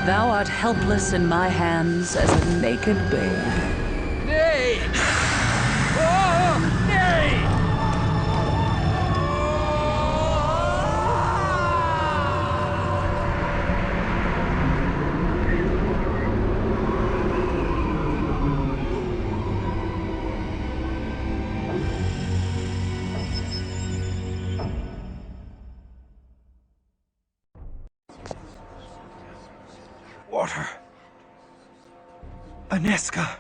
thou art helpless in my hands as a naked babe. Nay! Oh, nay! Water. Aniska.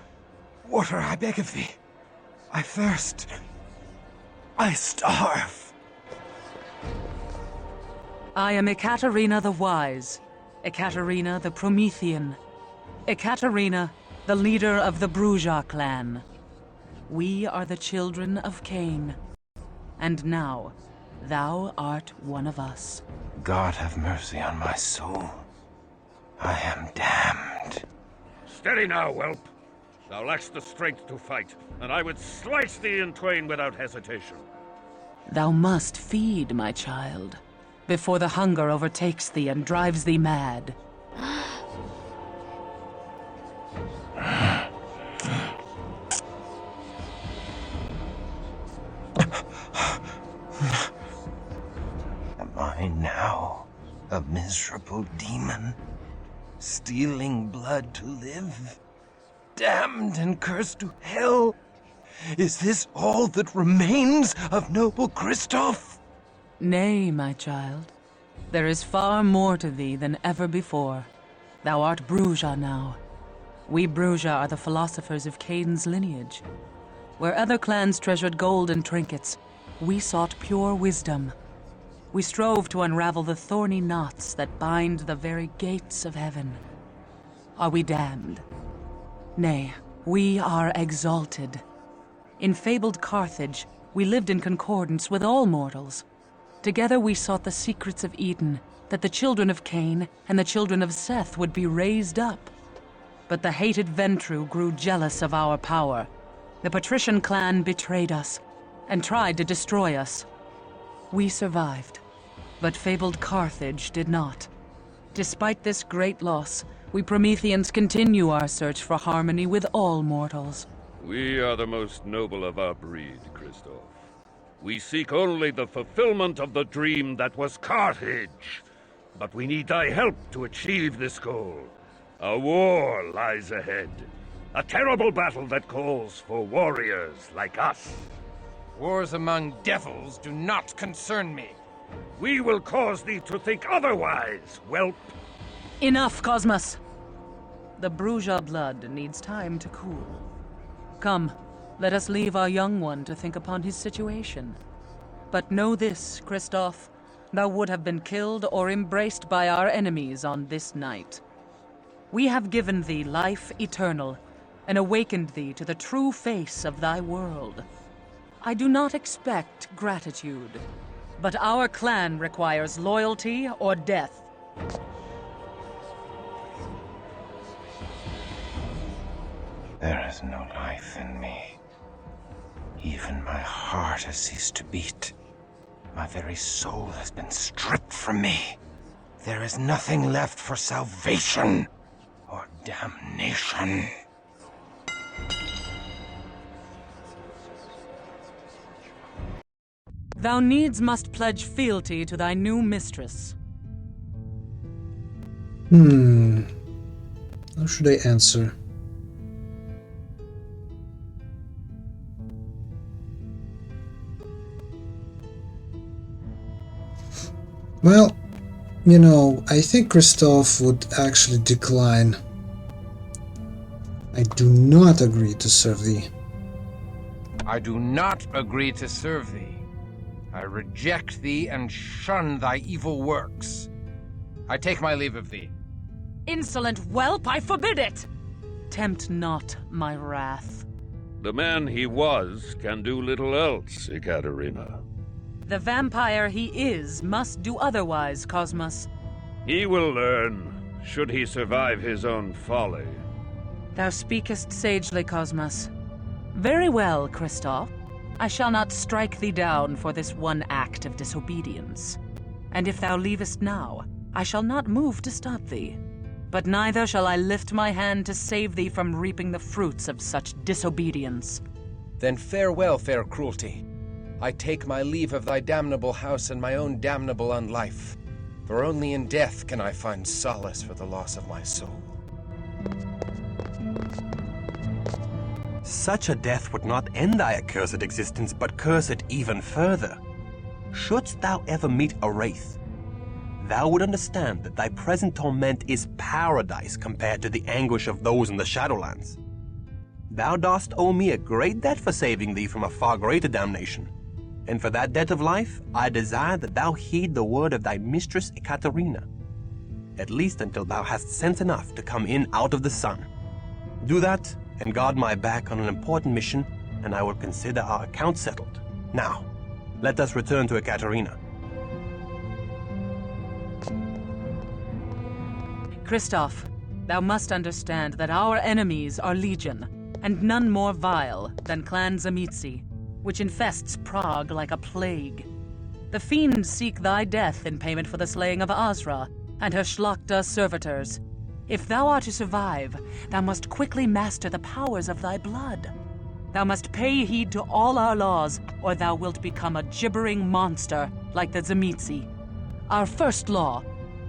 Water, I beg of thee. I thirst. I starve. I am Ekaterina the Wise, Ekaterina the Promethean, Ekaterina, the leader of the Bruja clan. We are the children of Cain, and now thou art one of us. God have mercy on my soul. I am damned. Steady now, whelp. Thou lackst the strength to fight, and I would slice thee in twain without hesitation. Thou must feed, my child, before the hunger overtakes thee and drives thee mad. Am I now a miserable demon, stealing blood to live? Damned and cursed to hell? Is this all that remains of noble Christoph? Nay, my child. There is far more to thee than ever before. Thou art Bruja now. We Bruja are the philosophers of Cain's lineage. Where other clans treasured gold and trinkets, we sought pure wisdom. We strove to unravel the thorny knots that bind the very gates of heaven. Are we damned? Nay, we are exalted. In fabled Carthage, we lived in concordance with all mortals. Together we sought the secrets of Eden, that the children of Cain and the children of Seth would be raised up. But the hated Ventru grew jealous of our power. The patrician clan betrayed us and tried to destroy us. We survived, but fabled Carthage did not. Despite this great loss, we Prometheans continue our search for harmony with all mortals. We are the most noble of our breed, Christoph. We seek only the fulfillment of the dream that was Carthage. But we need thy help to achieve this goal. A war lies ahead. A terrible battle that calls for warriors like us. Wars among devils do not concern me. We will cause thee to think otherwise, whelp. Enough, Cosmos! The Bruja blood needs time to cool. Come, let us leave our young one to think upon his situation. But know this, Christoph, thou would have been killed or embraced by our enemies on this night. We have given thee life eternal, and awakened thee to the true face of thy world. I do not expect gratitude, but our clan requires loyalty or death. There is no life in me. Even my heart has ceased to beat. My very soul has been stripped from me. There is nothing left for salvation or damnation. Thou needs must pledge fealty to thy new mistress. How should I answer? Well, you know, I think Christoph would actually decline. I do not agree to serve thee. I do not agree to serve thee. I reject thee and shun thy evil works. I take my leave of thee. Insolent whelp, I forbid it! Tempt not my wrath. The man he was can do little else, Ekaterina. The vampire he is must do otherwise, Cosmos. He will learn, should he survive his own folly. Thou speakest sagely, Cosmos. Very well, Christoph. I shall not strike thee down for this one act of disobedience. And if thou leavest now, I shall not move to stop thee. But neither shall I lift my hand to save thee from reaping the fruits of such disobedience. Then farewell, fair cruelty. I take my leave of thy damnable house and my own damnable unlife. For only in death can I find solace for the loss of my soul. Such a death would not end thy accursed existence, but curse it even further. Shouldst thou ever meet a wraith, thou would understand that thy present torment is paradise compared to the anguish of those in the Shadowlands. Thou dost owe me a great debt for saving thee from a far greater damnation. And for that debt of life, I desire that thou heed the word of thy mistress Ekaterina, at least until thou hast sense enough to come in out of the sun. Do that, and guard my back on an important mission, and I will consider our account settled. Now, let us return to Ekaterina. Kristoff, thou must understand that our enemies are legion, and none more vile than Clan Zamitzi, which infests Prague like a plague. The fiends seek thy death in payment for the slaying of Azra and her Shlachta servitors. If thou art to survive, thou must quickly master the powers of thy blood. Thou must pay heed to all our laws, or thou wilt become a gibbering monster like the Zamitzi. Our first law...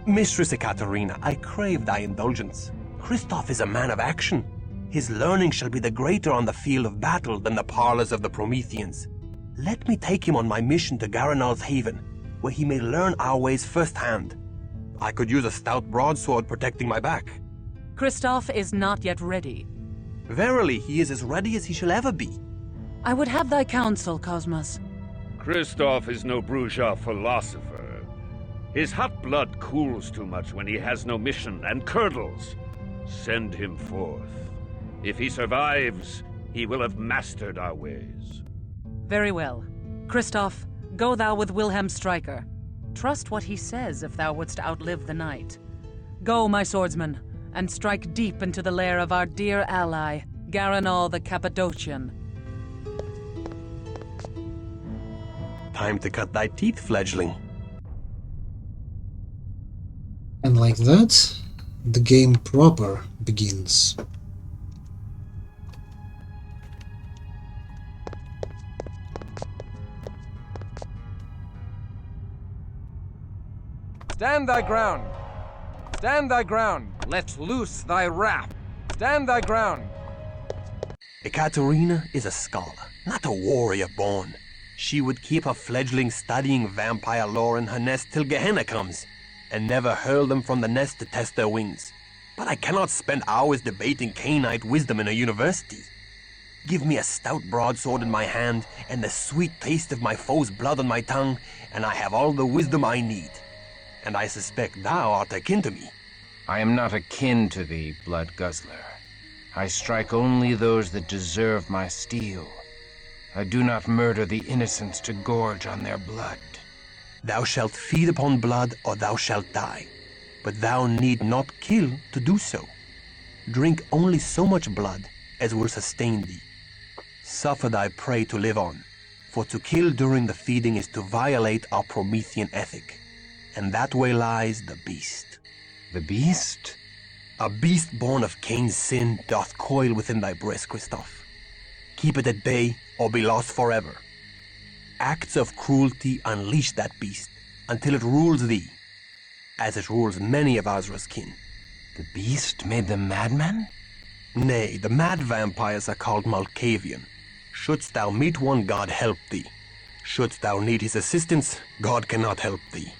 Mistress Ekaterina, I crave thy indulgence. Kristoff is a man of action. His learning shall be the greater on the field of battle than the parlors of the Prometheans. Let me take him on my mission to Garanal's haven, where he may learn our ways firsthand. I could use a stout broadsword protecting my back. Kristoff is not yet ready. Verily, he is as ready as he shall ever be. I would have thy counsel, Cosmos. Kristoff is no bourgeois philosopher. His hot blood cools too much when he has no mission and curdles. Send him forth. If he survives, he will have mastered our ways. Very well. Kristoff, go thou with Wilhelm Stryker. Trust what he says if thou wouldst outlive the night. Go, my swordsman, and strike deep into the lair of our dear ally, Garanal the Cappadocian. Time to cut thy teeth, fledgling. And like that, the game proper begins. Stand thy ground! Stand thy ground! Let loose thy wrath! Stand thy ground! Ekaterina is a scholar, not a warrior born. She would keep her fledgling studying vampire lore in her nest till Gehenna comes, and never hurl them from the nest to test their wings. But I cannot spend hours debating Cainite wisdom in a university. Give me a stout broadsword in my hand, and the sweet taste of my foe's blood on my tongue, and I have all the wisdom I need. And I suspect thou art akin to me. I am not akin to thee, blood guzzler. I strike only those that deserve my steel. I do not murder the innocents to gorge on their blood. Thou shalt feed upon blood, or thou shalt die. But thou need not kill to do so. Drink only so much blood as will sustain thee. Suffer thy prey to live on, for to kill during the feeding is to violate our Promethean ethic. And that way lies the beast. The beast? A beast born of Cain's sin doth coil within thy breast, Kristoff. Keep it at bay, or be lost forever. Acts of cruelty unleash that beast until it rules thee, as it rules many of Azra's kin. The beast made them madmen? Nay, the mad vampires are called Malkavian. Shouldst thou meet one, God help thee. Shouldst thou need his assistance, God cannot help thee.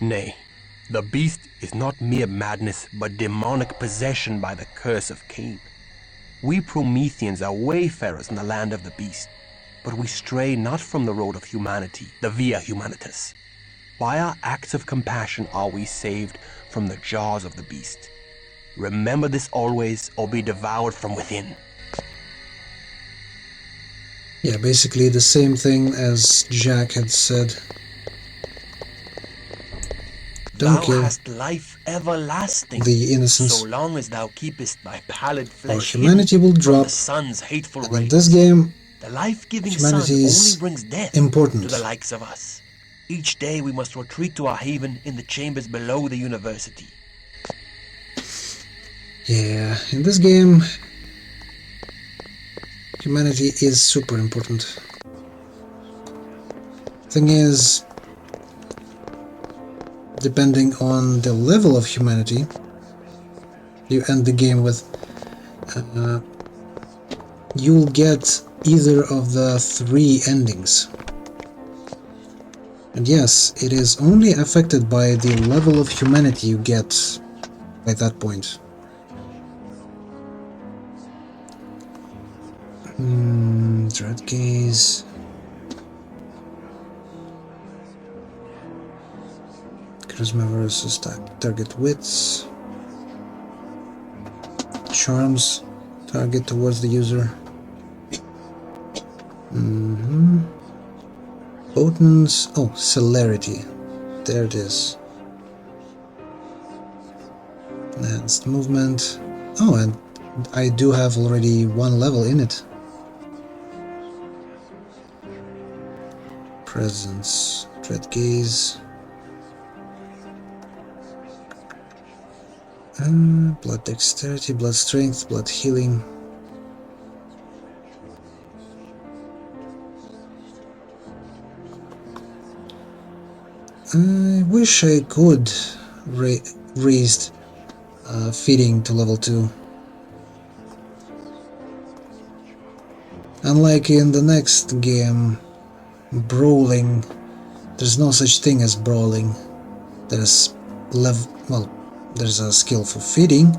Nay, the beast is not mere madness, but demonic possession by the curse of Cain. We Prometheans are wayfarers in the land of the beast, but we stray not from the road of humanity, the Via Humanitas. By our acts of compassion are we saved from the jaws of the beast. Remember this always, or be devoured from within. Yeah, basically the same thing as Jack had said. Don't Thou kill hast life everlasting, the innocents, so long as thou keepest thy pallid or flesh humanity will hidden from drop. the sun's hateful And in rays. this game, The life-giving sun humanity is only brings death important. to the likes of us. Each day we must retreat to our haven in the chambers below the university. Yeah, in this game, humanity is super important. Thing is, depending on the level of humanity, you end the game with you'll get either of the 3 endings. And yes, it is only affected by the level of humanity you get by that point. Dreadgaze. Charisma versus target wits. Charms, target towards the user. Potence, oh, celerity. There it is. Enhanced movement. Oh, and I do have already one level in it. Presence, dread gaze. Blood dexterity, blood strength, blood healing. I wish I could raise feeding to level 2. Unlike in the next game, brawling, there's no such thing as brawling. There's there's a skill for feeding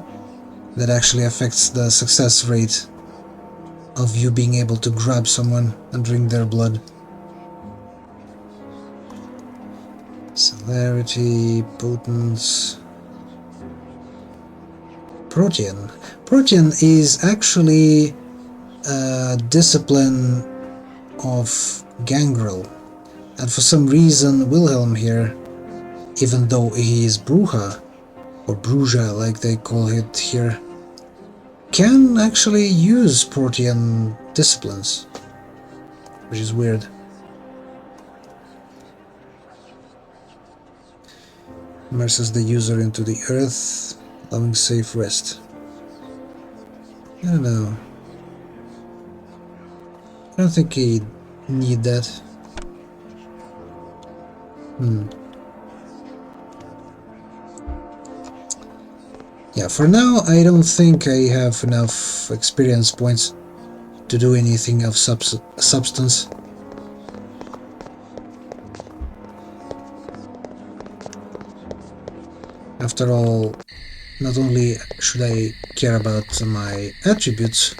that actually affects the success rate of you being able to grab someone and drink their blood. Celerity, potence. Protean. Protean is actually a discipline of Gangrel, and for some reason Wilhelm here, even though he is Bruja, or Bruja like they call it here, can actually use Protean disciplines, which is weird. Immerses the user into the earth, allowing safe rest. I don't know. I don't think he'd need that. Yeah, for now I don't think I have enough experience points to do anything of substance. After all, not only should I care about my attributes,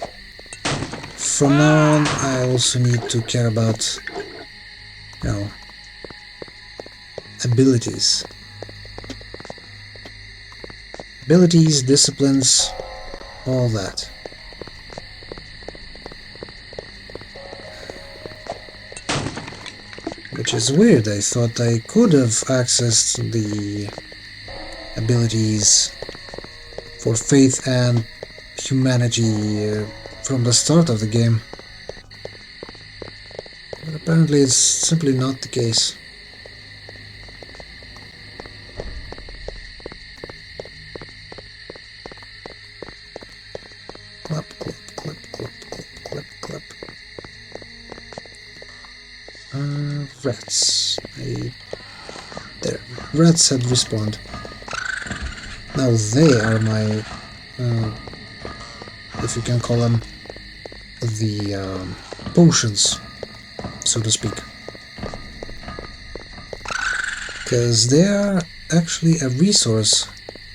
from now on I also need to care about, you know, abilities. Abilities, disciplines, all that. Which is weird, I thought I could have accessed the abilities for faith and humanity from the start of the game. But apparently it's simply not the case. Clap, clap, clap, clap, clap, clap, clap. Rats. There. Rats had respawned. Now they are my, if you can call them, the potions, so to speak. Because they are actually a resource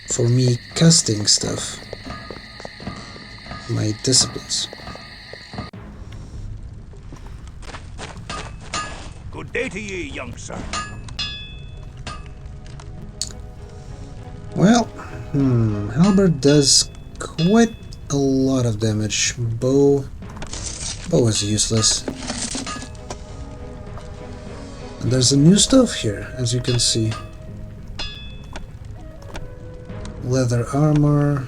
for me casting stuff. My disciplines. Good day to ye, young sir. Well, halberd does quite a lot of damage. Bow is useless. And there's some new stuff here, as you can see. Leather armor.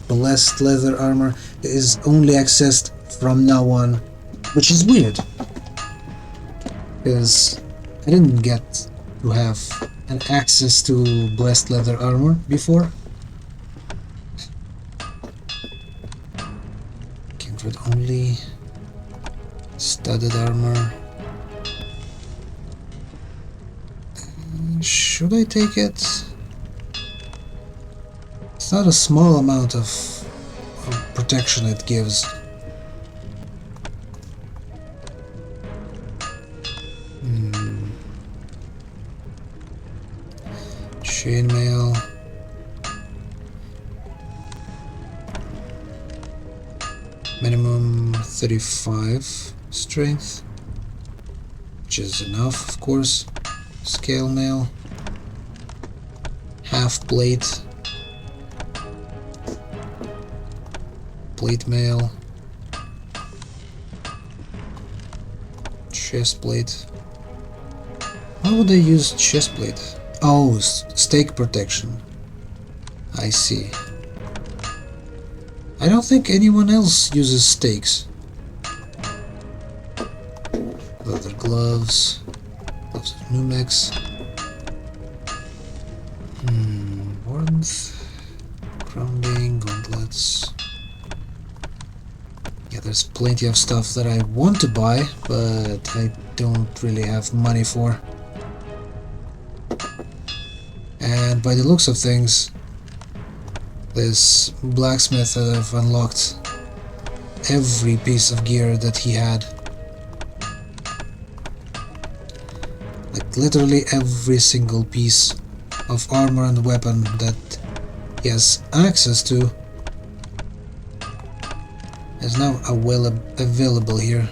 Blessed leather armor is only accessed from now on, which is weird, because I didn't get to have an access to blessed leather armor before. Kindred only, studded armor. Should I take it? It's not a small amount of protection it gives. Chainmail. Minimum 35 strength, which is enough, of course. Scale mail. half plate, plate mail, chest plate. Why would I use chest plate? Oh, stake protection. I see. I don't think anyone else uses stakes. Leather gloves, gloves of Numex. Warmth, grounding, gauntlets. Yeah, there's plenty of stuff that I want to buy, but I don't really have money for. And by the looks of things, this blacksmith have unlocked every piece of gear that he had. Like literally every single piece of armor and weapon that he has access to is now available here.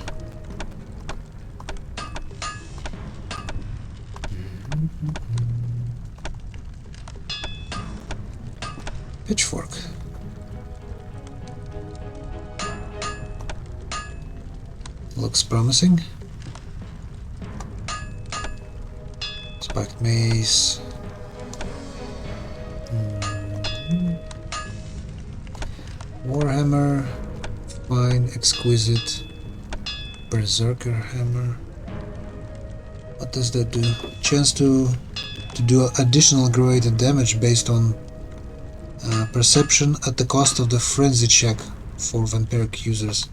Pitchfork. Looks promising. Spiked mace. Warhammer. Fine, exquisite. Berserker hammer. What does that do? Chance to do additional greater damage based on perception at the cost of the frenzy check for vampiric users.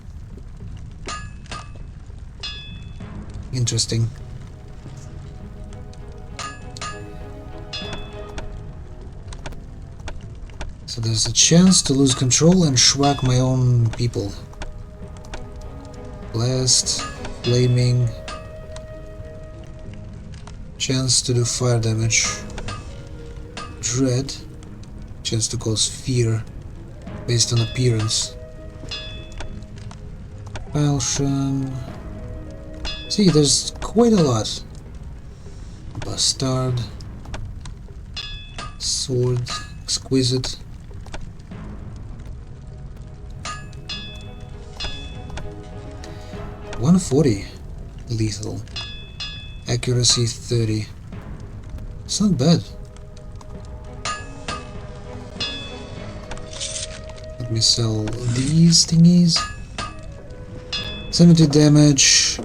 Interesting. So there's a chance to lose control and schwack my own people. Blast, flaming, chance to do fire damage. Dread, chance to cause fear based on appearance. Falchion. See, there's quite a lot. Bastard. Sword. Exquisite. $140 lethal. Accuracy 30. It's not bad. Let me sell these thingies. 70 damage,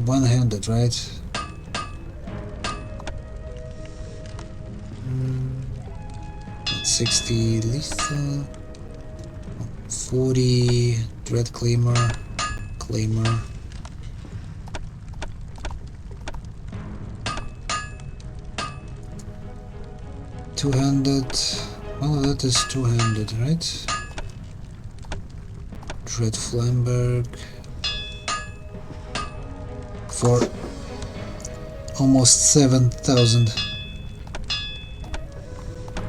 one-handed, right? 60 lethal, 40 dread claimer, claimer. Two-handed. Well, that is two-handed, right? Dread Flamberg. For almost 7,000.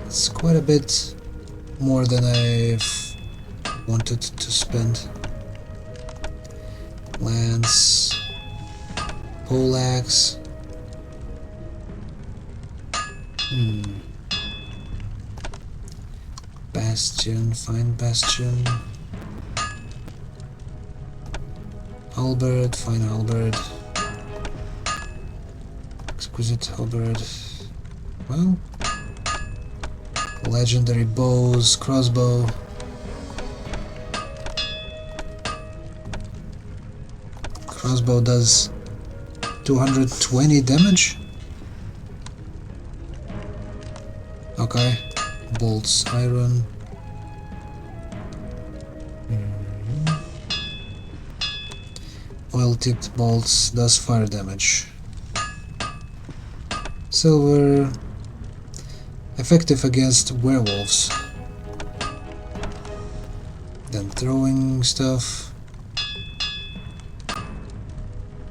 It's quite a bit more than I've wanted to spend. Lance, poleaxe. Bastion, fine bastion. Halberd, fine halberd. Exquisite halberd. Well, legendary bows, crossbow. Crossbow does 220 damage. Okay, bolts, iron. Oil-tipped bolts does fire damage. Silver, effective against werewolves. Then throwing stuff.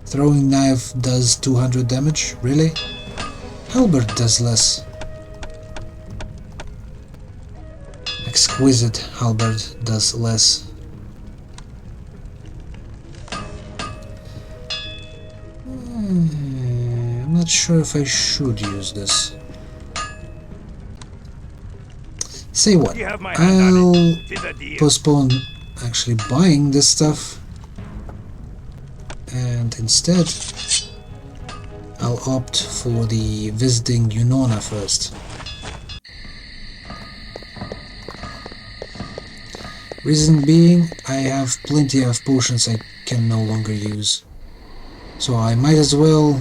Throwing knife does 200 damage, really? Halberd does less. Exquisite halberd does less. I'm not sure if I should use this. Say what? You have my hand on I'll it. 'Tis a deal. postpone actually buying this stuff, and instead I'll opt for the visiting Unona first. Reason being, I have plenty of potions I can no longer use, so I might as well,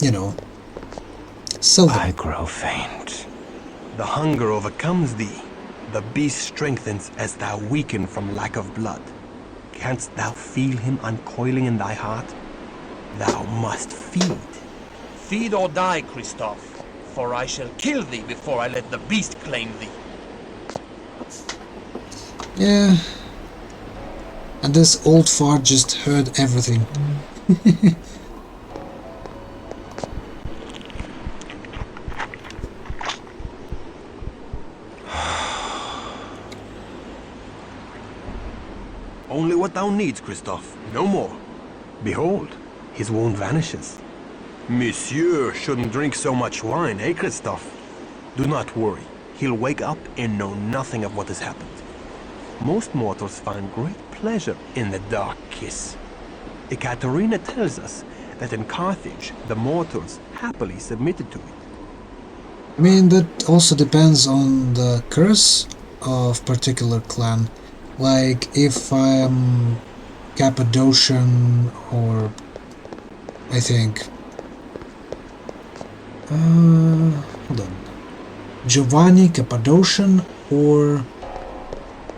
you know, sell them. I grow faint. The hunger overcomes thee. The beast strengthens as thou weaken from lack of blood. Canst thou feel him uncoiling in thy heart? Thou must feed. Feed or die, Christoph, for I shall kill thee before I let the beast claim thee. Yeah, and this old fart just heard everything. Only what thou needs, Christoph, no more. Behold, his wound vanishes. Monsieur shouldn't drink so much wine, eh, Christoph? Do not worry, he'll wake up and know nothing of what has happened. Most mortals find great pleasure in the dark kiss. Ekaterina tells us that in Carthage, the mortals happily submitted to it. I mean, that also depends on the curse of particular clan. Like, if I'm Cappadocian, or I think, hold on, Giovanni Cappadocian, or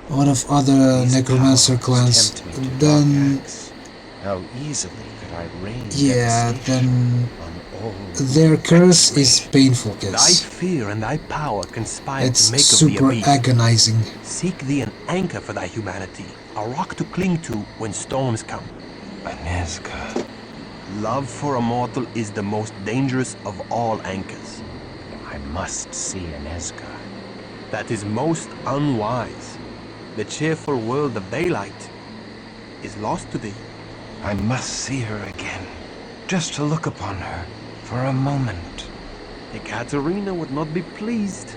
one of other necromancer clans, then how easily could I reign yeah, devastation then on all their curse is painful, Thy guess. fear and thy power conspire It's to make of super thee a beast. agonizing. Seek thee an anchor for thy humanity, a rock to cling to when storms come. Anezka. Love for a mortal is the most dangerous of all anchors. I must see Anezka. That is most unwise. The cheerful world of daylight is lost to thee. I must see her again, just to look upon her for a moment. Ekaterina would not be pleased.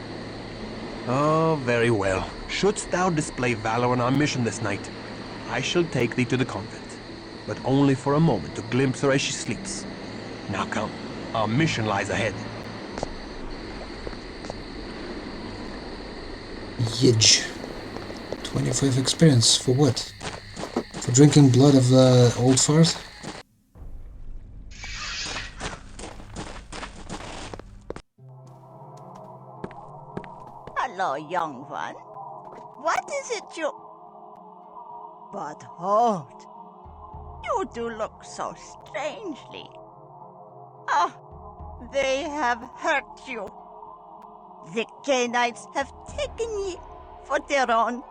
Oh, very well. Shouldst thou display valor on our mission this night, I shall take thee to the convent, but only for a moment to glimpse her as she sleeps. Now come, our mission lies ahead. Yidge. 25 experience, for what? For drinking blood of the old fart? Hello, young one. What is it you... But hold. You do look so strangely. Ah, they have hurt you. The Canaanites have taken ye for their own.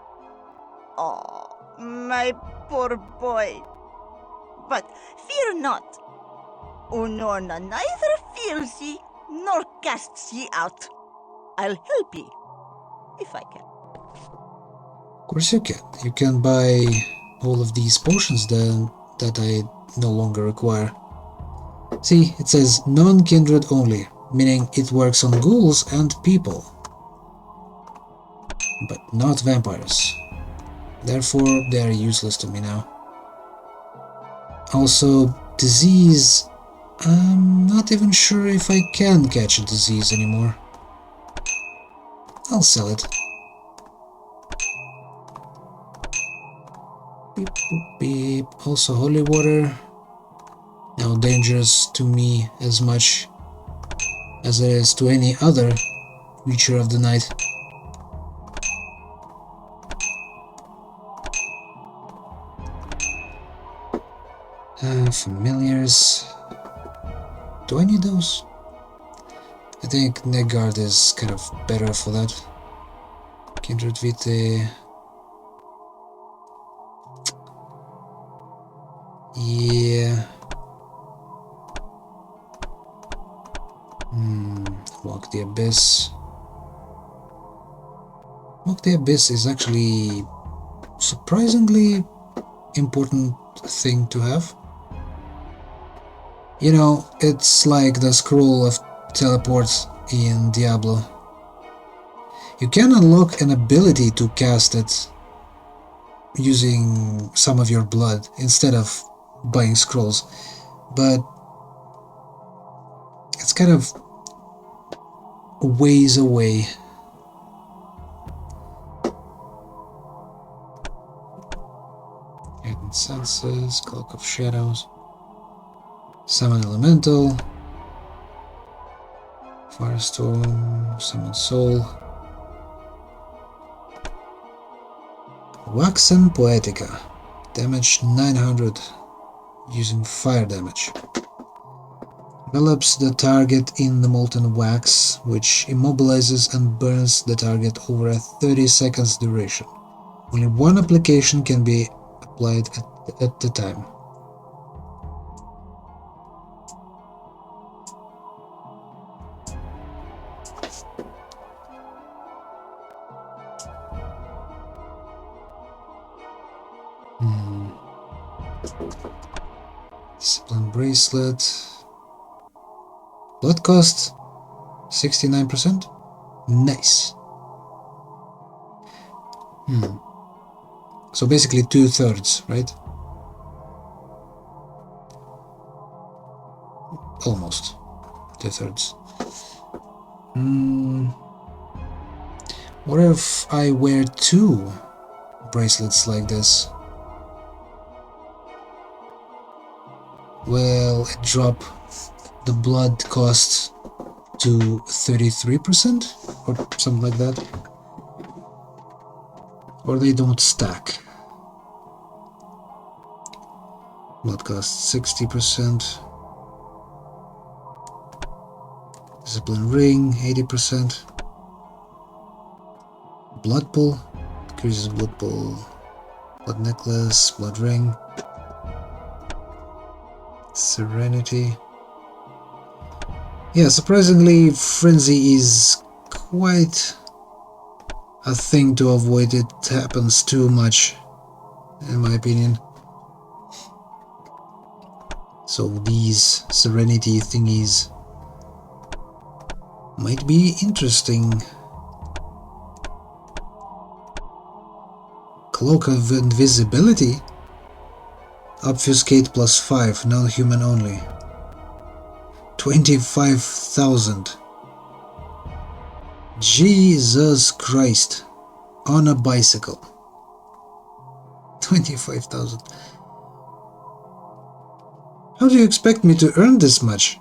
Oh, my poor boy. But fear not. Unorna neither feels ye nor casts ye out. I'll help ye, if I can. Of course you can. You can buy all of these potions then that I no longer require. See, it says non-kindred only, meaning it works on ghouls and people, but not vampires. Therefore, they are useless to me now. Also, disease. I'm not even sure if I can catch a disease anymore. I'll sell it. Beep, boop, beep. Also, holy water. Now dangerous to me as much as it is to any other creature of the night. Familiars. Do I need those? I think Negard is kind of better for that. Kindred Vitae. Yeah. Walk the Abyss. Walk the Abyss is actually surprisingly important thing to have. You know, it's like the scroll of teleport in Diablo. You can unlock an ability to cast it using some of your blood instead of buying scrolls, but it's kind of a ways away. Hidden Senses, Cloak of Shadows, Summon Elemental, Firestorm, Summon Soul, Waxen Poetica, damage 900 using fire damage. Envelops the target in the molten wax, which immobilizes and burns the target over a 30 seconds duration. Only one application can be applied at the time. Discipline Bracelet. Blood cost 69%. Nice. So basically 2/3, right? Almost 2/3. What if I wear 2 bracelets like this? Will it drop the blood cost to 33% or something like that? Or they don't stack? Blood cost 60%. Discipline Ring 80%. Blood Pool increases Blood Pool. Blood Necklace, Blood Ring. Serenity. Yeah, surprisingly, Frenzy is quite a thing to avoid. It happens too much, in my opinion. So these Serenity thingies might be interesting. Cloak of Invisibility. Obfuscate +5, non-human only. 25,000. Jesus Christ. On a bicycle. 25,000. How do you expect me to earn this much?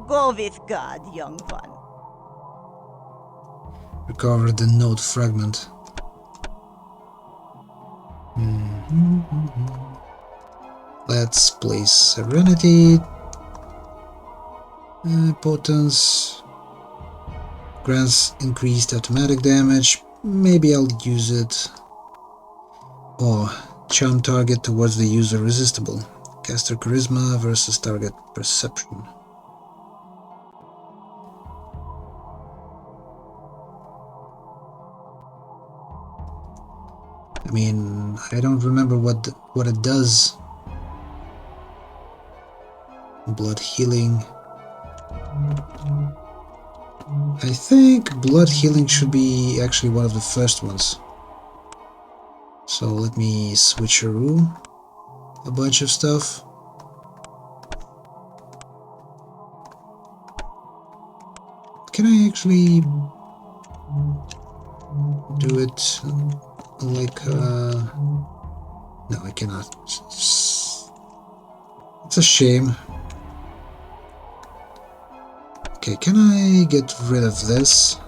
Go with God, young one. Recover the node fragment. Let's place Serenity. Potence. Grants increased automatic damage. Maybe I'll use it. Or charm target towards the user resistible. Caster Charisma versus target Perception. I mean, I don't remember what it does. Blood healing. I think blood healing should be actually one of the first ones. So let me switcheroo a bunch of stuff. Can I actually do it like no, I cannot. It's a shame. Okay, can I get rid of this?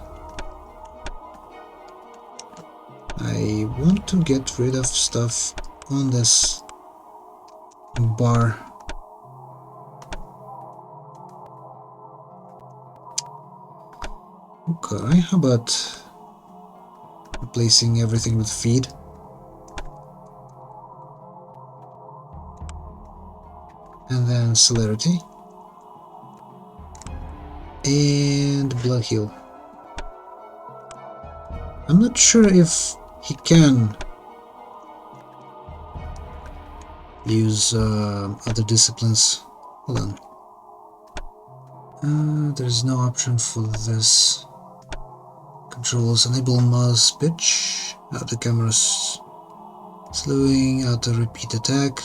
I want to get rid of stuff on this bar. Okay, how about replacing everything with feed? And then celerity. And blood heal. I'm not sure if he can use other disciplines. Hold on. There's no option for this. Controls enable mouse pitch. The camera's slowing. Auto repeat attack.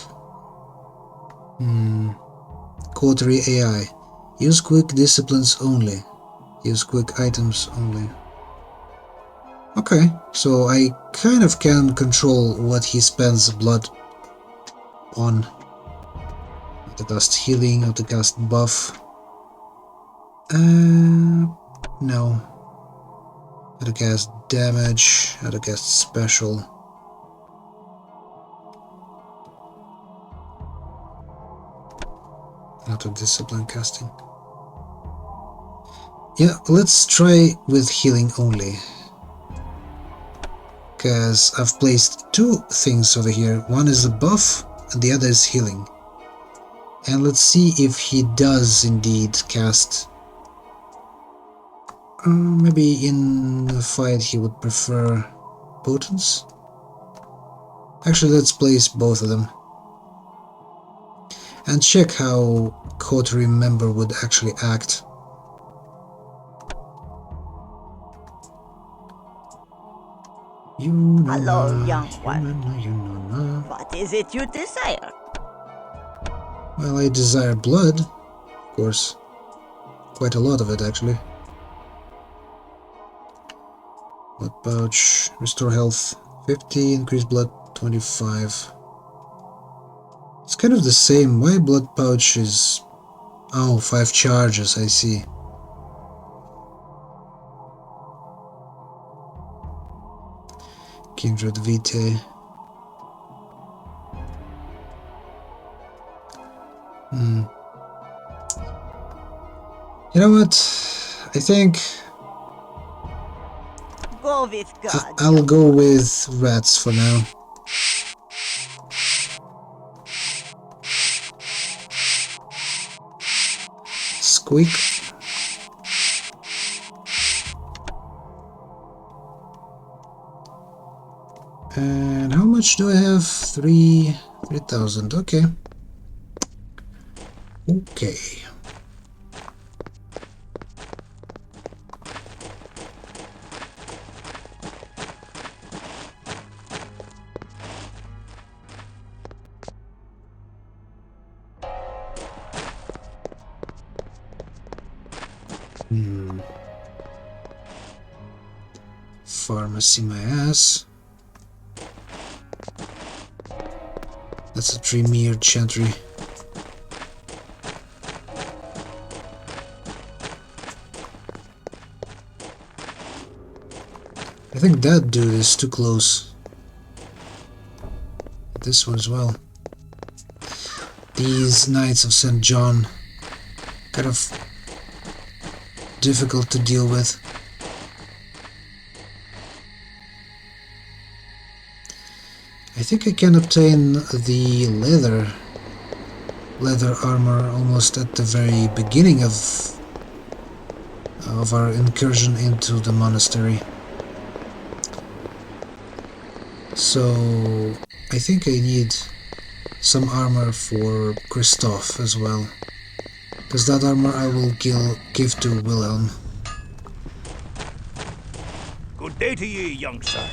Coterie AI. Use quick disciplines only. Use quick items only. Okay, so I kind of can control what he spends blood on. Autocast healing, autocast buff. No. Autocast damage, autocast special. Auto discipline casting. Yeah, let's try with healing only. Because I've placed two things over here. One is a buff and the other is healing. And let's see if he does indeed cast. Maybe in a fight he would prefer potence. Actually, let's place both of them. And check how coterie member would actually act. Hello, young one. What is it you desire? Well, I desire blood, of course. Quite a lot of it, actually. Blood pouch, restore health 50, increase blood 25. It's kind of the same. Why blood pouch is... Oh, 5 charges, I see. Kindred Vitae. You know what? I think Go with God. I'll go with rats for now. Squeak. And how much do I have? 3,000. Okay. Okay. Pharmacy my ass. That's a Tremere Chantry. I think that dude is too close. This one as well. These Knights of St. John, kind of difficult to deal with. I think I can obtain the leather armor almost at the very beginning of our incursion into the monastery. So I think I need some armor for Christoph as well, because that armor I will give to Wilhelm. Good day to ye, young sir.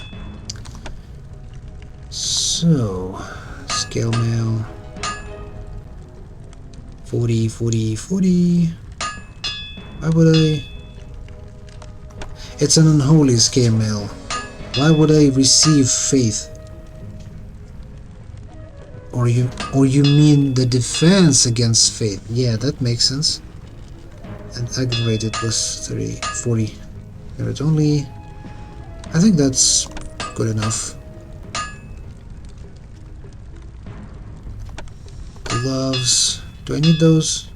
So, scale mail. 40, 40, 40. Why would I? It's an unholy scale mail. Why would I receive faith? Or you mean the defense against faith? Yeah, that makes sense. And aggravated was 40. Merit only. I think that's good enough. Gloves. Do I need those?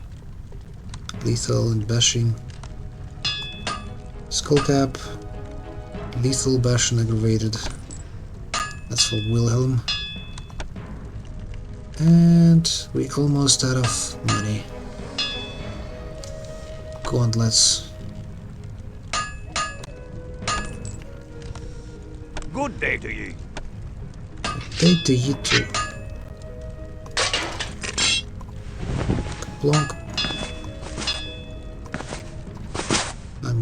Lethal and bashing. Skull cap. Lethal bash and aggravated. That's for Wilhelm. And we almost out of money. Gauntlets. Good day to ye. Good day to you too. Plonk.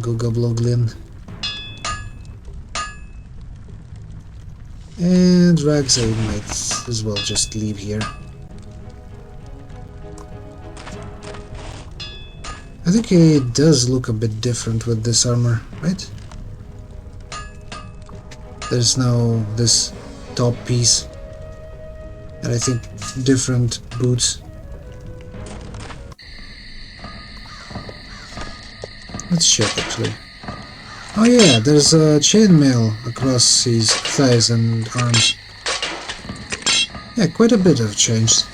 go Gobloglin. And Rags, I might as well just leave here. I think it does look a bit different with this armor, right? There's now this top piece, and I think different boots. Let's check actually. Oh yeah, there's a chainmail across his thighs and arms. Yeah, quite a bit have changed.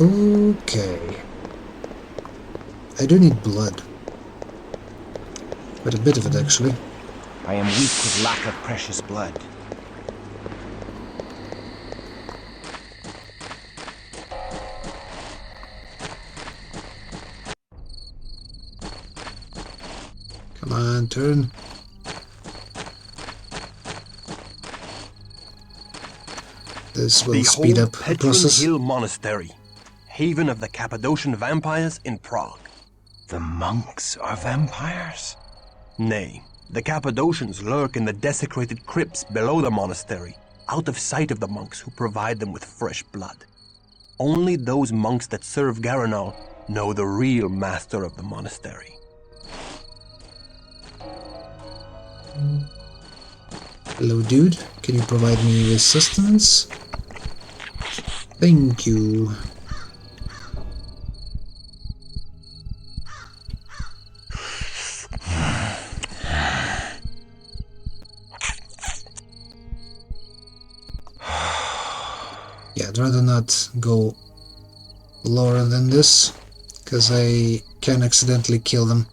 Okay. I do need blood. Quite a bit of it actually. I am weak with lack of precious blood. Come on, turn. This will speed up the process. Hill Monastery, haven of the Cappadocian vampires in Prague. The monks are vampires? Nay, the Cappadocians lurk in the desecrated crypts below the monastery, out of sight of the monks who provide them with fresh blood. Only those monks that serve Garanol know the real master of the monastery. Hello, dude. Can you provide me with sustenance? Thank you. Yeah, I'd rather not go lower than this, because I can accidentally kill them.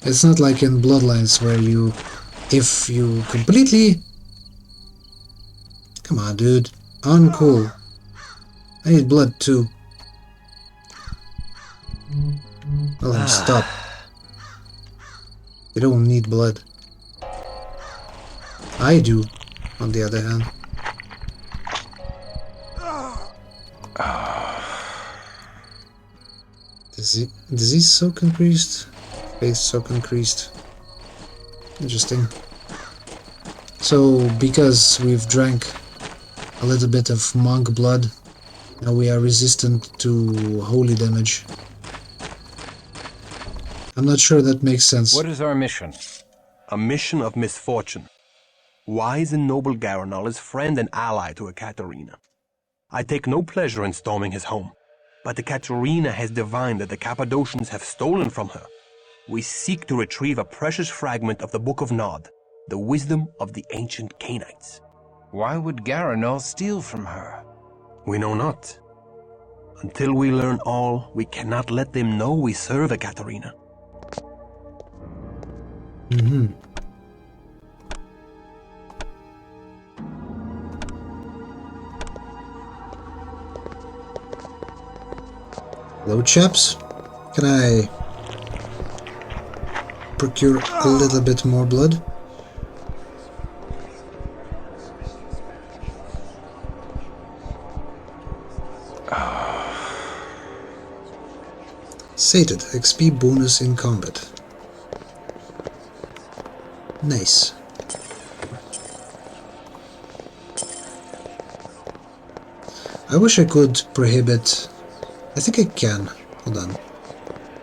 It's not like in Bloodlines where you, if you completely... Come on, dude. Uncool. I need blood too. Well then, stop. You don't need blood. I do, on the other hand. Disease soak increased? Faith soak increased. Interesting. So, because we've drank a little bit of monk blood, now we are resistant to holy damage. I'm not sure that makes sense. What is our mission? A mission of misfortune. Wise and noble Garanol is friend and ally to Ekaterina. I take no pleasure in storming his home, but Ekaterina has divined that the Cappadocians have stolen from her. We seek to retrieve a precious fragment of the Book of Nod, the wisdom of the ancient Canaanites. Why would Garanol steal from her? We know not. Until we learn all, we cannot let them know we serve Ekaterina. Hello, chaps. Can I procure a little bit more blood? Sated. XP bonus in combat. Nice. I wish I could prohibit... I think I can. Hold on.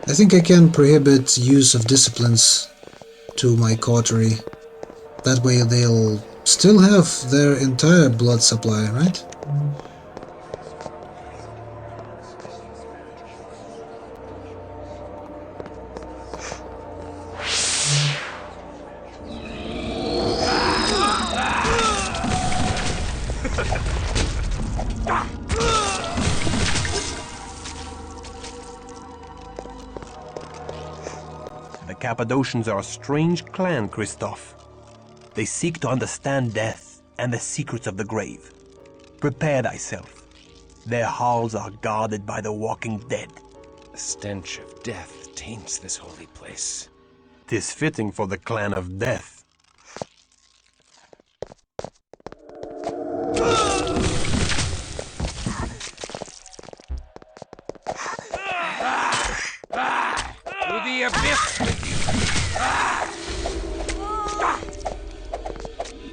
I think I can prohibit use of disciplines to my coterie. That way they'll still have their entire blood supply, right? The Cappadocians are a strange clan, Christoph. They seek to understand death and the secrets of the grave. Prepare thyself. Their halls are guarded by the walking dead. The stench of death taints this holy place. 'Tis fitting for the clan of death. abyss with thee! Ah! Ah!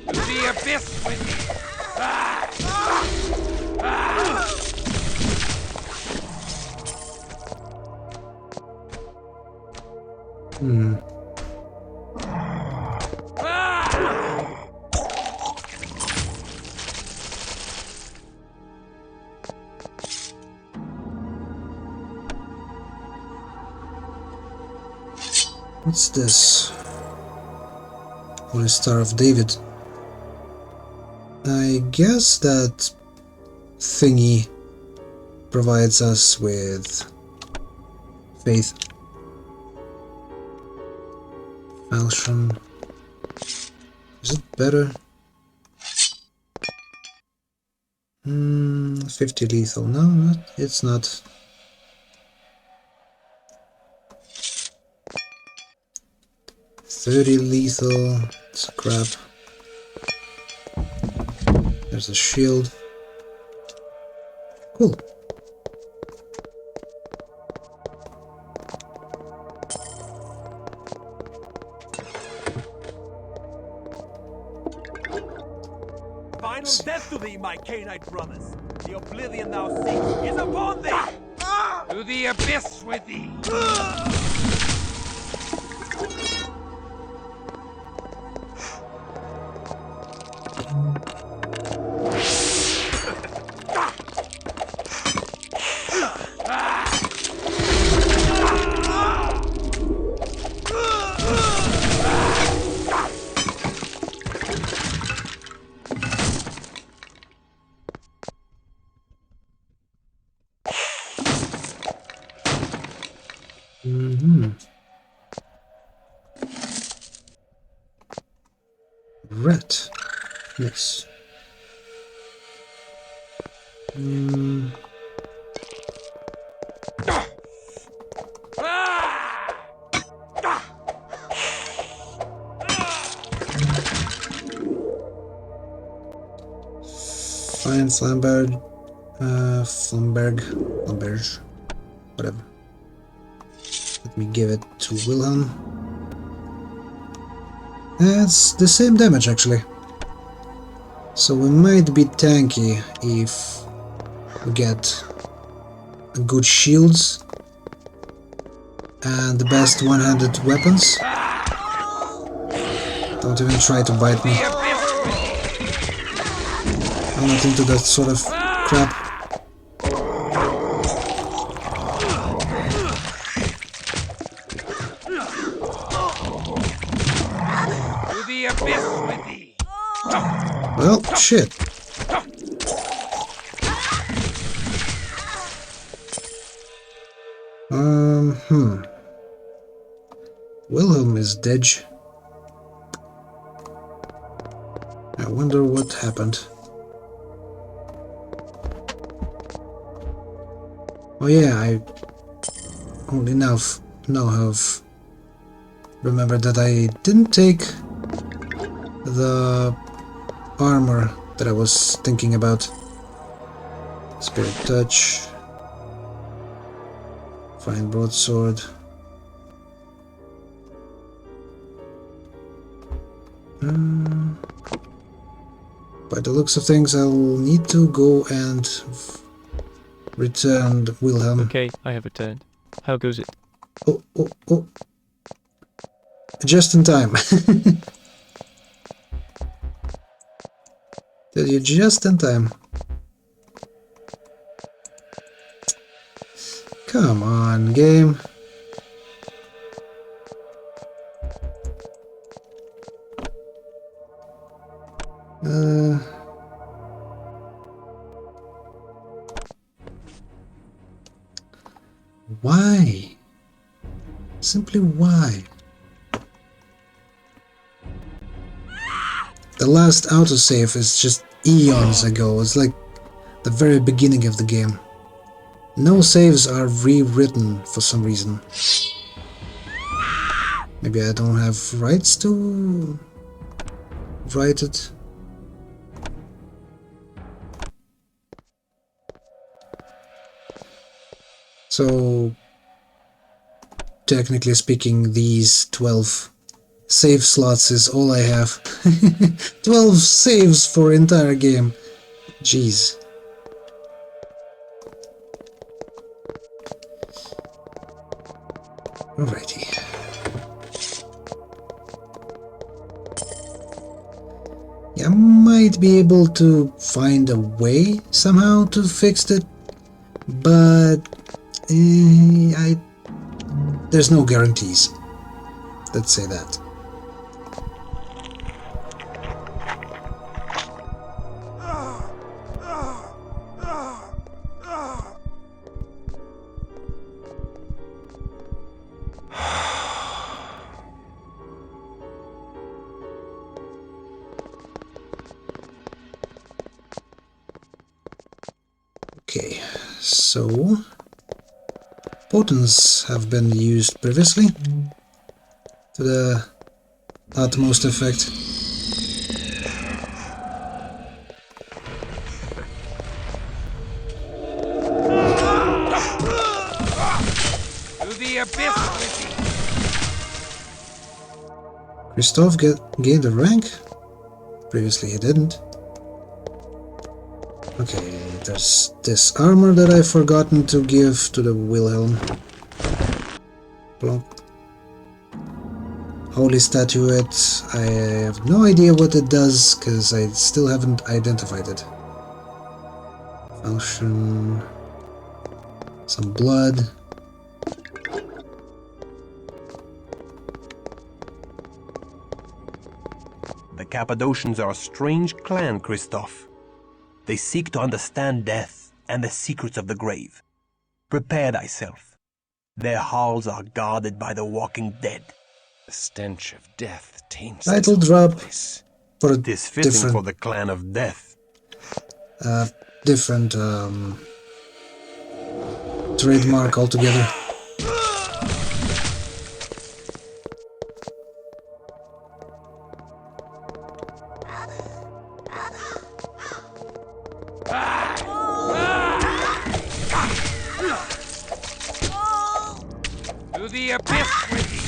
To the abyss with thee! Ah! Ah! Hmm. What's this? Holy Star of David. I guess that thingy provides us with faith. Falchion. Is it better? 50 lethal. No, it's not. $30 lethal. It's crap. There's a shield. Cool. Final death to thee, my Canaanite brothers! The oblivion thou seek is upon thee! To the abyss with thee! Red. Yes. Fine, Flamberg, Flamberg, whatever. Let me give it to Wilhelm. It's the same damage actually. So we might be tanky if we get good shields and the best one-handed weapons. Don't even try to bite me. I'm not into that sort of crap. To the abyss with thee! Well, shit. Wilhelm is dead. I wonder what happened. Oh yeah, I only now have remembered that I didn't take the armor that I was thinking about. Spirit Touch, Fine Broadsword. By the looks of things, I'll need to go and return Wilhelm. Okay, I have returned. How goes it? Oh. Just in time. Tell you just in time. Come on, game. Why? Simply why? The last autosave is just eons ago. It's like the very beginning of the game. No saves are rewritten for some reason. Maybe I don't have rights to write it. So technically speaking, these 12 save slots is all I have. 12 saves for entire game. Jeez. Alrighty. I might be able to find a way somehow to fix it, but there's no guarantees. Let's say that. Okay, so potents have been used previously to the utmost effect. To the abyss with thee! Christoph gained a rank? Previously he didn't. Okay, there's this armor that I've forgotten to give to the Wilhelm. Plonk. Holy Statuette, I have no idea what it does, because I still haven't identified it. Function... some blood. The Cappadocians are a strange clan, Christoph. They seek to understand death and the secrets of the grave. Prepare thyself. Their halls are guarded by the walking dead. The stench of death taints Title this drop place. for a Tis fitting different... for the clan of death. different trademark altogether. To the abyss with thee!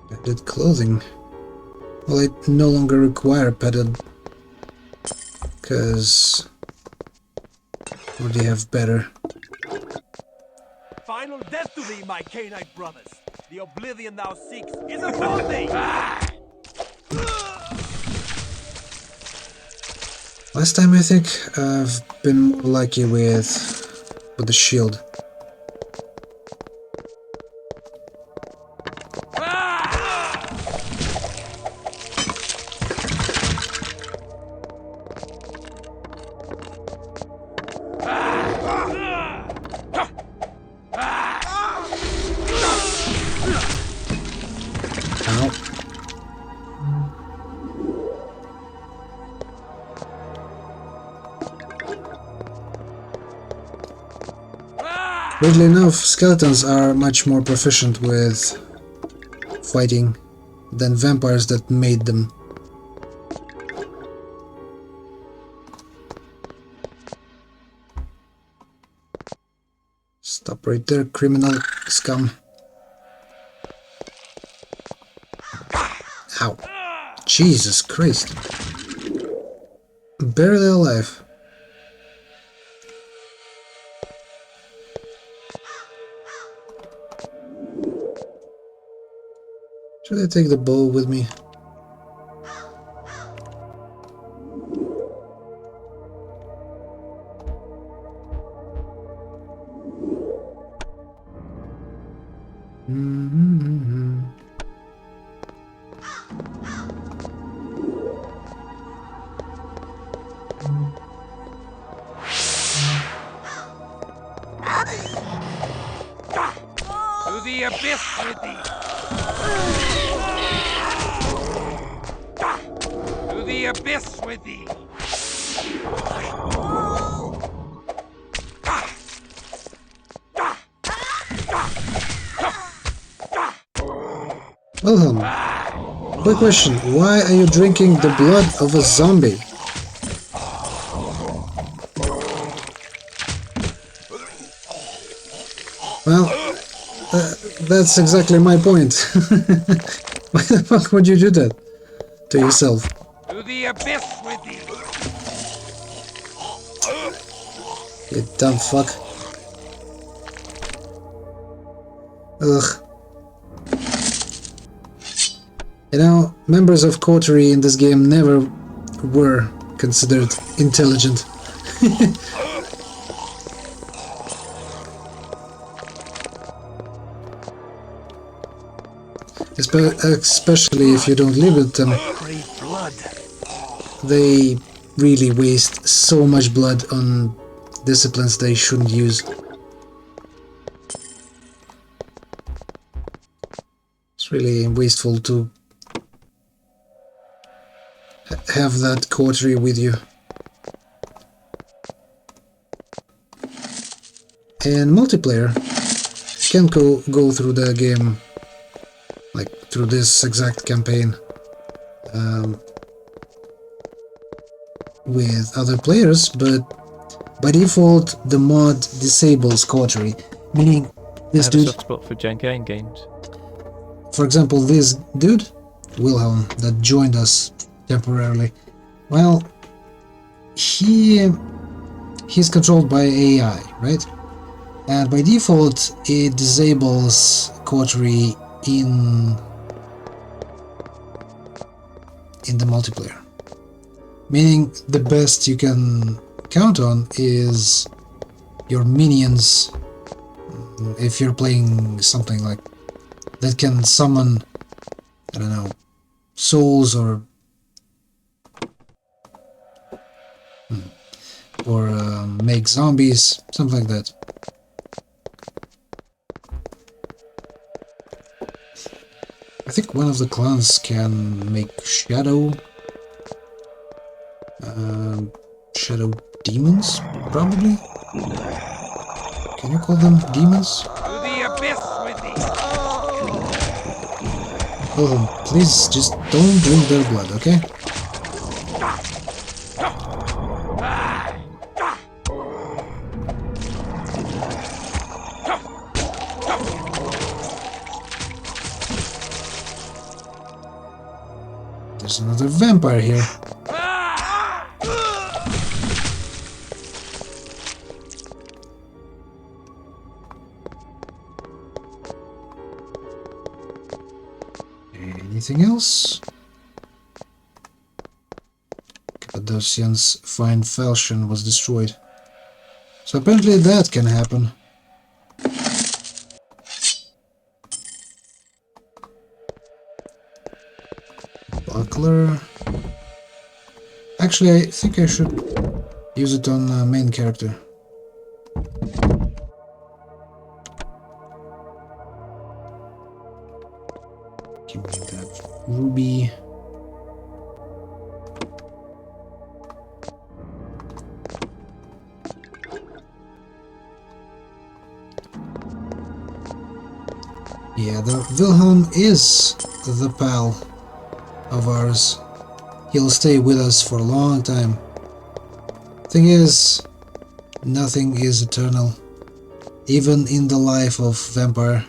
Padded clothing. Well, I no longer require padded, because I already have better. Final death to thee, my Canaanite brothers! The oblivion thou seeks is upon thee! Last time I think I've been more lucky with the shield. Weirdly enough, skeletons are much more proficient with fighting than vampires that made them. Stop right there, criminal scum. Ow. Jesus Christ. Barely alive. Should I take the bow with me? To the abyss with thee! To the abyss with thee! Wilhelm, quick question. Why are you drinking the blood of a zombie? Well, that's exactly my point. Why the fuck would you do that to yourself? To the abyss with thee! You dumb fuck. Ugh. You know, members of coterie in this game never were considered intelligent. Especially if you don't live with them. They really waste so much blood on disciplines they shouldn't use. It's really wasteful to have that coterie with you. And multiplayer can go through the game, like through this exact campaign, with other players, but by default the mod disables coterie, meaning this dude... I have a soft spot for Gen Game games. For example, this dude, Wilhelm, that joined us temporarily, well, he's controlled by AI, right? And by default, it disables coterie in the multiplayer. Meaning the best you can count on is your minions, if you're playing something like that can summon, I don't know, souls or make zombies, something like that. I think one of the clans can make shadow demons, probably? Can you call them demons? To the abyss with thee! Oh, please just don't drink their blood, okay? There's another vampire here. Anything else? Cappadocian's fine falchion was destroyed. So apparently that can happen. Buckler. Actually, I think I should use it on main character. Give me that ruby. Yeah, the Wilhelm is the pal of ours. He'll stay with us for a long time. Thing is, nothing is eternal, even in the life of vampire.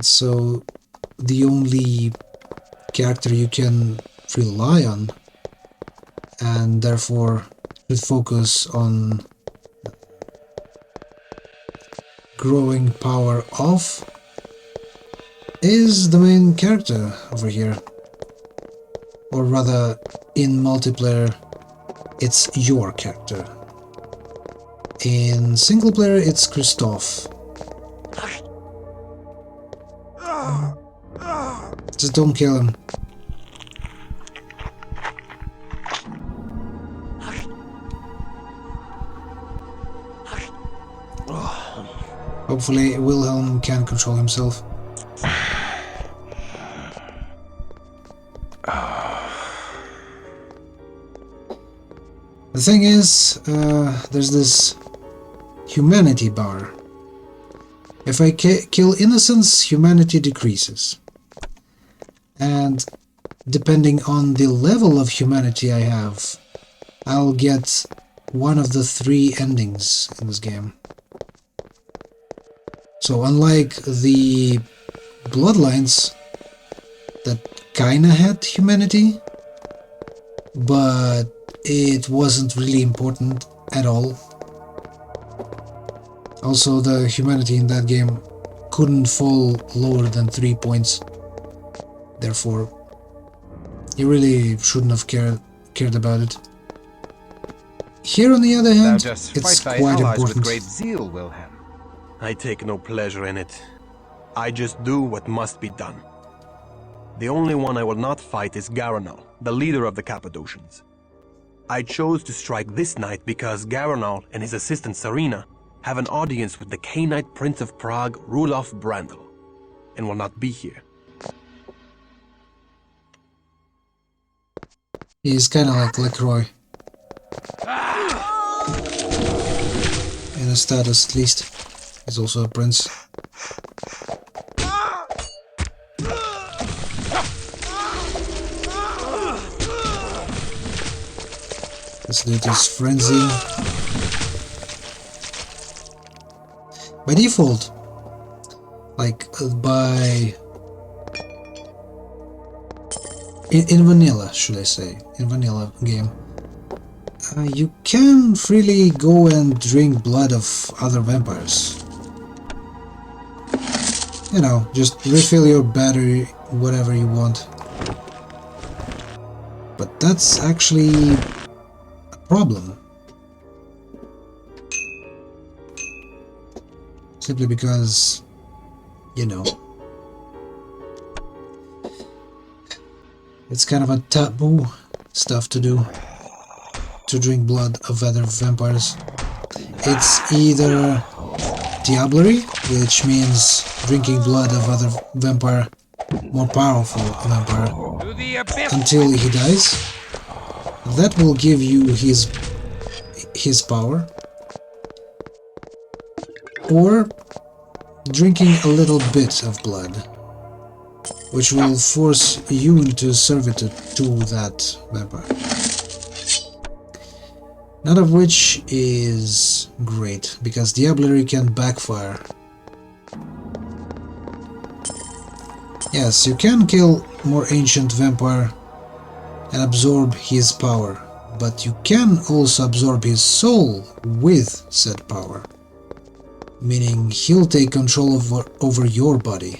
So the only character you can rely on, and therefore should focus on growing power of, is the main character over here. Or rather, in multiplayer, it's your character. In single player, it's Christoph. Just don't kill him. Hopefully Wilhelm can control himself. The thing is, there's this humanity bar. If I kill innocents, humanity decreases. And depending on the level of humanity I have, I'll get one of the 3 endings in this game. So unlike the Bloodlines that kinda had humanity, but it wasn't really important at all. Also, the humanity in that game couldn't fall lower than 3 points. Therefore, you really shouldn't have cared about it. Here, on the other hand, it's quite important. With great zeal, Wilhelm. I take no pleasure in it. I just do what must be done. The only one I will not fight is Garanal, the leader of the Cappadocians. I chose to strike this night because Garanal and his assistant Serena have an audience with the Cainite Prince of Prague, Rudolf Brandl, and will not be here. He's kinda like LeCroy. In a status, at least. He's also a prince. This dude is frenzying. By default, like in vanilla, should I say, in vanilla game, you can freely go and drink blood of other vampires. You know, just refill your battery, whatever you want. But that's actually a problem. Simply because, you know, it's kind of a taboo stuff to do, to drink blood of other vampires. It's either diablerie, which means drinking blood of other vampire, more powerful vampire, until he dies. That will give you his power. Or drinking a little bit of blood, which will force you into servitude to that vampire. None of which is great, because diablerie can backfire. Yes, you can kill more ancient vampire and absorb his power, but you can also absorb his soul with said power. Meaning he'll take control over your body.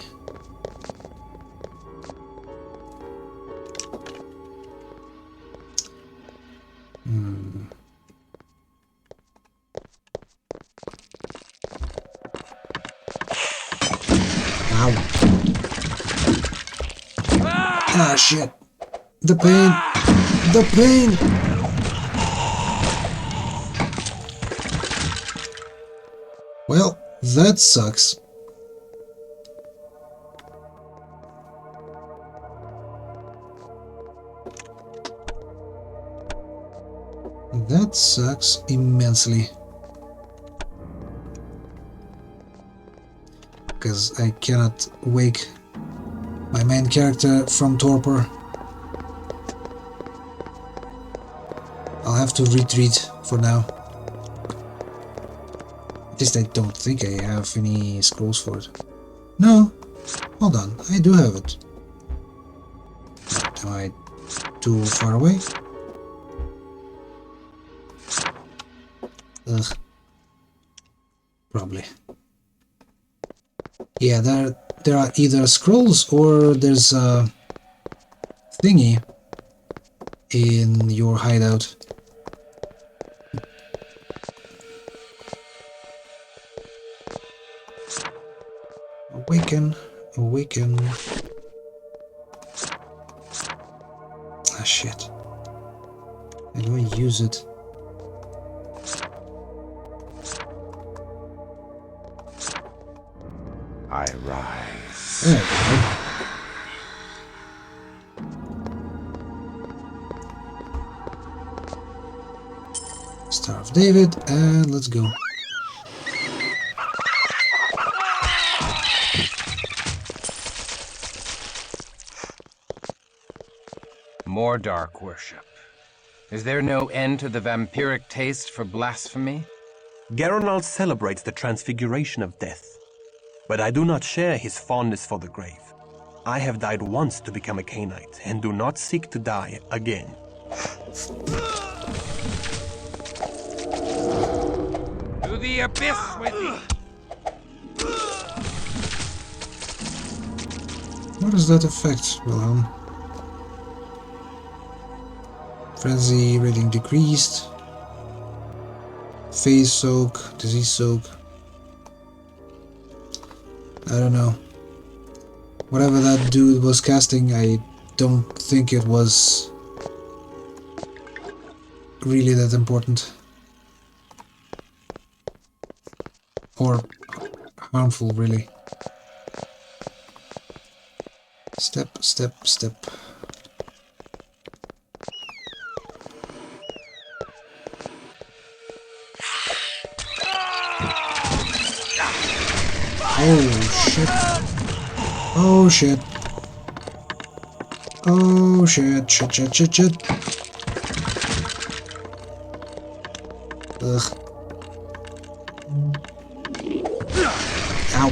Ow. Ah, shit. The pain. The pain. Well, that sucks. That sucks immensely. Because I cannot wake my main character from torpor. I'll have to retreat for now. At least I don't think I have any scrolls for it. No, hold on, I do have it. Am I too far away? Ugh. Probably. Yeah, there are either scrolls or there's a thingy in your hideout. Awaken, awaken. Ah, shit. How do I use it? I rise. There we go. of David, and let's go. More dark worship. Is there no end to the vampiric taste for blasphemy? Geronald celebrates the transfiguration of death, but I do not share his fondness for the grave. I have died once to become a Cainite, and do not seek to die again. To the abyss with thee! What does that affect, Wilhelm? Frenzy rating decreased. Phase soak, disease soak. I don't know. Whatever that dude was casting, I don't think it was really that important. Or harmful, really. Step, step, step. Oh shit. Oh shit. Oh shit, shit, shit, shit, shit. Ugh. Ow.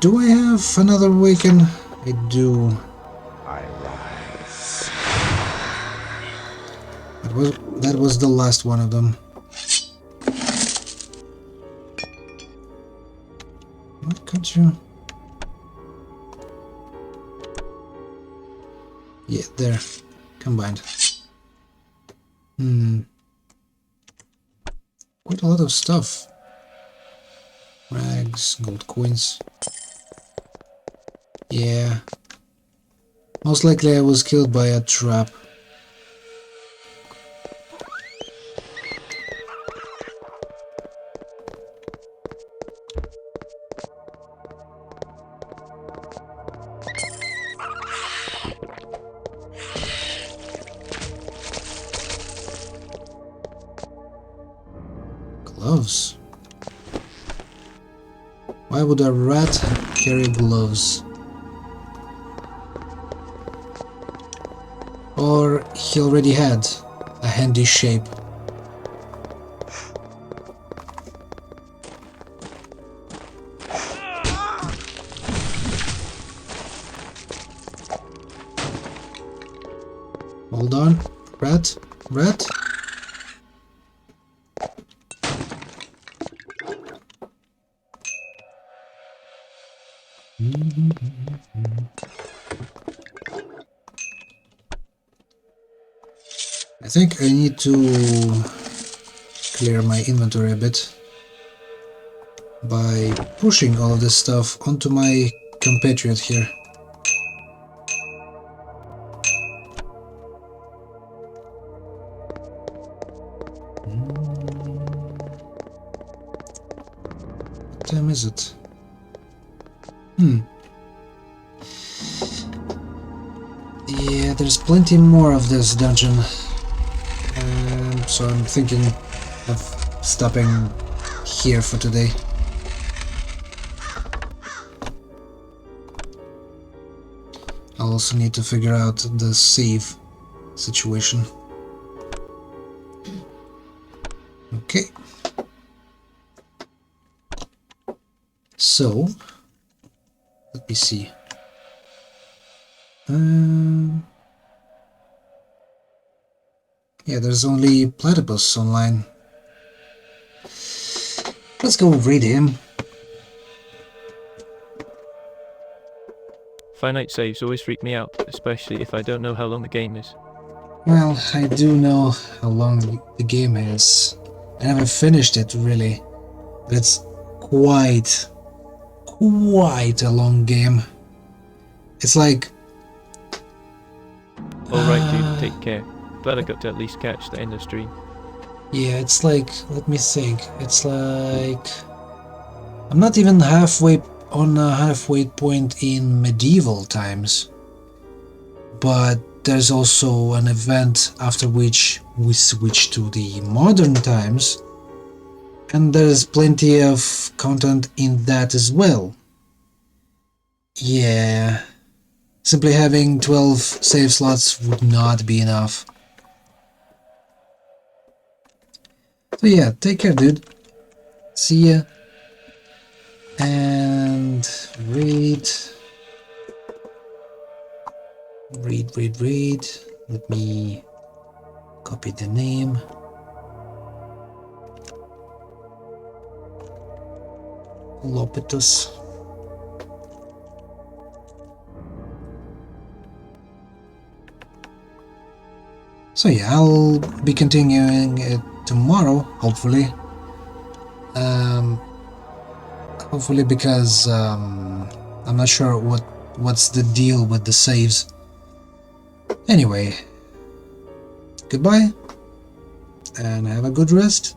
Do I have another awaken? I do. I rise. That was the last one of them. Why can't you? Yeah, there. Combined. Quite a lot of stuff. Rags, gold coins. Yeah. Most likely I was killed by a trap. Gloves. Why would a rat carry gloves? Or he already had a handy shape. Hold on, rat, rat. I think I need to clear my inventory a bit by pushing all of this stuff onto my compatriot here. What time is it? Yeah, there's plenty more of this dungeon. So I'm thinking of stopping here for today. I'll also need to figure out the save situation. Okay. So, let me see. Yeah, there's only Platypus online. Let's go raid him. Finite saves always freak me out, especially if I don't know how long the game is. Well, I do know how long the game is. I haven't finished it, really. But it's quite a long game. It's like... Alright dude, take care. Glad I got to at least catch the end of stream. Yeah, it's like... let me think. It's like... I'm not even halfway on a halfway point in medieval times. but there's also an event after which we switch to the modern times, and there's plenty of content in that as well. Yeah, simply having 12 save slots would not be enough. So yeah, take care, dude. See ya. And read. Let me copy the name. Lopetus. So yeah, I'll be continuing it tomorrow, hopefully. Hopefully, because I'm not sure what's the deal with the saves. Anyway, goodbye, and have a good rest.